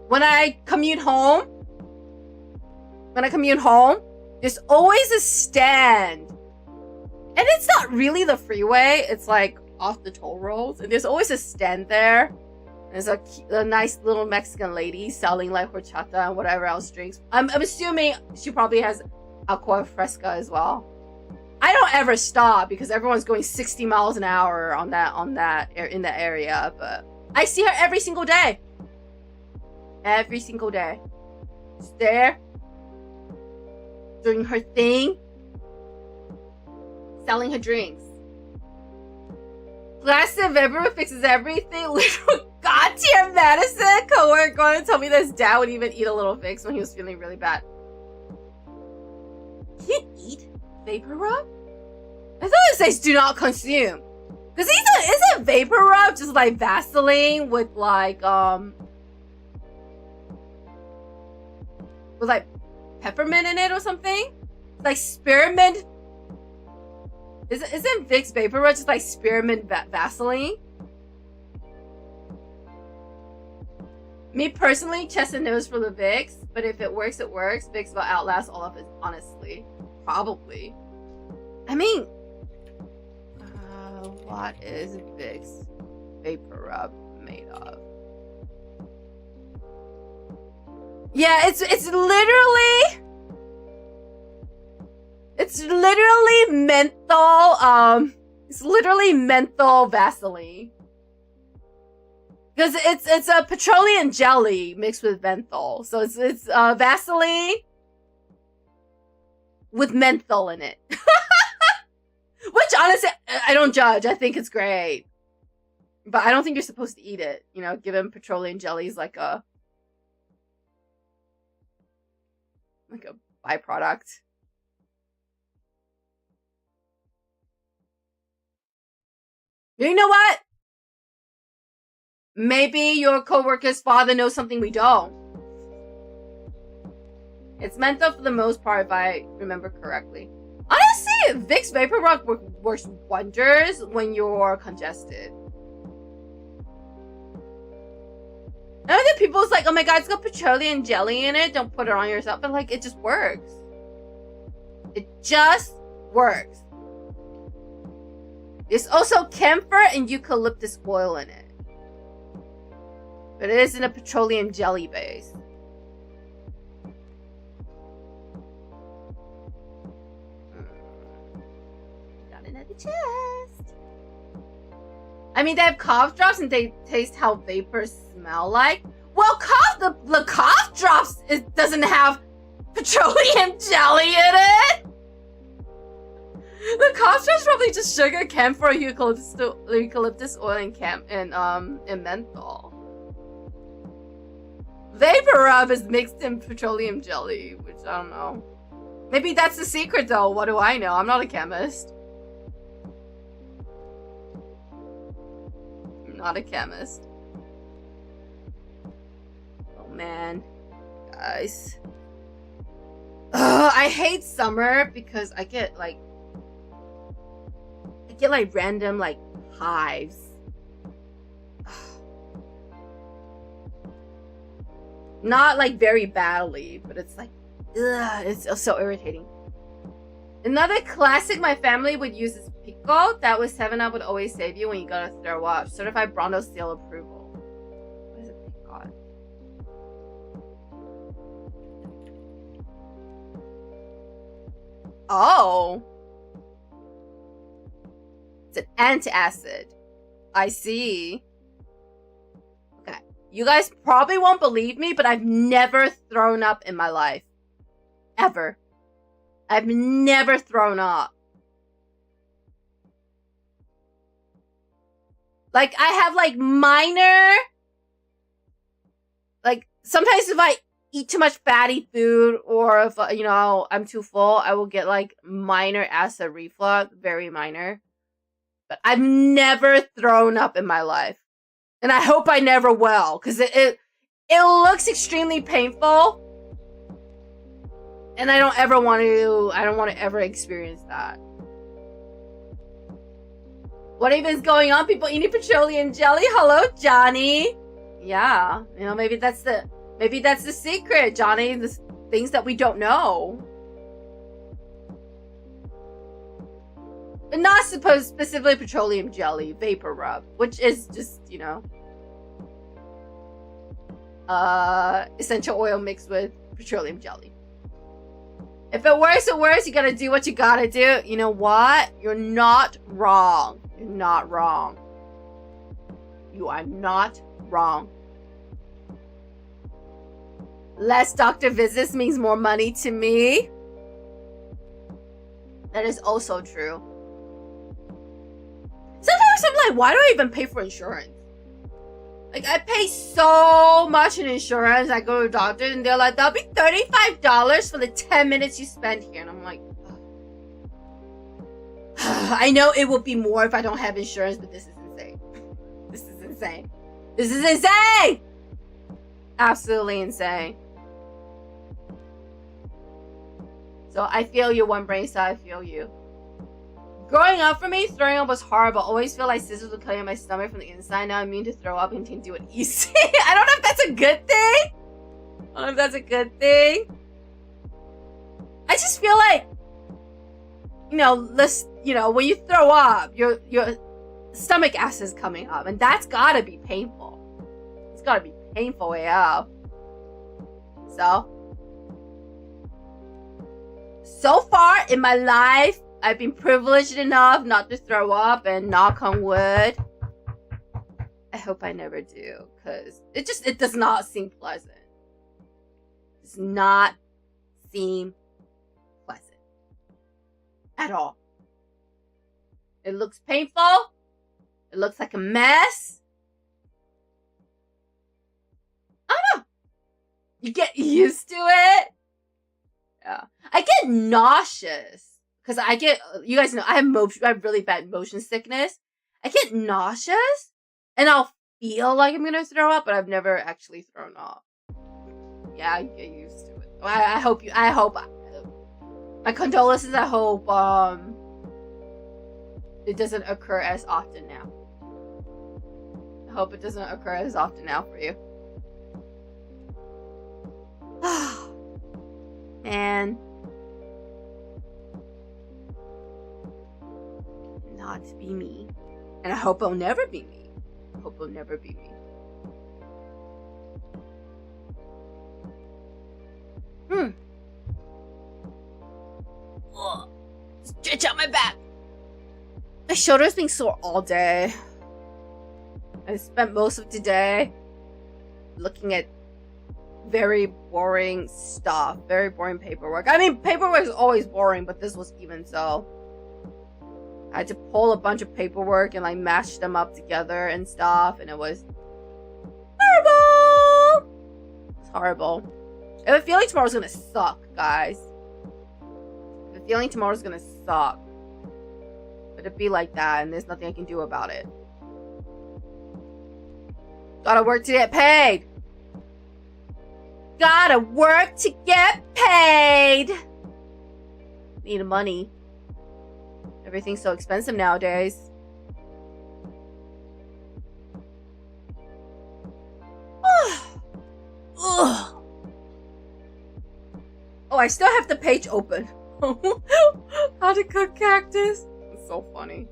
When I commute home, there's always a stand. And it's not really the freeway. It's like off the toll roads. And there's always a stand there. There's a nice little Mexican lady selling like horchata and whatever else drinks. I'm assuming she probably has aqua fresca as well. I don't ever stop because everyone's going 60 miles an hour in that area. But I see her every single day. Every single day. She's there. Doing her thing. Selling her drinks. Plastic Vapor fixes everything. Little god-tier medicine. Coworker going to tell me that his dad would even eat a little Vicks when he was feeling really bad. You eat Vapor Rub? I thought it says do not consume. Because isn't Vapor Rub just like Vaseline with like peppermint in it or something? Like spearmint. Isn't Vicks Vapor Rub just like spearmint Vaseline? Me personally, chest and nose for the Vicks, but if it works, it works. Vicks will outlast all of it, honestly. Probably. I mean, what is Vicks Vapor Rub made of? Yeah, it's literally menthol. It's literally menthol Vaseline. Because it's a petroleum jelly mixed with menthol. So it's Vaseline with menthol in it. Which honestly, I don't judge. I think it's great. But I don't think you're supposed to eat it. You know, given petroleum jellies like a byproduct. You know what? Maybe your coworker's father knows something we don't. It's menthol for the most part, if I remember correctly. Honestly, Vicks Vapor Rub works wonders when you're congested. I know that people's like, oh my god, it's got petroleum jelly in it. Don't put it on yourself. But like, it just works. It just works. There's also camphor and eucalyptus oil in it. But it is in a petroleum jelly base. Got another chest. I mean, they have cough drops and they taste how vapors smell like. Well, the cough drops, it doesn't have petroleum jelly in it. The cough drops probably just sugar, camphor, eucalyptus oil, and menthol. Vapor Rub is mixed in petroleum jelly, which I don't know. Maybe that's the secret though. What do I know? I'm not a chemist. I'm not a chemist. Oh man. Guys. I hate summer because I get random like hives. Not like very badly, but it's like, ugh, it's so irritating. Another classic my family would use is pico. That was 7-Up would always save you when you got a throw up. Certified Bronto seal approval. What is it? God. Oh. It's an antacid. I see. Okay. You guys probably won't believe me, but I've never thrown up in my life. Ever. I've never thrown up. Like, I have like minor... Like, sometimes if I eat too much fatty food, or if you know I'm too full, I will get like minor acid reflux, very minor. But I've never thrown up in my life, and I hope I never will, because it looks extremely painful, and I don't ever want to. I don't want to ever experience that. What even is going on? People eating petroleum jelly? Hello, Johnny. Yeah, you know, maybe that's the secret, Johnny. The things that we don't know. But not supposed specifically petroleum jelly, vapor rub, which is just, you know, essential oil mixed with petroleum jelly. If it works, it works. You gotta do what you gotta do. You know what? You're not wrong. You're not wrong. You are not wrong. Less doctor visits means more money to me. That is also true. Sometimes I'm like, why do I even pay for insurance? Like, I pay so much in insurance. I go to a doctor and they're like, that'll be $35 for the 10 minutes you spend here. And I'm like, I know it will be more if I don't have insurance, but this is insane. This is insane. This is insane! Absolutely insane. So I feel you, One Brain Cell. I feel you. Growing up for me, throwing up was horrible. Always feel like scissors were cutting my stomach from the inside. Now I'm immune to throw up and can do it easy. I don't know if that's a good thing. I don't know if that's a good thing. I just feel like, you know, when you throw up, your stomach acid is coming up, and that's gotta be painful. It's gotta be painful, yeah. So far in my life, I've been privileged enough not to throw up, and knock on wood, I hope I never do, because it does not seem pleasant. It does not seem pleasant at all. It looks painful. It looks like a mess. I don't know. You get used to it. Yeah. I get nauseous. Because you guys know, I have really bad motion sickness. I get nauseous. And I'll feel like I'm going to throw up, but I've never actually thrown up. Yeah, I get used to it. I hope my condolences, I hope, it doesn't occur as often now. I hope it doesn't occur as often now for you. Man. Not be me. And I hope it'll never be me. I hope it'll never be me. Stretch out my back. My shoulder's been sore all day. I spent most of today looking at very boring stuff. Very boring paperwork. I mean, paperwork is always boring, but this was even so. I had to pull a bunch of paperwork and like mash them up together and stuff, and it was horrible. It's horrible. I have a feeling tomorrow's gonna suck, guys. I have a feeling tomorrow's gonna suck. But it'd be like that, and there's nothing I can do about it. Gotta work to get paid. Gotta work to get paid. Need money. Everything's so expensive nowadays. Oh, I still have the page open. How to cook cactus. It's so funny.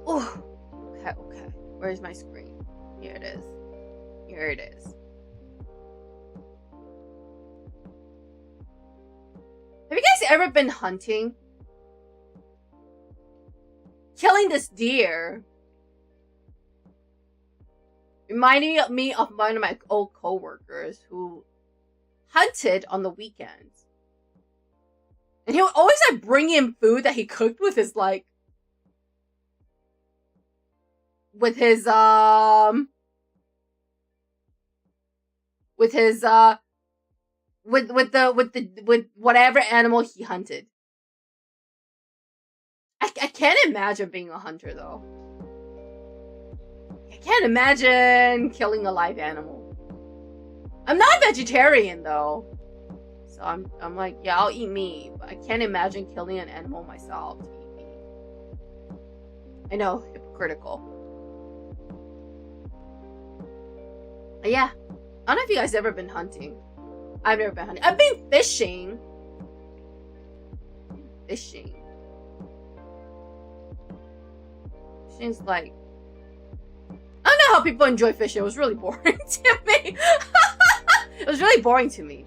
Oh, okay. Where's my screen? Here it is. Here it is. Have you guys ever been hunting? Killing this deer reminded me of one of my old co-workers who hunted on the weekends. And he would always like bring in food that he cooked with his like with his with whatever animal he hunted. I can't imagine being a hunter though. I can't imagine killing a live animal. I'm not a vegetarian though. So I'm like, yeah, I'll eat meat, but I can't imagine killing an animal myself to eat meat. I know, hypocritical. But yeah. I don't know if you guys ever been hunting. I've never been hunting. I've been fishing. Fishing's like, I don't know how people enjoy fishing. It was really boring to me. It was really boring to me.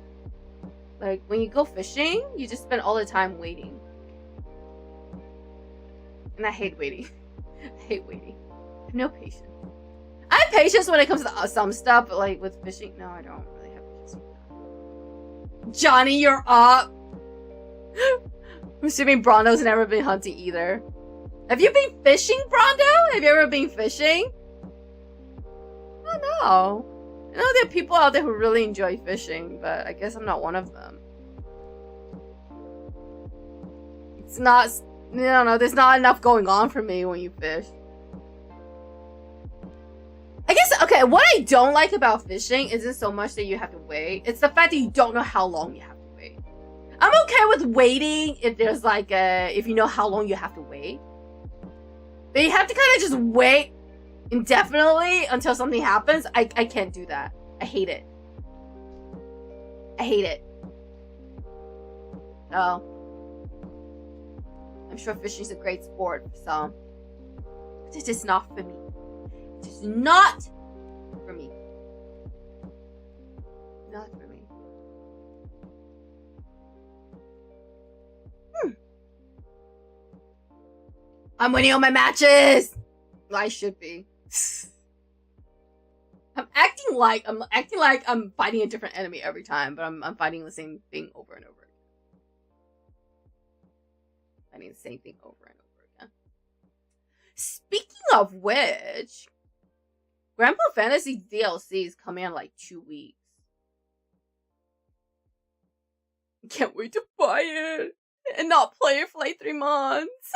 Like, when you go fishing, you just spend all the time waiting. And I hate waiting. I hate waiting. I have no patience. I have patience when it comes to some stuff, but like with fishing, no, I don't really have patience with that. Johnny, you're up. I'm assuming Brondo's never been hunting either. Have you been fishing, Brondo? Have you ever been fishing? I don't know. I know there are people out there who really enjoy fishing, but I guess I'm not one of them. It's not, I don't know, there's not enough going on for me when you fish. I guess, okay, what I don't like about fishing isn't so much that you have to wait. It's the fact that you don't know how long you have to wait. I'm okay with waiting if there's like if you know how long you have to wait. But you have to kind of just wait indefinitely until something happens. I can't do that. I hate it. I hate it. So, I'm sure fishing's a great sport for some. But it's just not for me. It is not for me. Not for me. I'm winning all my matches! Well, I should be. I'm acting like I'm fighting a different enemy every time, but I'm fighting the same thing over and over again. Fighting the same thing over and over again. Speaking of which, Grandpa Fantasy DLC is coming in like 2 weeks. Can't wait to buy it and not play it for like 3 months.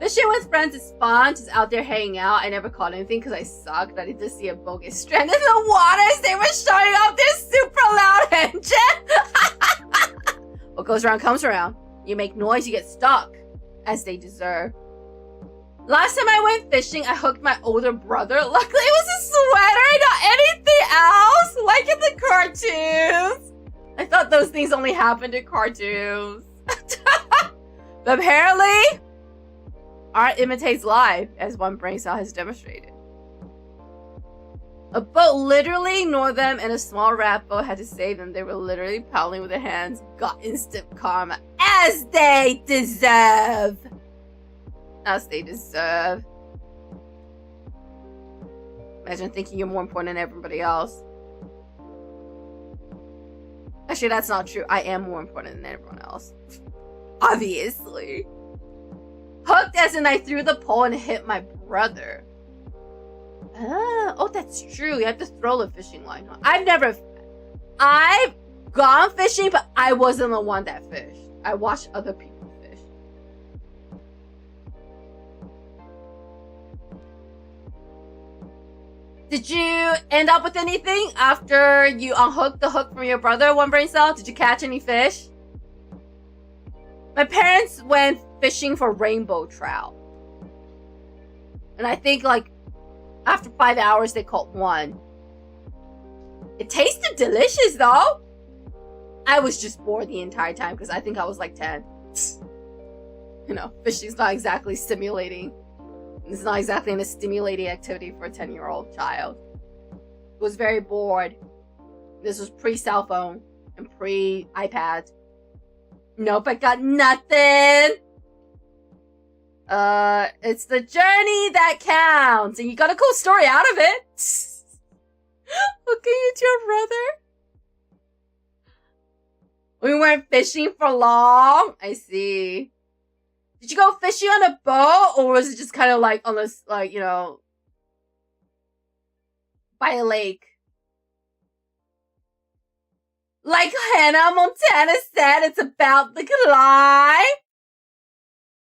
Fishing with friends is fun, just out there hanging out. I never caught anything because I sucked. I did see a boat get stranded in the water as they were shutting off their super loud engine. What goes around comes around. You make noise, you get stuck, as they deserve. Last time I went fishing, I hooked my older brother. Luckily, it was a sweater, not anything else, like in the cartoons. I thought those things only happened in cartoons. But apparently, art imitates life, as one brain cell has demonstrated. A boat literally ignored them, and a small rat boat had to save them. They were literally paddling with their hands. Got instant karma, as they deserve. As they deserve. Imagine thinking you're more important than everybody else. Actually, that's not true. I am more important than everyone else. Obviously. Hooked as in I threw the pole and hit my brother. Oh, that's true. You have to throw the fishing line. Huh? I've gone fishing, but I wasn't the one that fished. I watched other people fish. Did you end up with anything after you unhooked the hook from your brother, One Brain Cell? Did you catch any fish? My parents went fishing for rainbow trout. And I think like after 5 hours they caught one. It tasted delicious though. I was just bored the entire time because I think I was like 10. You know, fishing's not exactly stimulating. It's not exactly a stimulating activity for a 10-year-old child. I was very bored. This was pre-cell phone and pre-iPad. Nope, I got nothing. It's the journey that counts, and you got a cool story out of it. Looking at your brother. We weren't fishing for long. I see. Did you go fishing on a boat, or was it just kind of like on this, like, you know, by a lake? Like Hannah Montana said, it's about the climb.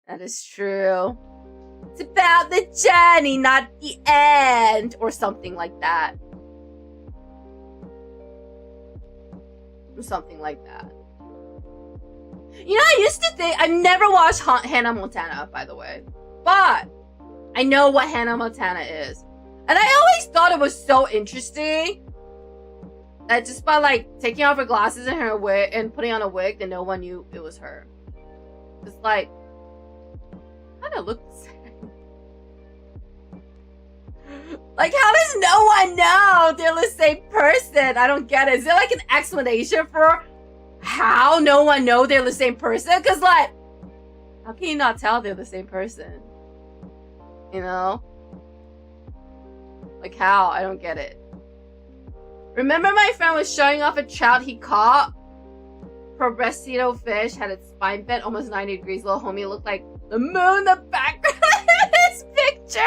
That is true. It's about the journey, not the end, or something like that. Or something like that. You know, I used to think, I've never watched Hannah Montana, by the way. But I know what Hannah Montana is. And I always thought it was so interesting that just by, like, taking off her glasses and her wig and putting on a wig, that no one knew it was her. It's like, kind of look the same. Like, how does no one know they're the same person? I don't get it. Is there, like, an explanation for how no one know they're the same person? Because, like, how can you not tell they're the same person? You know? Like, how? I don't get it. Remember my friend was showing off a trout he caught? Progressido fish had its spine bent almost 90 degrees. Little homie looked like the moon in the background of this picture.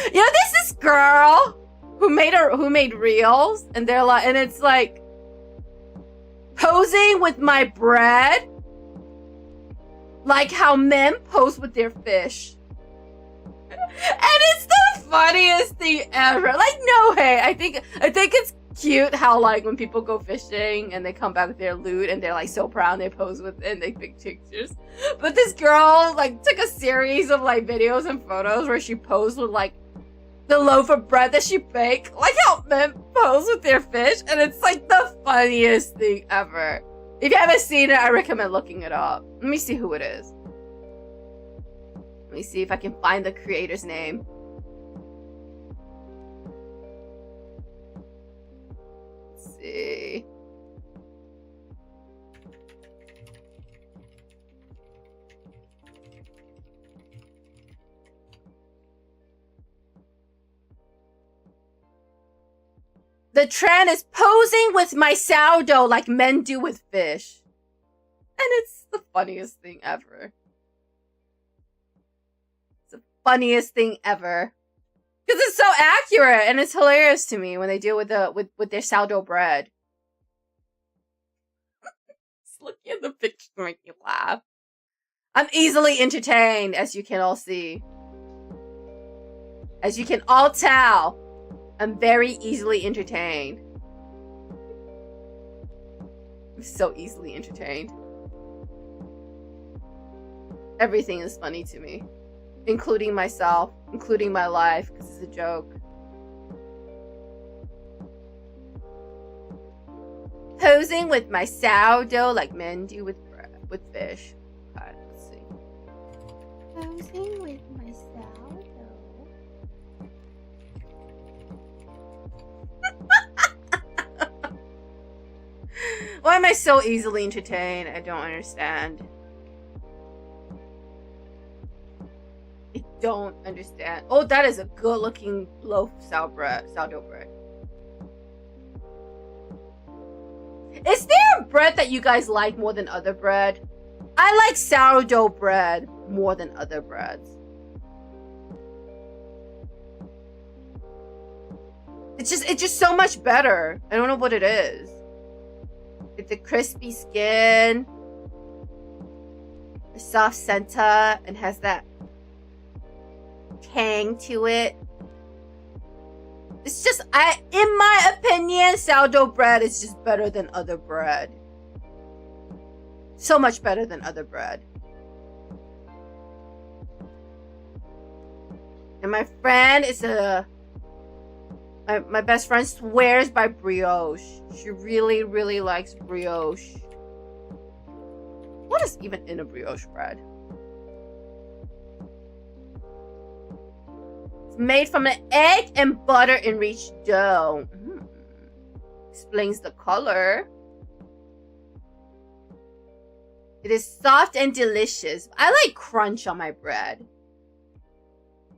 You know, there's this girl who made reels, and they're like, and it's like posing with my bread, like how men pose with their fish. And it's the funniest thing ever. Like, no way. I think it's cute how, like, when people go fishing and they come back with their loot and they're like so proud, they pose with it and they take pictures. But this girl, like, took a series of, like, videos and photos where she posed with, like, the loaf of bread that she baked, like how men pose with their fish, and it's like the funniest thing ever. If you haven't seen it, I recommend looking it up. Let me see who it is. Let me see if I can find the creator's name. Let's see. The trend is posing with my sourdough like men do with fish. And it's the funniest thing ever. It's the funniest thing ever. Because it's so accurate and it's hilarious to me when they do it with their sourdough bread. Just looking at the picture make me laugh. I'm easily entertained, as you can all see. As you can all tell, I'm very easily entertained. I'm so easily entertained. Everything is funny to me. Including myself. Including my life. Because it's a joke. Posing with my sourdough like men do with fish. Alright, let's see. Posing with my sourdough. Why am I so easily entertained? I don't understand. I don't understand. Oh, that is a good looking loaf of sourdough bread. Is there a bread that you guys like more than other bread? I like sourdough bread more than other breads. It's just so much better. I don't know what it is. It's a crispy skin, a soft center, and has that tang to it. It's just, in my opinion, sourdough bread is just better than other bread. So much better than other bread. And my friend is my best friend swears by brioche. She really, really likes brioche. What is even in a brioche bread? It's made from an egg and butter enriched dough. Explains the color. It is soft and delicious. I like crunch on my bread.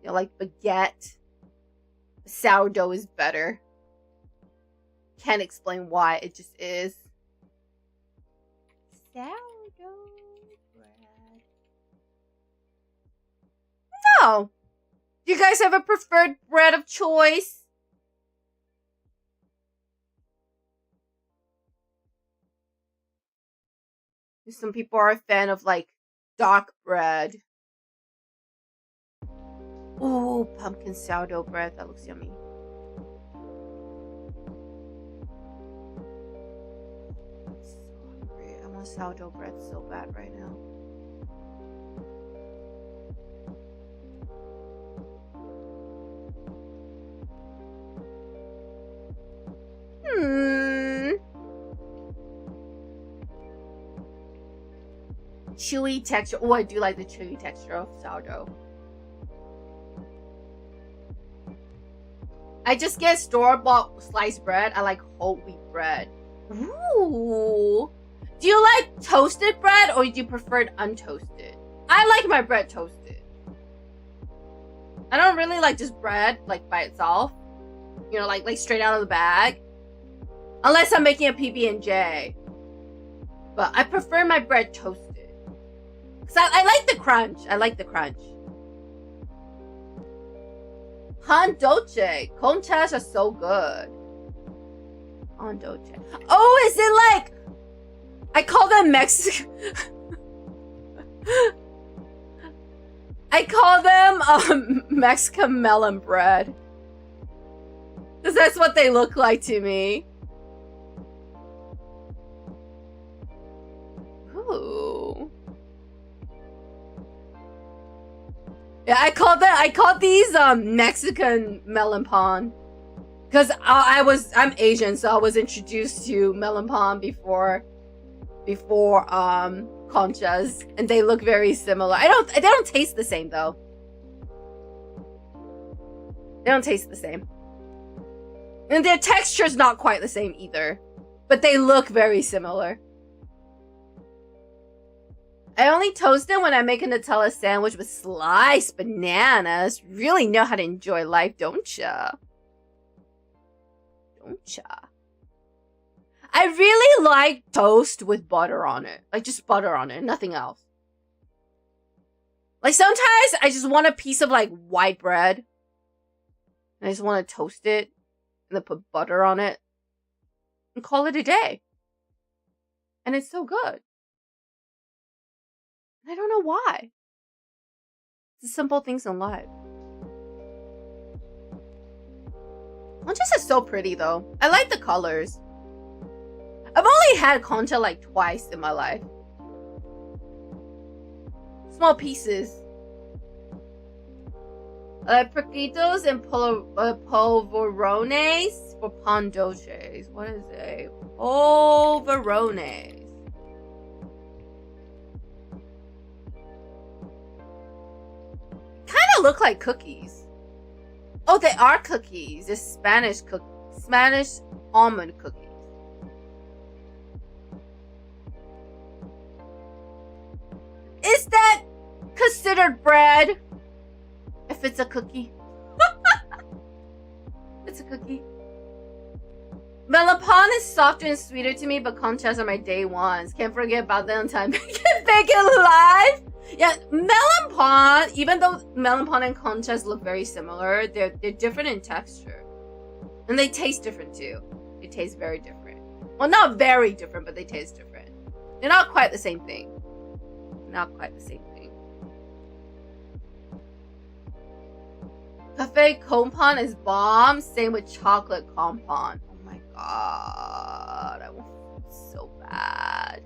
You know, like baguette. Sourdough is better. Can't explain why, it just is. Sourdough bread. know. Do you guys have a preferred bread of choice? Some people are a fan of like dark bread. Ooh, pumpkin sourdough bread. That looks yummy. I'm so hungry. I want sourdough bread so bad right now. Chewy texture. Oh, I do like the chewy texture of sourdough. I just get store-bought sliced bread. I like whole wheat bread. Ooh. Do you like toasted bread or do you prefer it untoasted? I like my bread toasted. I don't really like just bread like by itself. You know, like straight out of the bag. Unless I'm making a PB&J. But I prefer my bread toasted. Cause I like the crunch. I like the crunch. Pan dolce. Conchas are so good. Pan dolce. Oh, is it like... I call them Mexican... I call them Mexican melon bread. Because that's what they look like to me. Ooh. Yeah, I called these Mexican melon pan. Cause I'm Asian, so I was introduced to melon pan before conchas, and they look very similar. They don't taste the same though. They don't taste the same. And their texture's not quite the same either. But they look very similar. I only toast it when I make a Nutella sandwich with sliced bananas. Really know how to enjoy life, don't ya? Don't ya? I really like toast with butter on it. Like just butter on it, nothing else. Like sometimes I just want a piece of like white bread. And I just want to toast it. And then put butter on it. And call it a day. And it's so good. I don't know why. It's the simple things in life. Conchas is so pretty though. I like the colors. I've only had concha like twice in my life. Small pieces. Perquitos and polvorones for pan dulces. What is a polvorones? Kind of look like cookies. Oh, they are cookies. They're Spanish almond cookies. Is that considered bread? If it's a cookie. It's a cookie. Melon pan is softer and sweeter to me, but conchas are my day ones. Can't forget about them time. Bacon live. Yeah, melon pan, even though melon pan and conchas look very similar, they're different in texture. And they taste different too. They taste very different. Well, not very different, but they taste different. They're not quite the same thing. Not quite the same thing. Cafe compan is bomb. Same with chocolate compan. Oh my god. I want food so bad.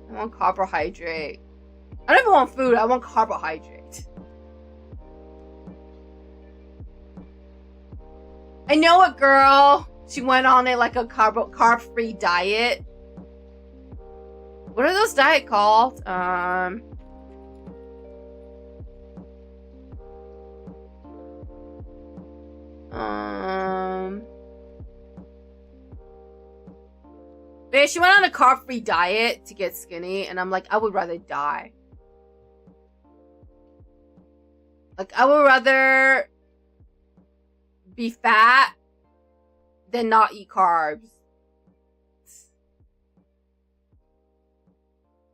I want carbohydrate. I don't even want food. I want carbohydrate. I know a girl. She went on a like a carb-free diet. What are those diet called? But yeah, she went on a carb-free diet to get skinny, and I'm like, I would rather die. Like, I would rather be fat than not eat carbs.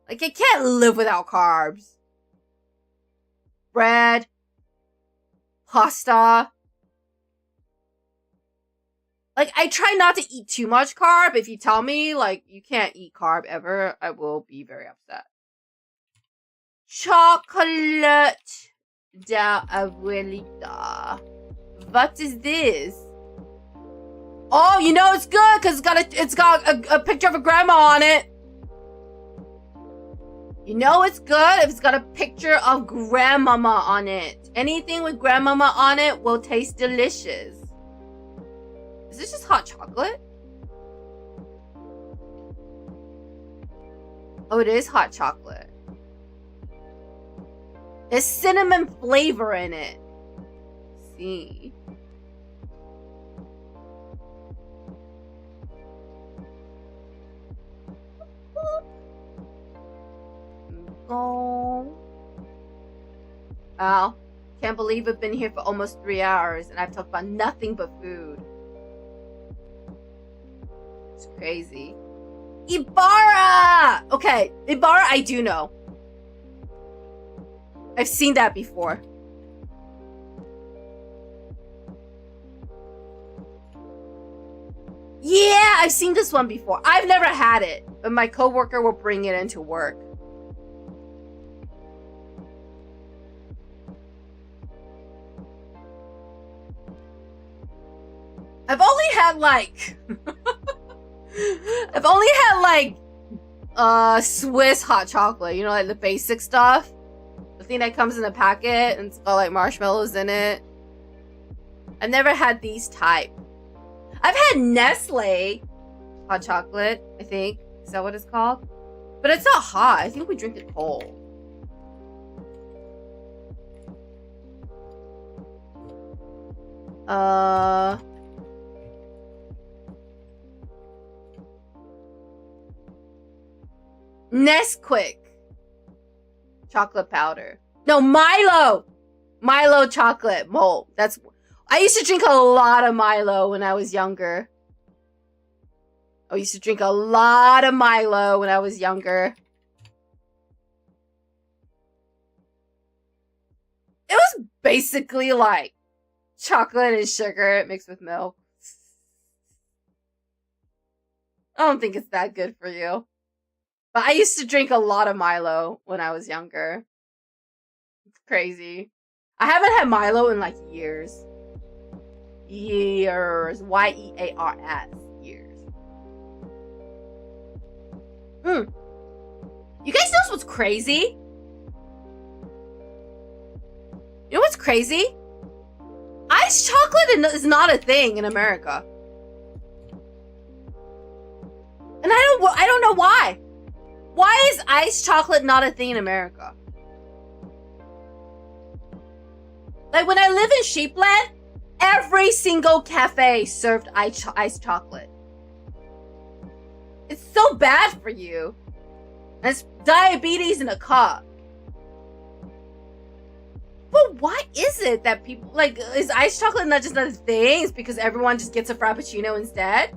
Like, I can't live without carbs. Bread, pasta. Like, I try not to eat too much carb. If you tell me, like, you can't eat carb ever, I will be very upset. Chocolate da abuelita. What is this? Oh, you know it's good because it's got a picture of a grandma on it. You know it's good if it's got a picture of grandmama on it. Anything with grandmama on it will taste delicious. Is this just hot chocolate? Oh, it is hot chocolate. There's cinnamon flavor in it. Let's see. Oh. Wow. Can't believe I've been here for almost 3 hours and I've talked about nothing but food. It's crazy. Ibarra! Okay, Ibarra I do know. I've seen that before. Yeah, I've seen this one before. I've never had it, but my coworker will bring it into work. I've only had like I've only had like Swiss hot chocolate, you know, like the basic stuff. The thing that comes in a packet and it's got like marshmallows in it. I've never had these type. I've had Nestle hot chocolate, I think. Is that what it's called? But it's not hot. I think we drink it cold. Nesquik chocolate powder. No, Milo chocolate malt. I used to drink a lot of Milo when I was younger. It was basically like chocolate and sugar mixed with milk. I don't think it's that good for you. But I used to drink a lot of Milo when I was younger. It's crazy. I haven't had Milo in like years. Years. Y-E-A-R-S. Years. You guys know what's crazy? You know what's crazy? Iced chocolate is not a thing in America. And I don't know why. Why is iced chocolate not a thing in America? Like when I live in Sheepland, every single cafe served iced chocolate. It's so bad for you. And it's diabetes in a cup. But why is it that people, like, is iced chocolate not just a thing? It's because everyone just gets a Frappuccino instead?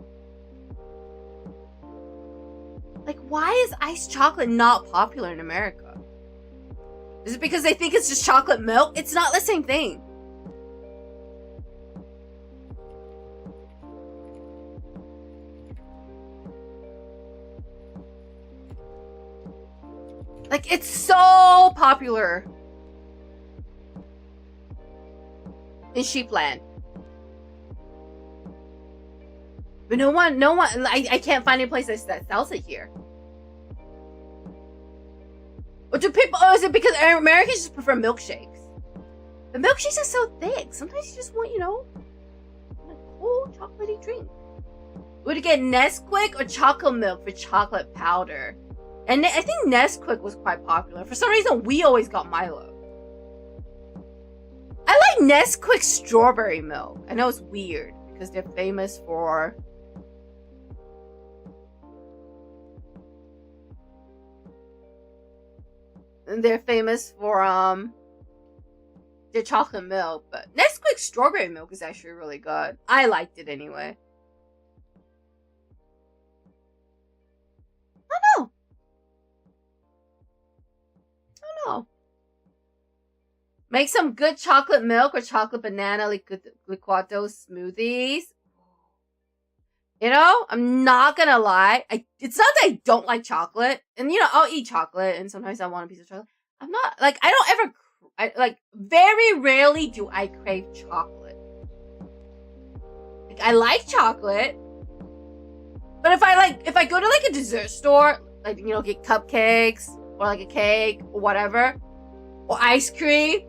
Like, why is iced chocolate not popular in America? Is it because they think it's just chocolate milk? It's not the same thing. Like, it's so popular in Sheepland. But no one, I can't find any place that sells it here. Or do people, or is it because Americans just prefer milkshakes? The milkshakes are so thick. Sometimes you just want, you know, a cool chocolatey drink. Would you get Nesquik or chocolate milk for chocolate powder? And I think Nesquik was quite popular. For some reason, we always got Milo. I like Nesquik strawberry milk. I know it's weird because they're famous for... They're famous for their chocolate milk, but Nesquik strawberry milk is actually really good. I liked it anyway. I don't know. Make some good chocolate milk or chocolate banana liquato smoothies. You know, I'm not gonna lie. It's not that I don't like chocolate. And, you know, I'll eat chocolate and sometimes I want a piece of chocolate. I'm not, like, I don't ever, very rarely do I crave chocolate. Like, I like chocolate. But if I go to, like, a dessert store, like, you know, get cupcakes or, like, a cake or whatever, or ice cream,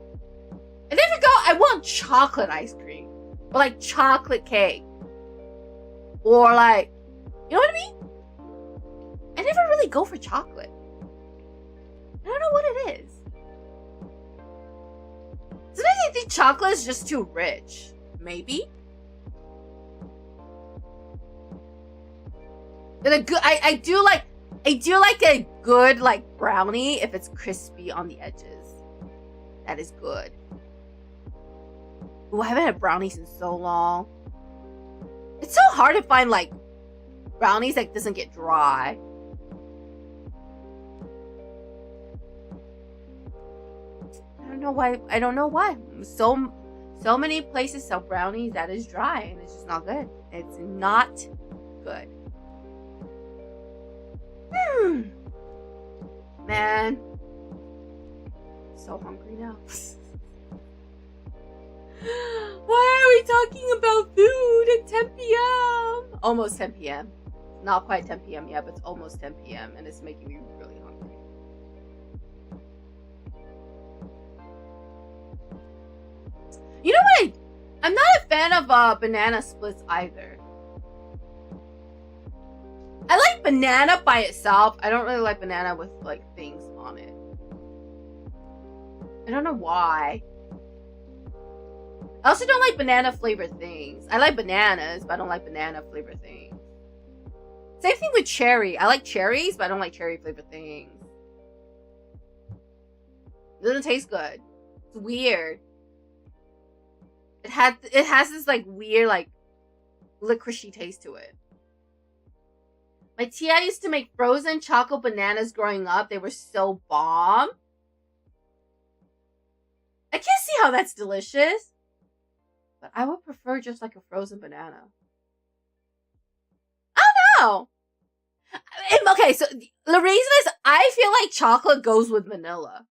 I never go, I want chocolate ice cream. Or, like, chocolate cake. Or, like, you know what I mean? I never really go for chocolate. I don't know what it is. Sometimes I think chocolate is just too rich. Maybe? But I do like a good, like, brownie if it's crispy on the edges. That is good. Ooh, I haven't had brownies in so long. It's so hard to find, like, brownies that doesn't get dry. I don't know why. So many places sell brownies that is dry and it's just not good. It's not good. Man. So hungry now. Why are we talking about food at 10 p.m.? Almost 10 p.m. Not quite 10 p.m. yet, but it's almost 10 p.m. and it's making me really hungry. You know what? I'm not a fan of banana splits either. I like banana by itself. I don't really like banana with, like, things on it. I don't know why. I also don't like banana flavored things. I like bananas, but I don't like banana flavored things. Same thing with cherry. I like cherries, but I don't like cherry flavored things. It doesn't taste good. It's weird. It has this, like, weird, like, licoricey taste to it. My tia used to make frozen chocolate bananas growing up. They were so bomb. I can't see how that's delicious. But I would prefer just, like, a frozen banana. I don't know. Okay, so the reason is I feel like chocolate goes with vanilla.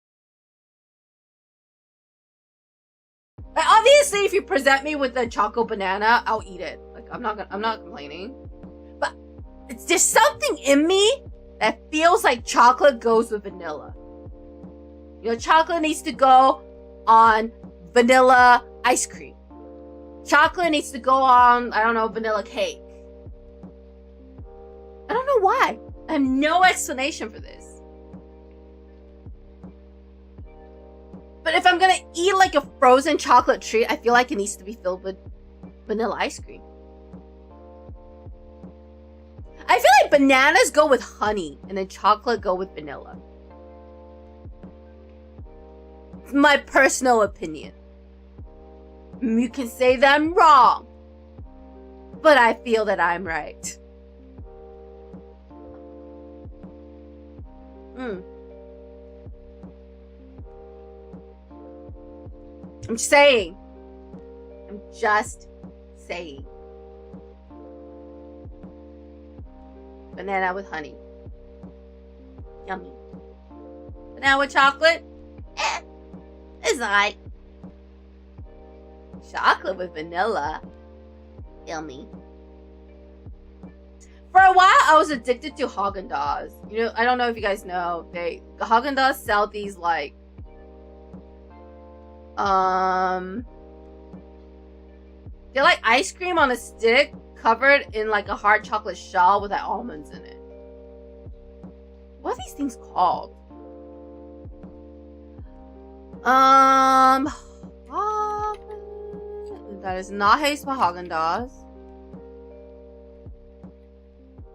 Obviously, if you present me with a chocolate banana, I'll eat it. Like, I'm not complaining. But there's something in me that feels like chocolate goes with vanilla. You know, chocolate needs to go on vanilla ice cream. Chocolate needs to go on, I don't know, vanilla cake. I don't know why. I have no explanation for this. But if I'm gonna eat, like, a frozen chocolate treat, I feel like it needs to be filled with vanilla ice cream. I feel like bananas go with honey, and then chocolate go with vanilla. It's my personal opinion. You can say that I'm wrong, but I feel that I'm right. I'm saying. I'm just saying. Banana with honey. Yummy. Banana with chocolate? It's alright. Chocolate with vanilla. Yummy. For a while, I was addicted to Haagen-Dazs. You know, I don't know if you guys know. The Haagen-Dazs sell these, like, they're like ice cream on a stick covered in, like, a hard chocolate shell with, like, almonds in it. What are these things called? That is not Haze by Haagen-Dazs.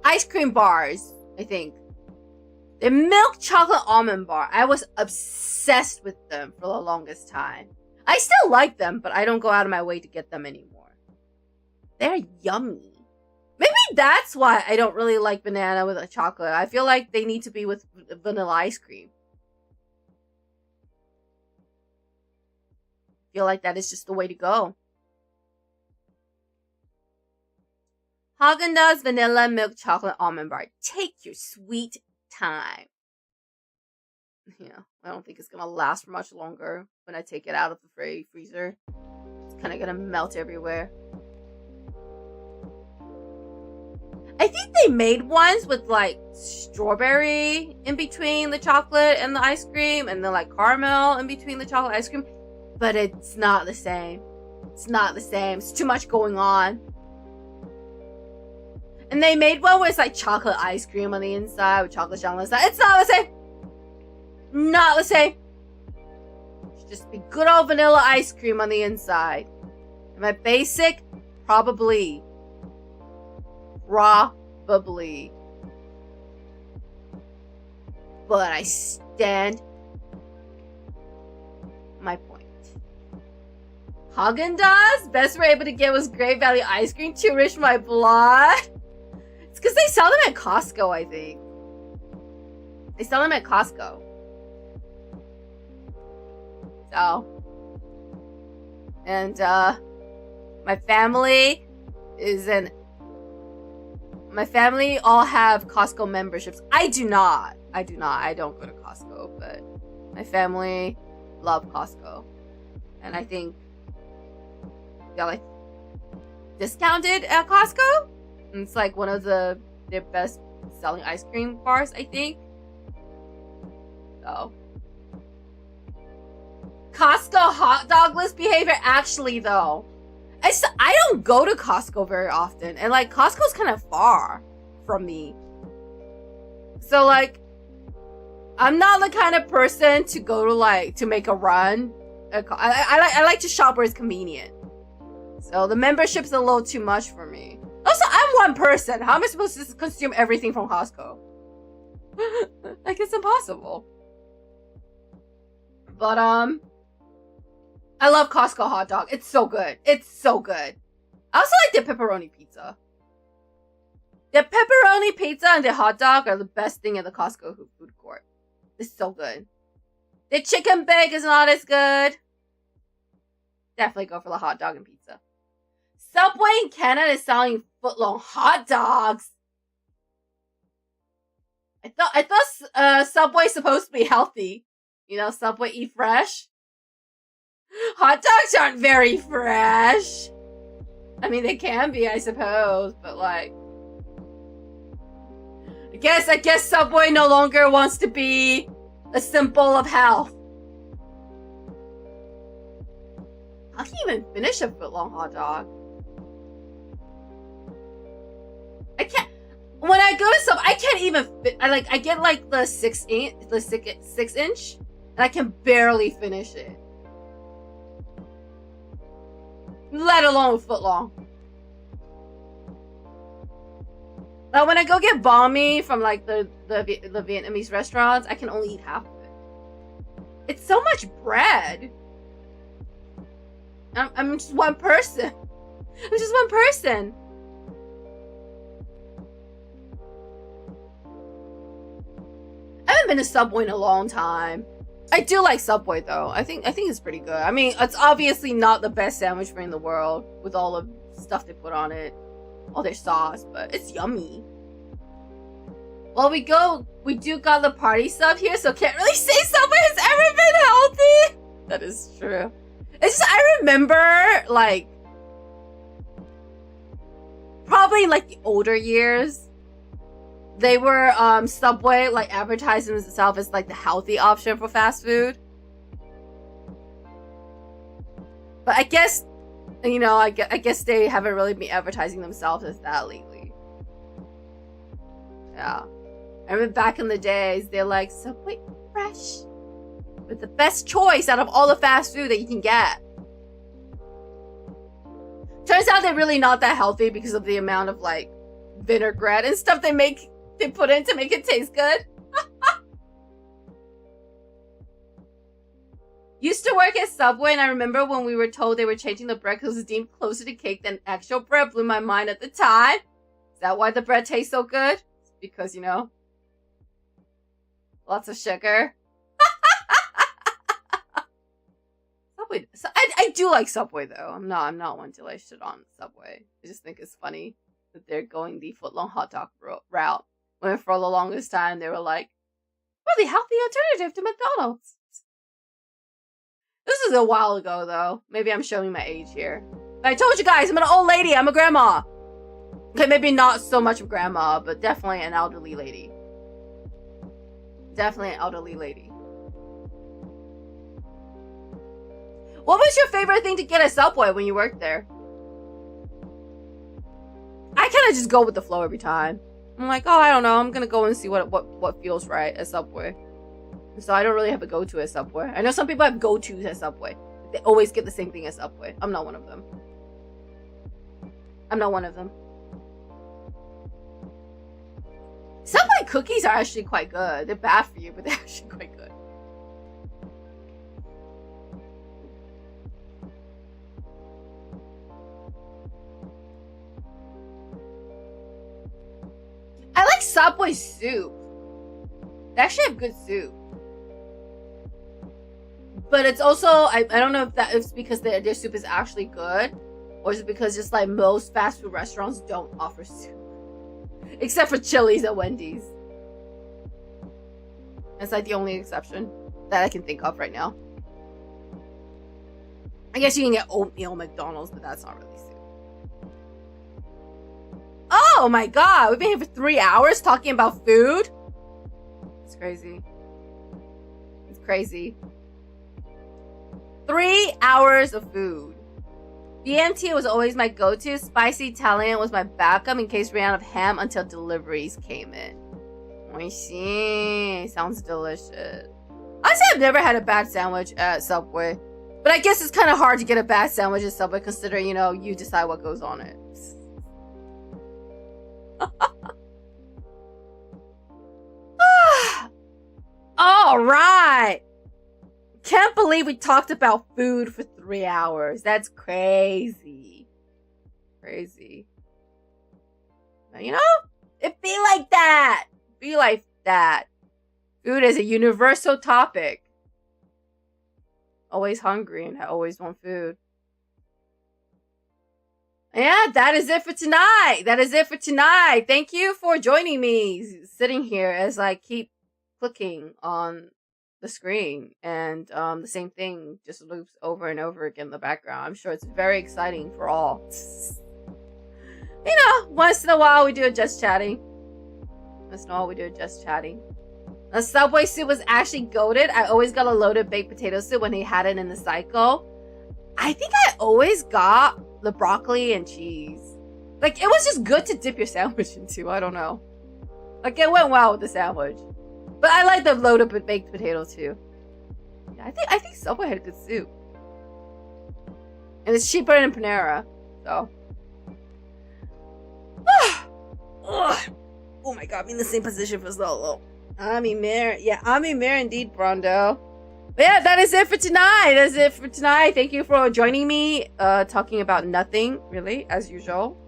Ice cream bars, I think. The milk chocolate almond bar. I was obsessed with them for the longest time. I still like them, but I don't go out of my way to get them anymore. They're yummy. Maybe that's why I don't really like banana with a chocolate. I feel like they need to be with vanilla ice cream. feel like that is just the way to go. Haagen-Dazs vanilla milk chocolate almond bar. Take your sweet time. Yeah, I don't think it's gonna last for much longer when I take it out of the freezer. It's kind of gonna melt everywhere. I think they made ones with like strawberry in between the chocolate and the ice cream, and then like caramel in between the chocolate ice cream, but it's not the same. It's not the same. It's too much going on. And they made one with like chocolate ice cream on the inside with chocolate shell on the side. It's not the same. Not the same. It should just be good old vanilla ice cream on the inside. Am I basic? Probably. Probably. But I stand my point. Haagen-Dazs? Best we're able to get was Great Value ice cream. Too rich for my blood. It's because they sell them at Costco, I think. They sell them at Costco. So. And, my family is an... My family all have Costco memberships. I do not. I don't go to Costco, but my family love Costco. And I think they're like discounted at Costco. And it's like one of their best selling ice cream bars, I think. So Costco hot dog list behavior. Actually, though, I don't go to Costco very often, and like Costco's kind of far from me. So like, I'm not the kind of person to go to like to make a run. I like to shop where it's convenient. So the membership's a little too much for me. Also, I'm one person. How am I supposed to consume everything from Costco? Like, it's impossible. But I love Costco hot dog. It's so good. It's so good. I also like the pepperoni pizza. The pepperoni pizza and the hot dog are the best thing in the Costco food court. It's so good. The chicken bake is not as good. Definitely go for the hot dog and pizza. Subway in Canada is selling footlong hot dogs. I thought Subway's supposed to be healthy. You know, Subway eat fresh. Hot dogs aren't very fresh. I mean, they can be, I suppose, but like, I guess Subway no longer wants to be a symbol of health. How can you even finish a footlong hot dog? I can't. When I go to Subway, I can't even fit. I get like the 6 inch, and I can barely finish it. Let alone footlong. Now, when I go get banh mi from like the Vietnamese restaurants, I can only eat half of it. It's so much bread. I'm just one person. I'm just one person. I haven't been to Subway in a long time. I do like Subway though. I think it's pretty good. I mean, it's obviously not the best sandwich in the world with all the stuff they put on it, all their sauce, but it's yummy. Well, we do got the party stuff here, so can't really say Subway has ever been healthy. That is true. It's just I remember like probably like the older years, they were Subway like advertising itself as like the healthy option for fast food. But I guess, you know, I guess they haven't really been advertising themselves as that lately. Yeah. I remember back in the days, they're like, Subway fresh. With the best choice out of all the fast food that you can get. Turns out they're really not that healthy because of the amount of like vinaigrette and stuff they put in to make it taste good. Used to work at Subway, and I remember when we were told they were changing the bread because it was deemed closer to cake than actual bread. Blew my mind at the time. Is that why the bread tastes so good? It's because, you know, lots of sugar. Subway. So I do like Subway though. I'm not one to like shit on Subway. I just think it's funny that they're going the footlong hot dog route. When for the longest time they were like, we're the healthy alternative to McDonald's. This is a while ago though. Maybe I'm showing my age here. But I told you guys, I'm an old lady. I'm a grandma. Okay, maybe not so much of grandma, but definitely an elderly lady. Definitely an elderly lady. What was your favorite thing to get at Subway when you worked there? I kind of just go with the flow every time. I'm like, oh, I don't know. I'm gonna go and see what feels right at Subway. So I don't really have a go-to at Subway. I know some people have go-tos at Subway. They always get the same thing at Subway. I'm not one of them. I'm not one of them. Subway cookies are actually quite good. They're bad for you, but they're actually quite good. I like Subway soup. They actually have good soup. But it's also, I don't know if that is because their soup is actually good, or is it because just like most fast food restaurants don't offer soup. Except for Chili's and Wendy's. That's like the only exception that I can think of right now. I guess you can get oatmeal McDonald's, but that's not really soup. Oh my god, we've been here for 3 hours talking about food? It's crazy. It's crazy. 3 hours of food. BMT was always my go-to. Spicy Italian was my backup in case we ran out of ham until deliveries came in. Oishi. Sounds delicious. Honestly, I've never had a bad sandwich at Subway. But I guess it's kind of hard to get a bad sandwich at Subway considering, you know, you decide what goes on it. All right. Can't believe we talked about food for 3 hours. That's crazy. Crazy. But, you know, it be like that. Be like that. Food is a universal topic. Always hungry and I always want food. Yeah, that is it for tonight. That is it for tonight. Thank you for joining me, sitting here as I keep clicking on the screen, and the same thing just loops over and over again in the background. I'm sure it's very exciting for all. You know, once in a while we do a just chatting. Once in a while we do a just chatting. The Subway soup was actually goated. I always got a loaded baked potato soup when they had it in the cycle. I think I always got the broccoli and cheese. Like, it was just good to dip your sandwich into. I don't know. Like, it went well with the sandwich. But I like the loaded baked potato too. Yeah, I think Subway had good soup. And it's cheaper than Panera. So. Oh my god, I'm in the same position for so long. Ami Mare. Yeah, Ami Mare indeed, Brondo. But yeah, that is it for tonight. That is it for tonight. Thank you for joining me. Talking about nothing, really, as usual.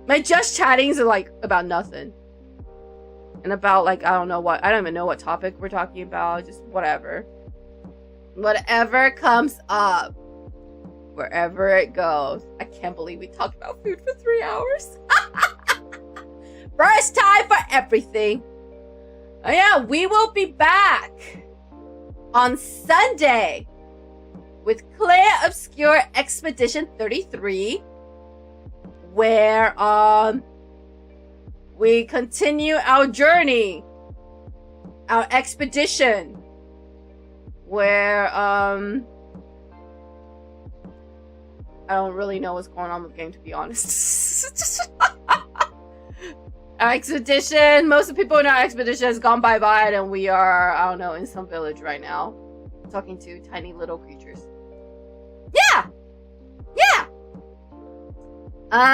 My just chattings are like about nothing. And about like, I don't even know what topic we're talking about. Just whatever. Whatever comes up. Wherever it goes. I can't believe we talked about food for 3 hours. First time for everything. Oh yeah, we will be back on Sunday with Clear Obscure Expedition 33, where we continue our journey, our expedition, where I don't really know what's going on with the game, to be honest. Our expedition, most of the people in our expedition has gone bye-bye, and we are, I don't know, in some village right now, talking to tiny little creatures. Yeah!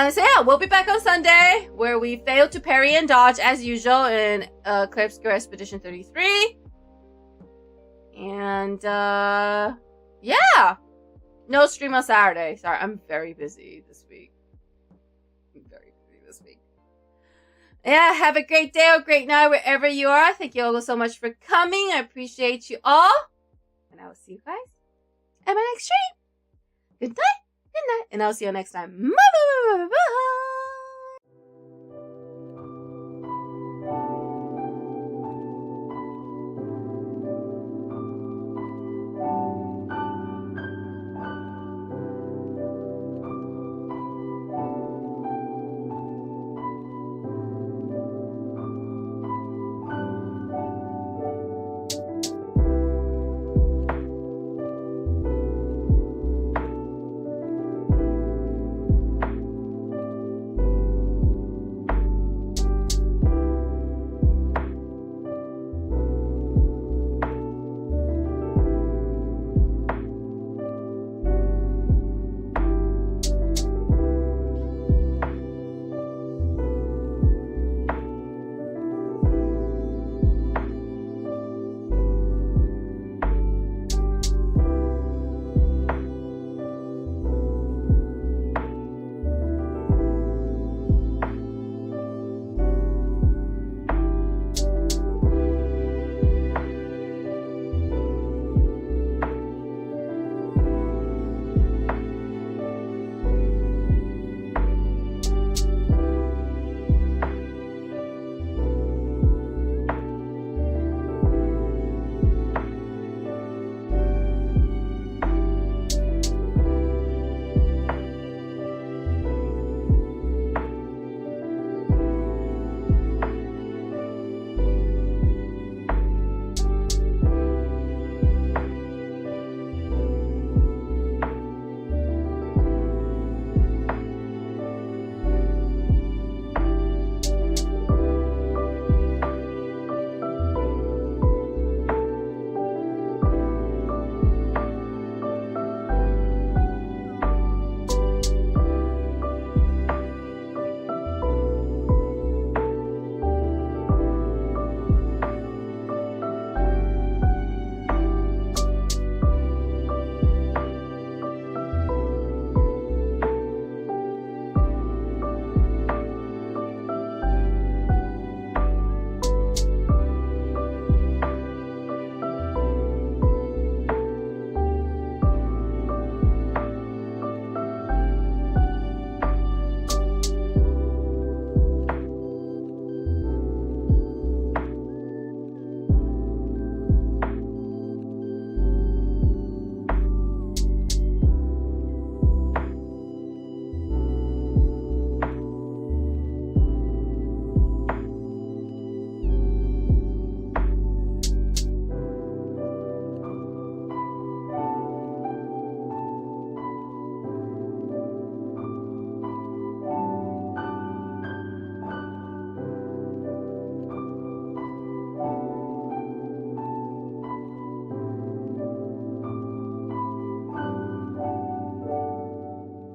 So yeah, we'll be back on Sunday, where we failed to parry and dodge as usual in Clear Obscure Expedition 33. And yeah, no stream on Saturday. Sorry, I'm very busy this week. Yeah, have a great day or great night wherever you are. Thank you all so much for coming. I appreciate you all. And I will see you guys in my next stream. Good night, and I'll see you next time. Bye.